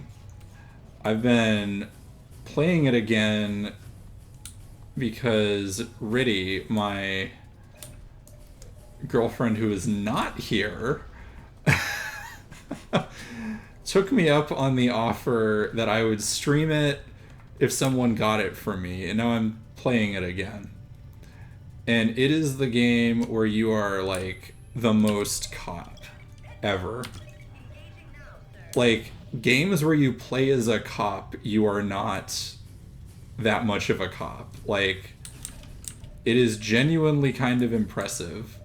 I've been playing it again because Riddy, my girlfriend who is not here, took me up on the offer that I would stream it if someone got it for me, and now I'm playing it again. And it is the game where you are like the most cop ever. Like, games where you play as a cop, you are not that much of a cop. Like, it is genuinely kind of impressive.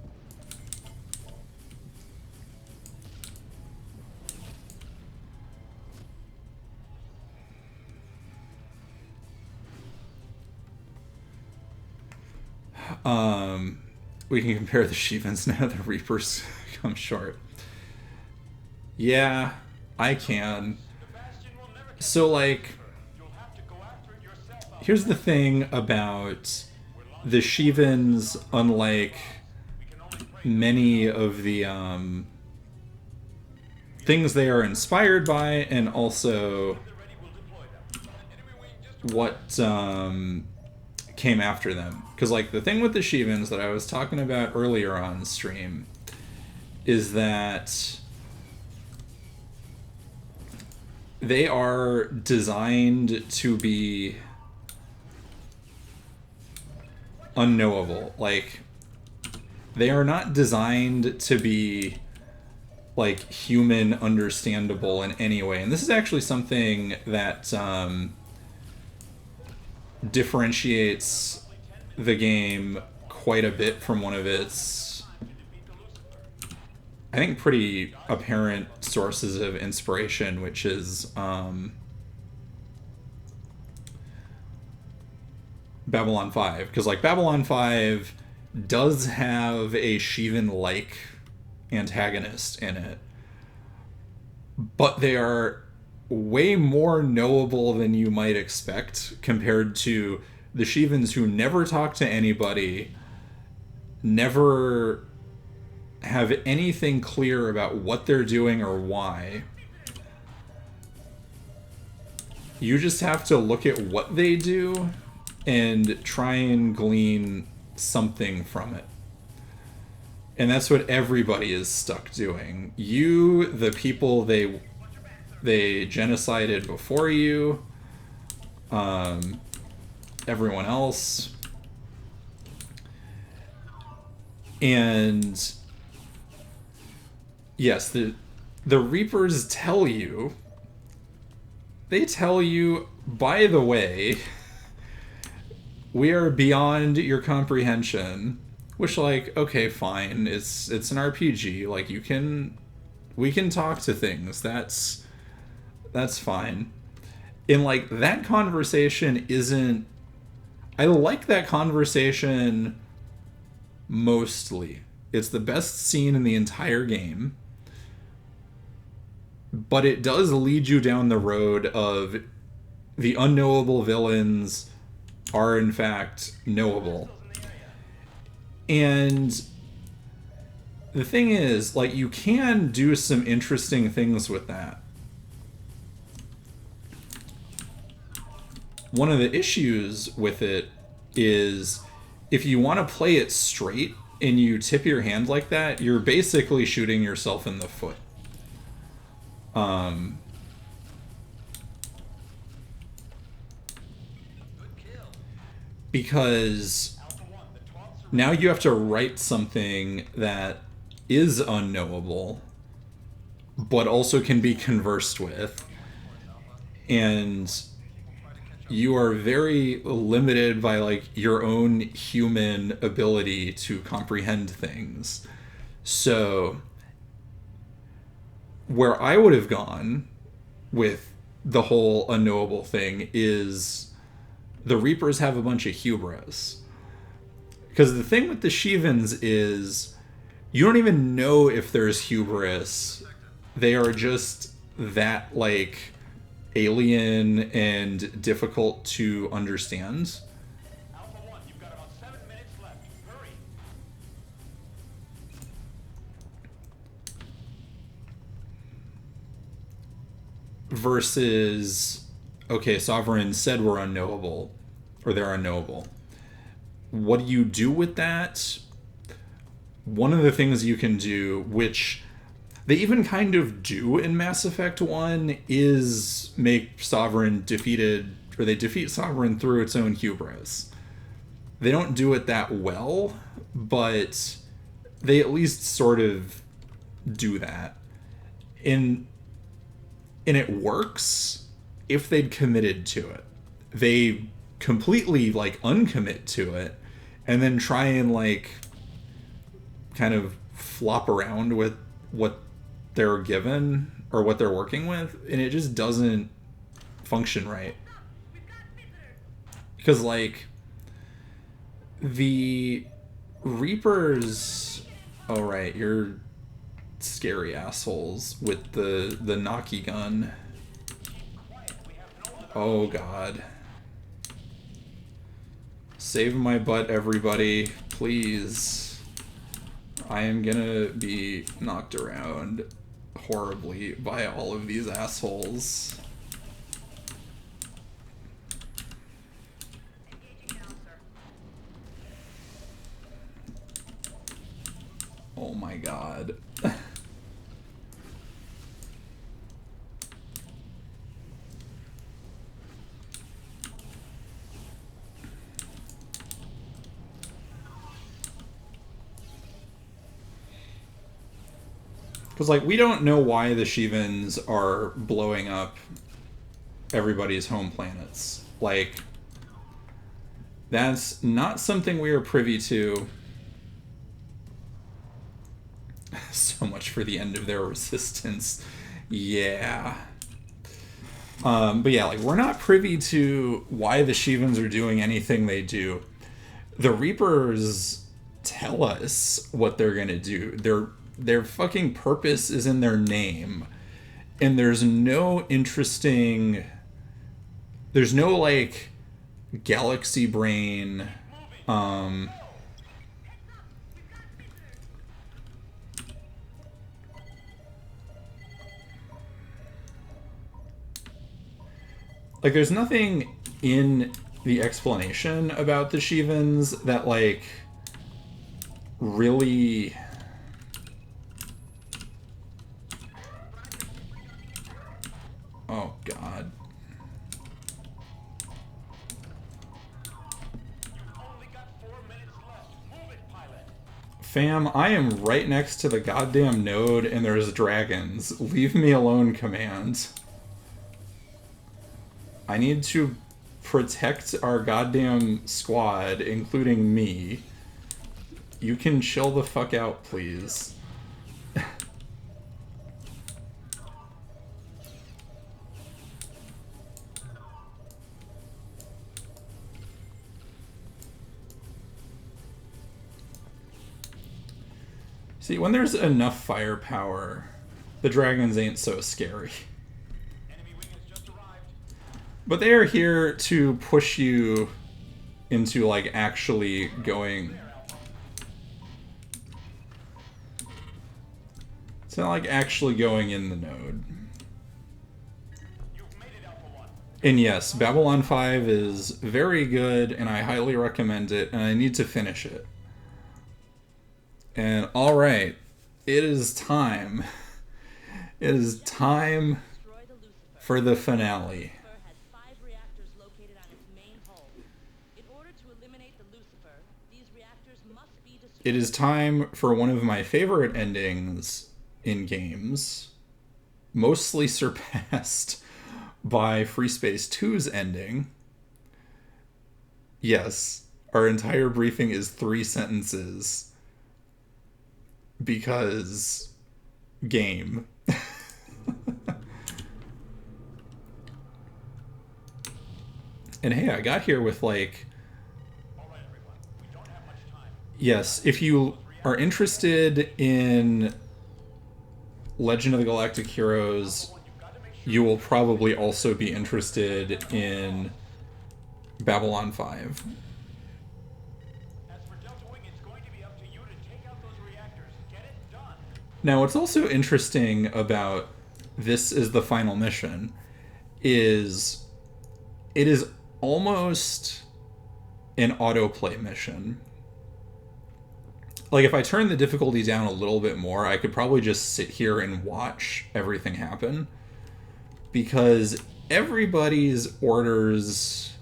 We can compare the Shivans now. The Reapers come short. Yeah, I can. The Bastion will never catch So, like, You'll have to go after it yourself. here's the thing about the Shivans, unlike We can only pray many of the things they are inspired by, and also they're ready, we'll deploy them. what came after them. Because, like, the thing with the Shivans that I was talking about earlier on stream is that they are designed to be unknowable. Like, they are not designed to be like human understandable in any way. And this is actually something that differentiates the game quite a bit from one of its, I think, pretty apparent sources of inspiration, which is Babylon 5. Because, like, Babylon 5 does have a Shivan-like antagonist in it, but they are way more knowable than you might expect compared to the Shivans, who never talk to anybody, never have anything clear about what they're doing or why. You just have to look at what they do and try and glean something from it. And that's what everybody is stuck doing. You, the people they genocided before you, everyone else. And yes, the Reapers tell you, by the way, we are beyond your comprehension. Which, like, okay, fine. It's an RPG. Like, we can talk to things. That's fine. And, like, that conversation isn't, I like that conversation mostly. It's the best scene in the entire game. But it does lead you down the road of the unknowable villains are in fact knowable. And the thing is, like, you can do some interesting things with that. One of the issues with it is if you want to play it straight and you tip your hand like that, you're basically shooting yourself in the foot. Because now you have to write something that is unknowable, but also can be conversed with. And you are very limited by, like, your own human ability to comprehend things. So, where I would have gone with the whole unknowable thing is the Reapers have a bunch of hubris. Because the thing with the Shivans is you don't even know if there's hubris. They are just that, like, alien and difficult to understand. Alpha 1, you've got about 7 minutes left. Hurry. Versus, okay, Sovereign said we're unknowable, or they're unknowable. What do you do with that? One of the things you can do, which they even kind of do in Mass Effect 1, is make Sovereign defeated, or they defeat Sovereign through its own hubris. They don't do it that well, but they at least sort of do that. And it works if they'd committed to it. They completely, like, uncommit to it and then try and, like, kind of flop around with what they're given or what they're working with, and it just doesn't function right. Because, like, the Reapers... Oh, right, you're scary assholes with the Naki gun. Oh god. Save my butt, everybody, please. I am gonna be knocked around horribly by all of these assholes. Oh my god. Because, like, we don't know why the Shivans are blowing up everybody's home planets. Like, that's not something we are privy to. So much for the end of their resistance. Yeah. But yeah, like, we're not privy to why the Shivans are doing anything they do. The Reapers tell us what they're gonna do. Their fucking purpose is in their name. And there's no interesting... There's no, like, galaxy brain... Like, there's nothing in the explanation about the Shivans that, like, really... Oh, God. Fam, I am right next to the goddamn node and there's dragons. Leave me alone, command. I need to protect our goddamn squad, including me. You can chill the fuck out, please. See, when there's enough firepower, the dragons ain't so scary. But they are here to push you into, like, actually going... It's not like actually going in the node. And yes, Babylon 5 is very good, and I highly recommend it, and I need to finish it. And alright, it is time. It is time for the finale. It is time for one of my favorite endings in games, mostly surpassed by FreeSpace 2's ending. Yes, our entire briefing is 3 sentences. Because game. And hey, I got here with, like... Yes, if you are interested in Legend of the Galactic Heroes, you will probably also be interested in Babylon 5. Now, what's also interesting about this is the final mission is it is almost an autoplay mission. Like, if I turn the difficulty down a little bit more, I could probably just sit here and watch everything happen. Because everybody's orders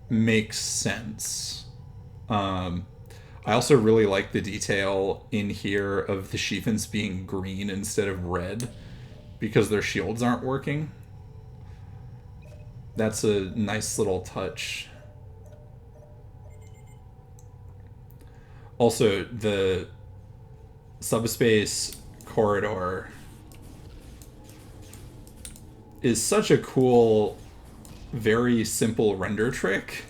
make sense. I also really like the detail in here of the Shivans being green instead of red because their shields aren't working. That's a nice little touch. Also, the subspace corridor is such a cool, very simple render trick.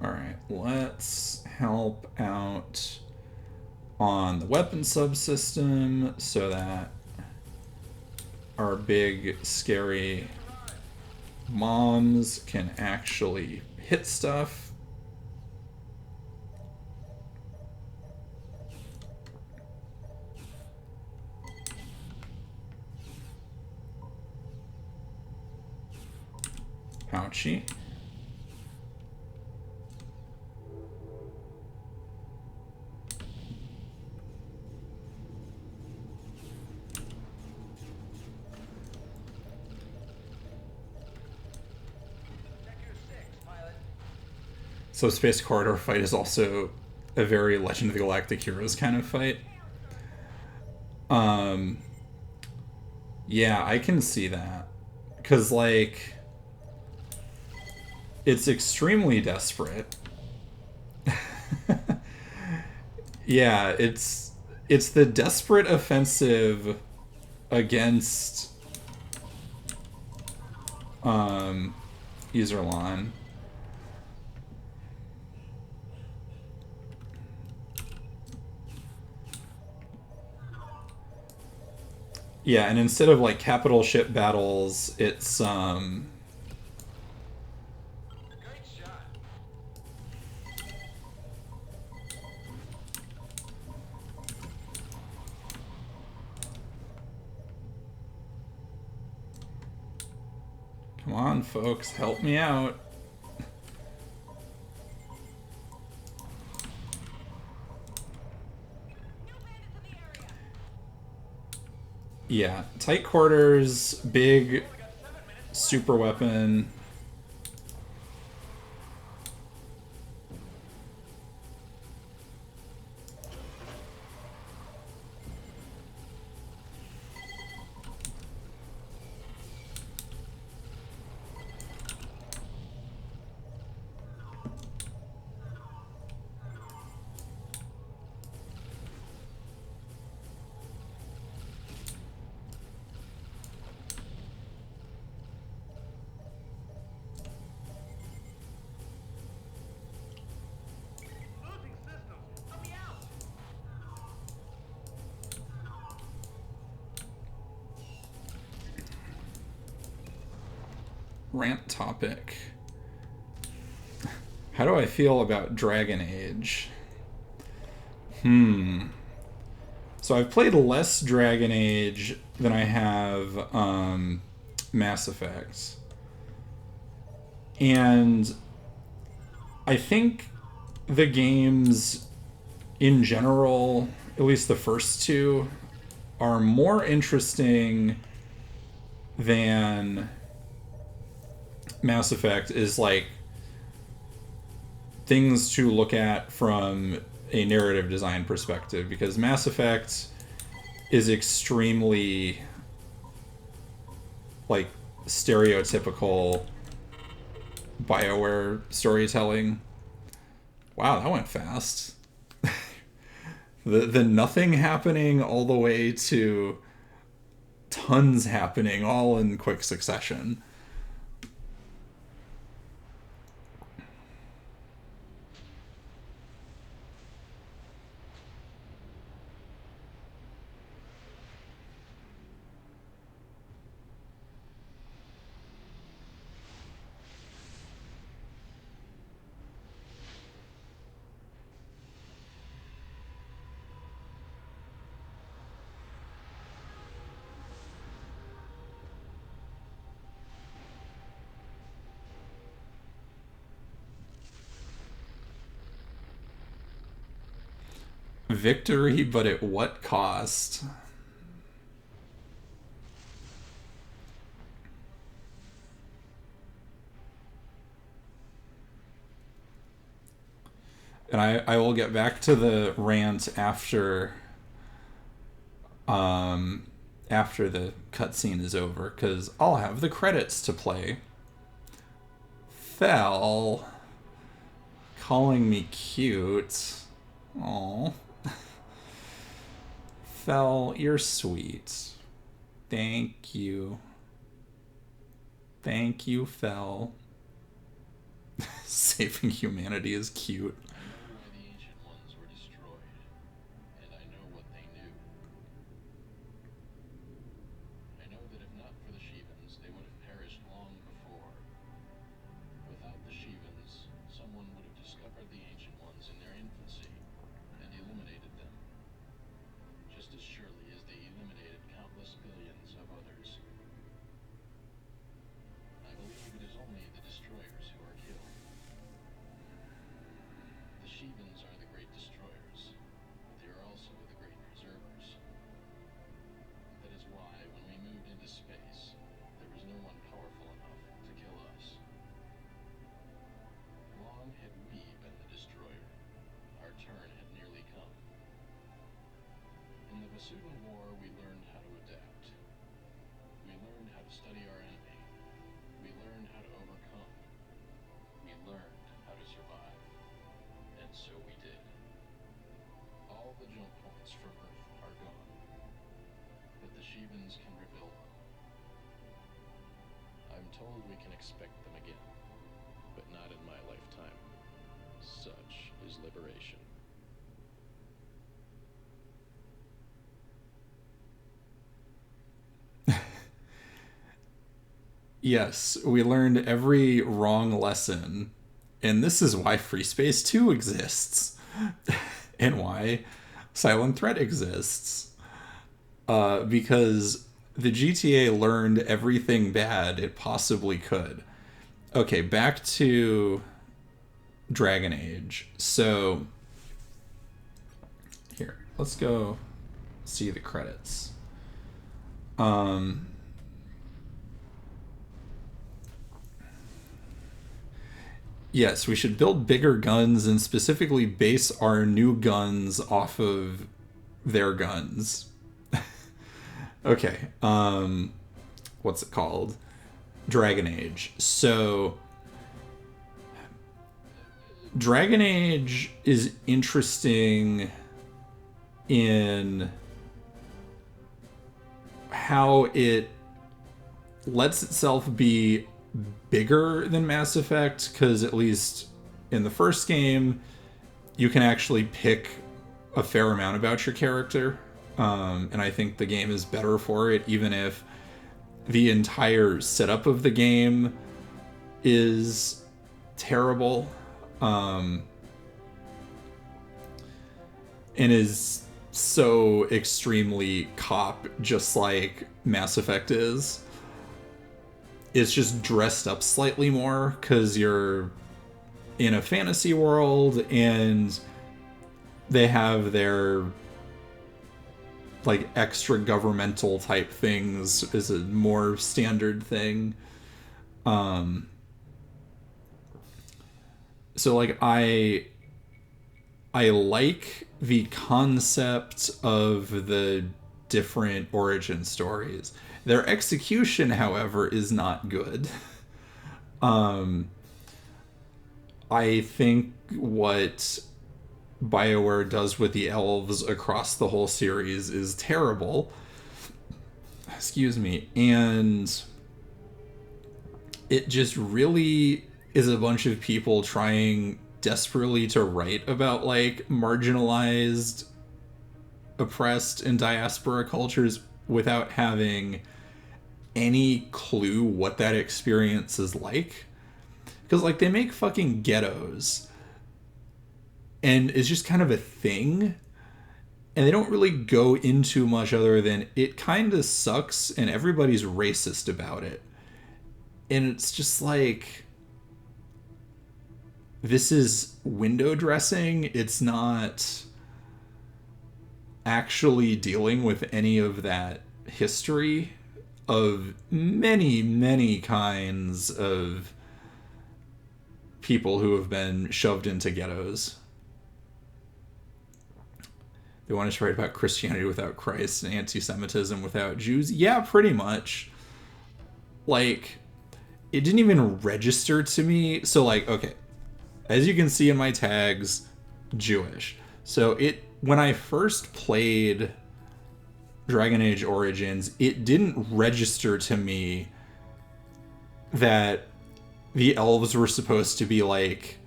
All Alright, let's help out on the weapon subsystem so that our big, scary moms can actually hit stuff. Ouchie. So Space Corridor fight is also a very Legend of the Galactic Heroes kind of fight. Yeah, I can see that. Because, like, it's extremely desperate. Yeah, it's the desperate offensive against Iserlon. Yeah, and instead of like capital ship battles, it's Great shot. come on, folks, help me out. New bandits in the area. Yeah, tight quarters, big super weapon. Losing systems. Help me out. Rant topic. How do I feel about Dragon Age? So I've played less Dragon Age than I have Mass Effect. And I think the games in general, at least the first two, are more interesting than Mass Effect is like things to look at from a narrative design perspective, because Mass Effect is extremely like stereotypical BioWare storytelling. Wow, that went fast. the nothing happening all the way to tons happening all in quick succession. Victory, but at what cost? And I will get back to the rant after after the cutscene is over, because I'll have the credits to play. Fel calling me cute. Aww. Fel, you're sweet. Thank you. Thank you, Fel. Saving humanity is cute. I know why the Ancient Ones were destroyed, and I know what they knew. I know that if not for the Shivans, they would have perished long before. Without the Shivans, someone would have discovered the Ancient Ones in their infancy and eliminated them, just as surely as they eliminated countless billions of others. I believe it is only the destroyers who are killed. The Shivans are the great destroyers, but they are also the great preservers. That is why, when we moved into space, there was no one powerful enough to kill us. Long had we been the destroyer. Our turn had nearly come. In the FSOpen War, we learned how to adapt. We learned how to study our enemy. We learned how to overcome. We learned how to survive. And so we did. All the jump points from Earth are gone. But the Shivans can rebuild them. I'm told we can expect them again. But not in my lifetime. Such is liberation. Yes, we learned every wrong lesson, and this is why FreeSpace 2 exists, and why Silent Threat exists. Because the GTA learned everything bad it possibly could. Okay, back to Dragon Age. So, here, let's go see the credits. Yes, we should build bigger guns and specifically base our new guns off of their guns. Okay, what's it called? Dragon Age. So, Dragon Age is interesting in how it lets itself be bigger than Mass Effect, because at least in the first game you can actually pick a fair amount about your character, and I think the game is better for it, even if the entire setup of the game is terrible, and is so extremely cop, just like Mass Effect is. It's just dressed up slightly more because you're in a fantasy world and they have their like extra governmental type things is a more standard thing. So like I like the concept of the different origin stories. Their execution, however, is not good. I think what BioWare does with the elves across the whole series is terrible. Excuse me. And it just really is a bunch of people trying desperately to write about like marginalized, oppressed, and diaspora cultures without having any clue what that experience is like. Because like they make fucking ghettos and it's just kind of a thing, and they don't really go into much other than it kind of sucks and everybody's racist about it. And it's just like, this is window dressing. It's not actually dealing with any of that history of many, many kinds of people who have been shoved into ghettos. They want us to write about Christianity without Christ and anti-Semitism without Jews. Yeah, pretty much. Like, it didn't even register to me. So, like, okay, as you can see in my tags, Jewish. So when I first played Dragon Age Origins, it didn't register to me that the elves were supposed to be like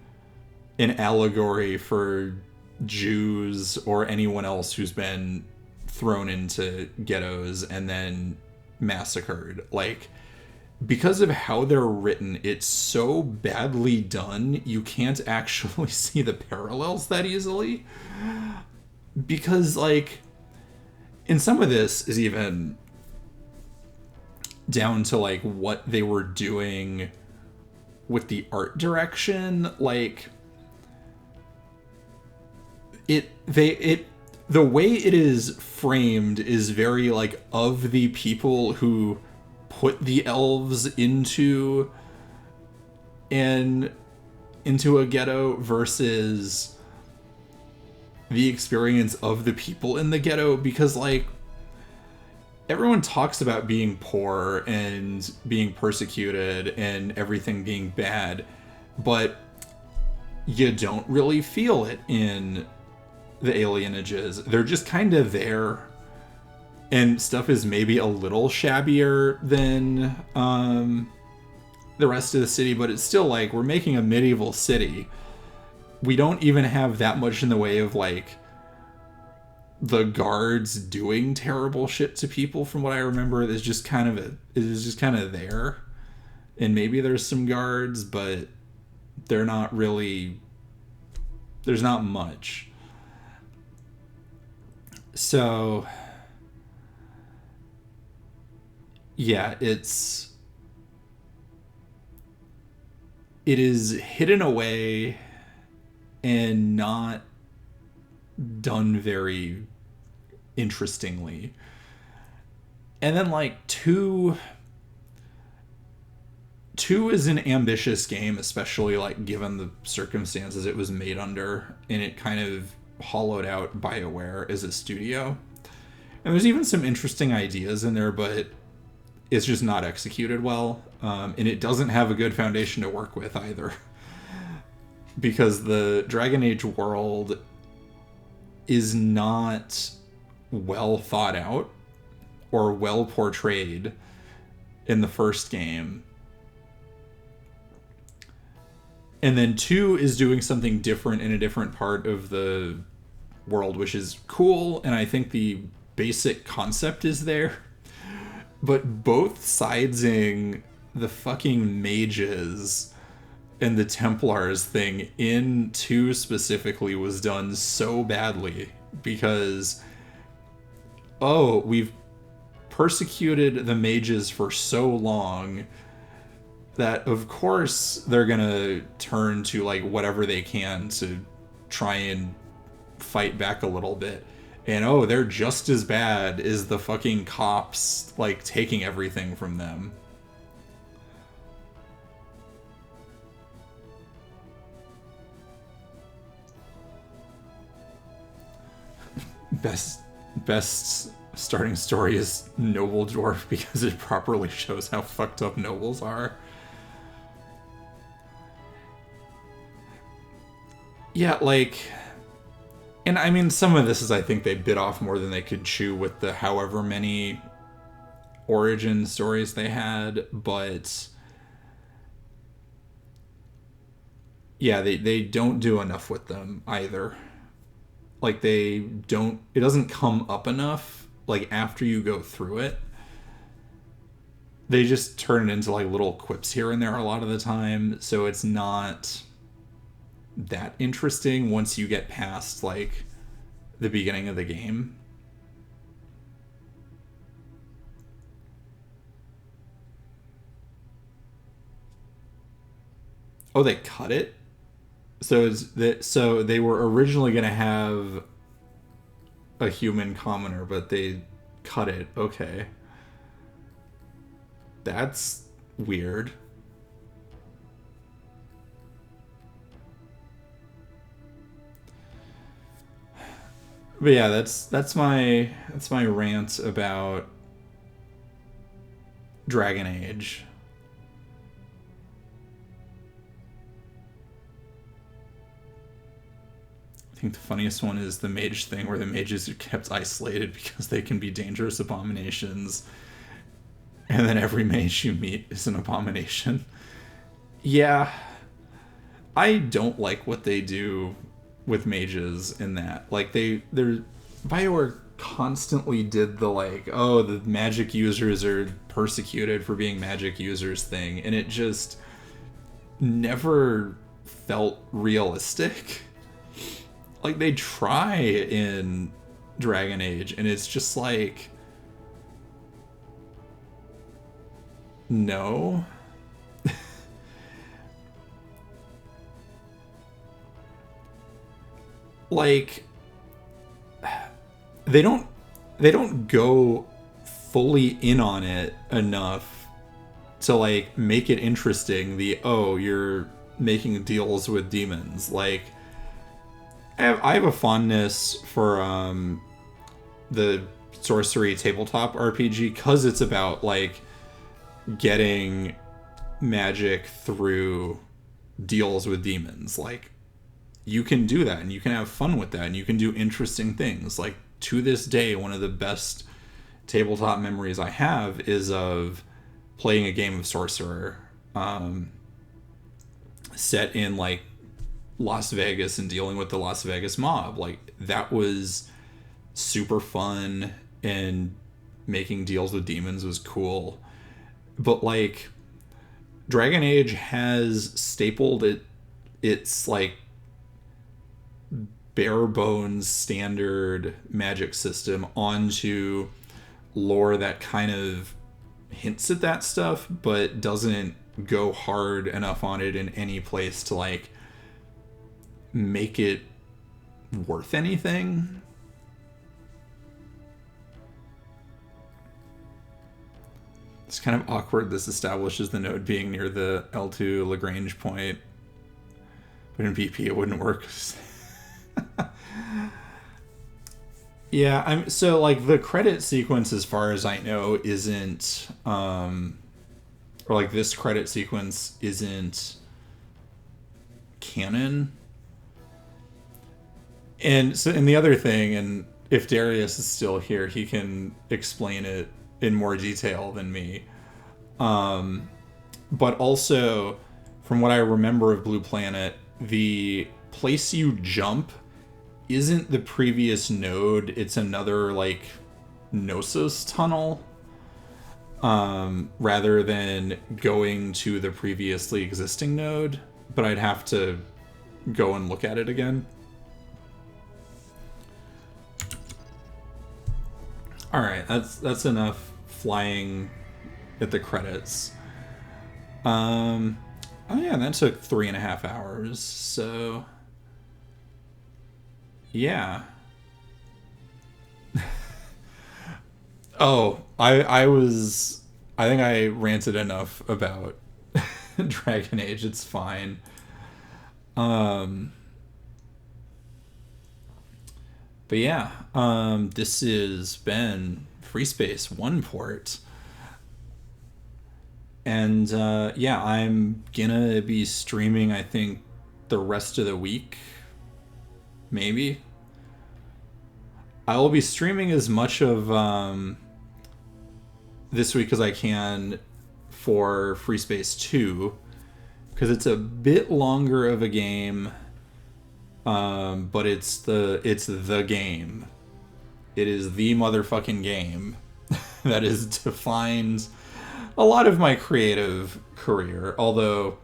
an allegory for Jews or anyone else who's been thrown into ghettos and then massacred. Like, because of how they're written, it's so badly done, you can't actually see the parallels that easily. Because, like, and some of this is even down to, like, what they were doing with the art direction. Like, the way it is framed is very, like, of the people who put the elves into a ghetto versus the experience of the people in the ghetto, because, like, everyone talks about being poor and being persecuted and everything being bad, but you don't really feel it in the alienages. They're just kind of there, and stuff is maybe a little shabbier than the rest of the city, but it's still like, we're making a medieval city. We don't even have that much in the way of, like, the guards doing terrible shit to people. From what I remember, it is just kind of there, and maybe there's some guards, but they're not really, there's not much. So yeah, it is hidden away and not done very interestingly. And then, like, two is an ambitious game, especially, like, given the circumstances it was made under, and it kind of hollowed out BioWare as a studio. And there's even some interesting ideas in there, but it's just not executed well. And it doesn't have a good foundation to work with either. Because the Dragon Age world is not well thought out or well portrayed in the first game. And then 2 is doing something different in a different part of the world, which is cool, and I think the basic concept is there. But both sidesing the fucking mages and the Templars thing in 2 specifically was done so badly, because, oh, we've persecuted the mages for so long that of course they're gonna turn to, like, whatever they can to try and fight back a little bit. And oh, they're just as bad as the fucking cops, like, taking everything from them. Best starting story is Noble Dwarf, because it properly shows how fucked up nobles are. Yeah, like, and I mean, some of this is, I think they bit off more than they could chew with the however many origin stories they had, but yeah, they don't do enough with them either. Like, it doesn't come up enough, like, after you go through it. They just turn it into, like, little quips here and there a lot of the time, so it's not that interesting once you get past, like, the beginning of the game. Oh, they cut it? So they were originally going to have a human commoner, but they cut it. Okay. That's weird. But yeah, that's my rant about Dragon Age. I think the funniest one is the mage thing, where the mages are kept isolated because they can be dangerous abominations, and then every mage you meet is an abomination. Yeah, I don't like what they do with mages in that. Like they're BioWare constantly did the like, oh, the magic users are persecuted for being magic users thing, and it just never felt realistic. Like they try in Dragon Age, and it's just like, no. Like they don't go fully in on it enough to like make it interesting. The, oh, you're making deals with demons. Like I have a fondness for the sorcery tabletop RPG because it's about like getting magic through deals with demons. Like you can do that and you can have fun with that and you can do interesting things. Like to this day, one of the best tabletop memories I have is of playing a game of Sorcerer set in like Las Vegas and dealing with the Las Vegas mob. Like that was super fun, and making deals with demons was cool. But like Dragon Age has stapled its like bare bones standard magic system onto lore that kind of hints at that stuff but doesn't go hard enough on it in any place to like make it worth anything. It's kind of awkward. This establishes the node being near the L2 Lagrange point, but in BP it wouldn't work. Yeah, I'm so like the credit sequence, as far as I know, isn't or like this credit sequence isn't canon. And so, and the other thing, and if Darius is still here, he can explain it in more detail than me. But also, from what I remember of Blue Planet, the place you jump isn't the previous node, it's another like Gnosis tunnel, rather than going to the previously existing node. But I'd have to go and look at it again. Alright, that's enough flying at the credits. Oh yeah, that took 3.5 hours, so yeah. Oh, I think I ranted enough about Dragon Age. It's fine. But yeah, this has been FreeSpace 1 port. And yeah, I'm gonna be streaming, I think, the rest of the week. Maybe. I will be streaming as much of this week as I can for FreeSpace 2, because it's a bit longer of a game, but it's the game. It is the motherfucking game that has defined a lot of my creative career. Although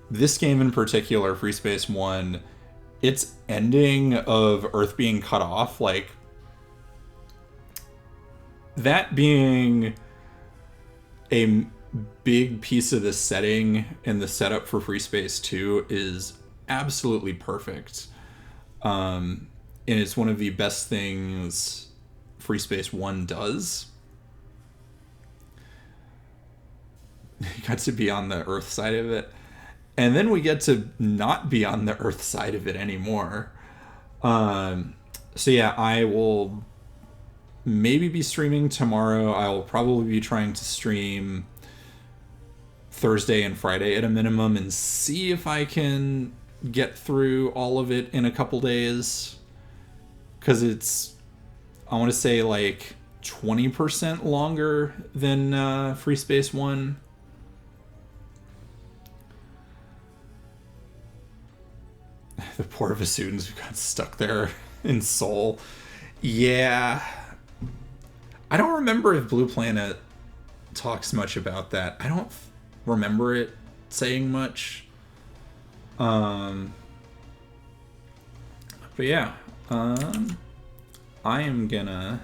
this game in particular, FreeSpace 1, its ending of Earth being cut off, like that being a big piece of the setting and the setup for FreeSpace 2 is absolutely perfect. And it's one of the best things FreeSpace 1 does. You got to be on the Earth side of it. And then we get to not be on the Earth side of it anymore. So yeah, I will maybe be streaming tomorrow. I will probably be trying to stream Thursday and Friday at a minimum and see if I can get through all of it in a couple days. Because it's, I want to say, like 20% longer than FreeSpace 1. the poor Vasudans who got stuck there in Seoul. Yeah. I don't remember if Blue Planet talks much about that. I don't remember it saying much. But yeah. I'm gonna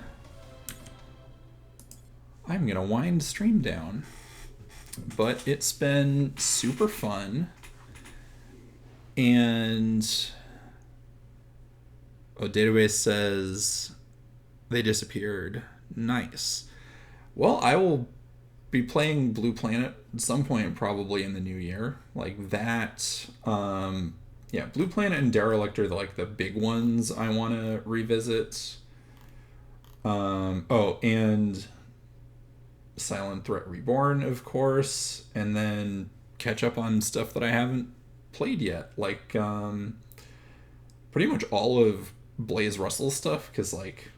wind stream down. But it's been super fun. And database says they disappeared. Nice. Well, I will be playing Blue Planet at some point, probably in the new year. Like that. Yeah, Blue Planet and Derelict are the big ones I want to revisit. Oh, and Silent Threat Reborn, of course, and then catch up on stuff that I haven't played yet, like pretty much all of Blaze Russell's stuff, because like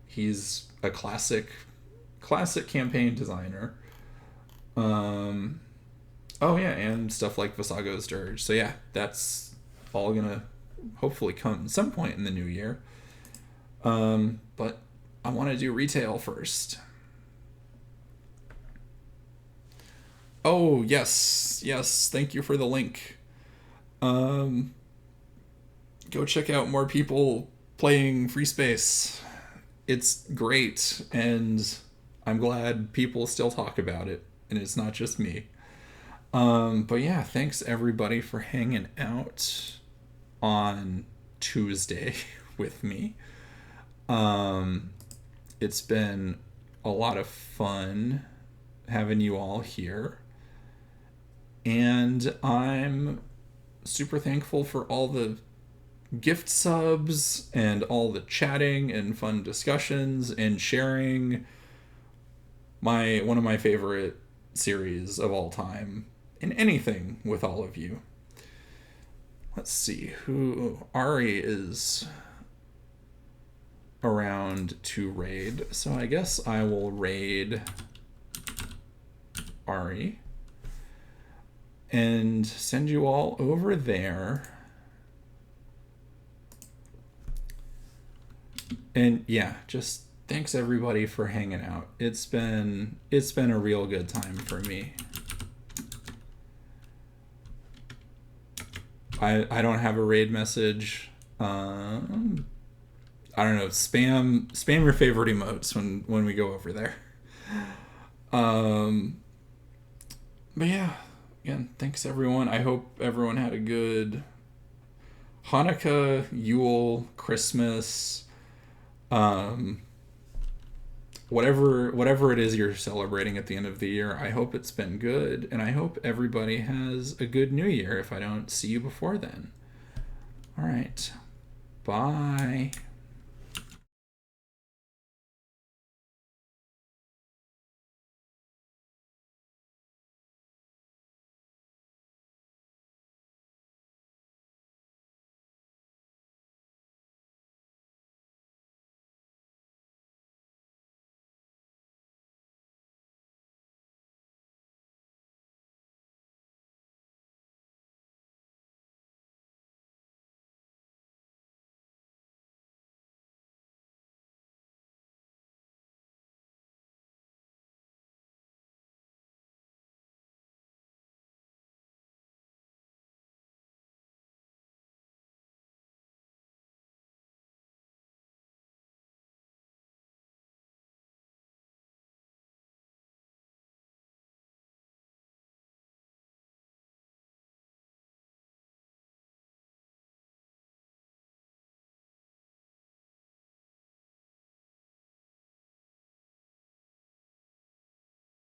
he's a classic campaign designer. Oh yeah, and stuff like Visago's Dirge. So yeah, that's all gonna hopefully come at some point in the new year. But I want to do retail first. Oh yes, thank you for the link. Go check out more people playing FreeSpace. It's great, and I'm glad people still talk about it, and it's not just me. But yeah, thanks everybody for hanging out on Tuesday with me. It's been a lot of fun having you all here. And I'm super thankful for all the gift subs and all the chatting and fun discussions and sharing one of my favorite series of all time in anything with all of you. Let's see who Ari is around to raid. So I guess I will raid Ari and send you all over there. And yeah, just thanks everybody for hanging out. It's been a real good time for me. I don't have a raid message. I don't know. Spam your favorite emotes when we go over there. But yeah, again, thanks everyone. I hope everyone had a good Hanukkah, Yule, Christmas, whatever it is you're celebrating at the end of the year. I hope it's been good, and I hope everybody has a good new year if I don't see you before then. All right. Bye.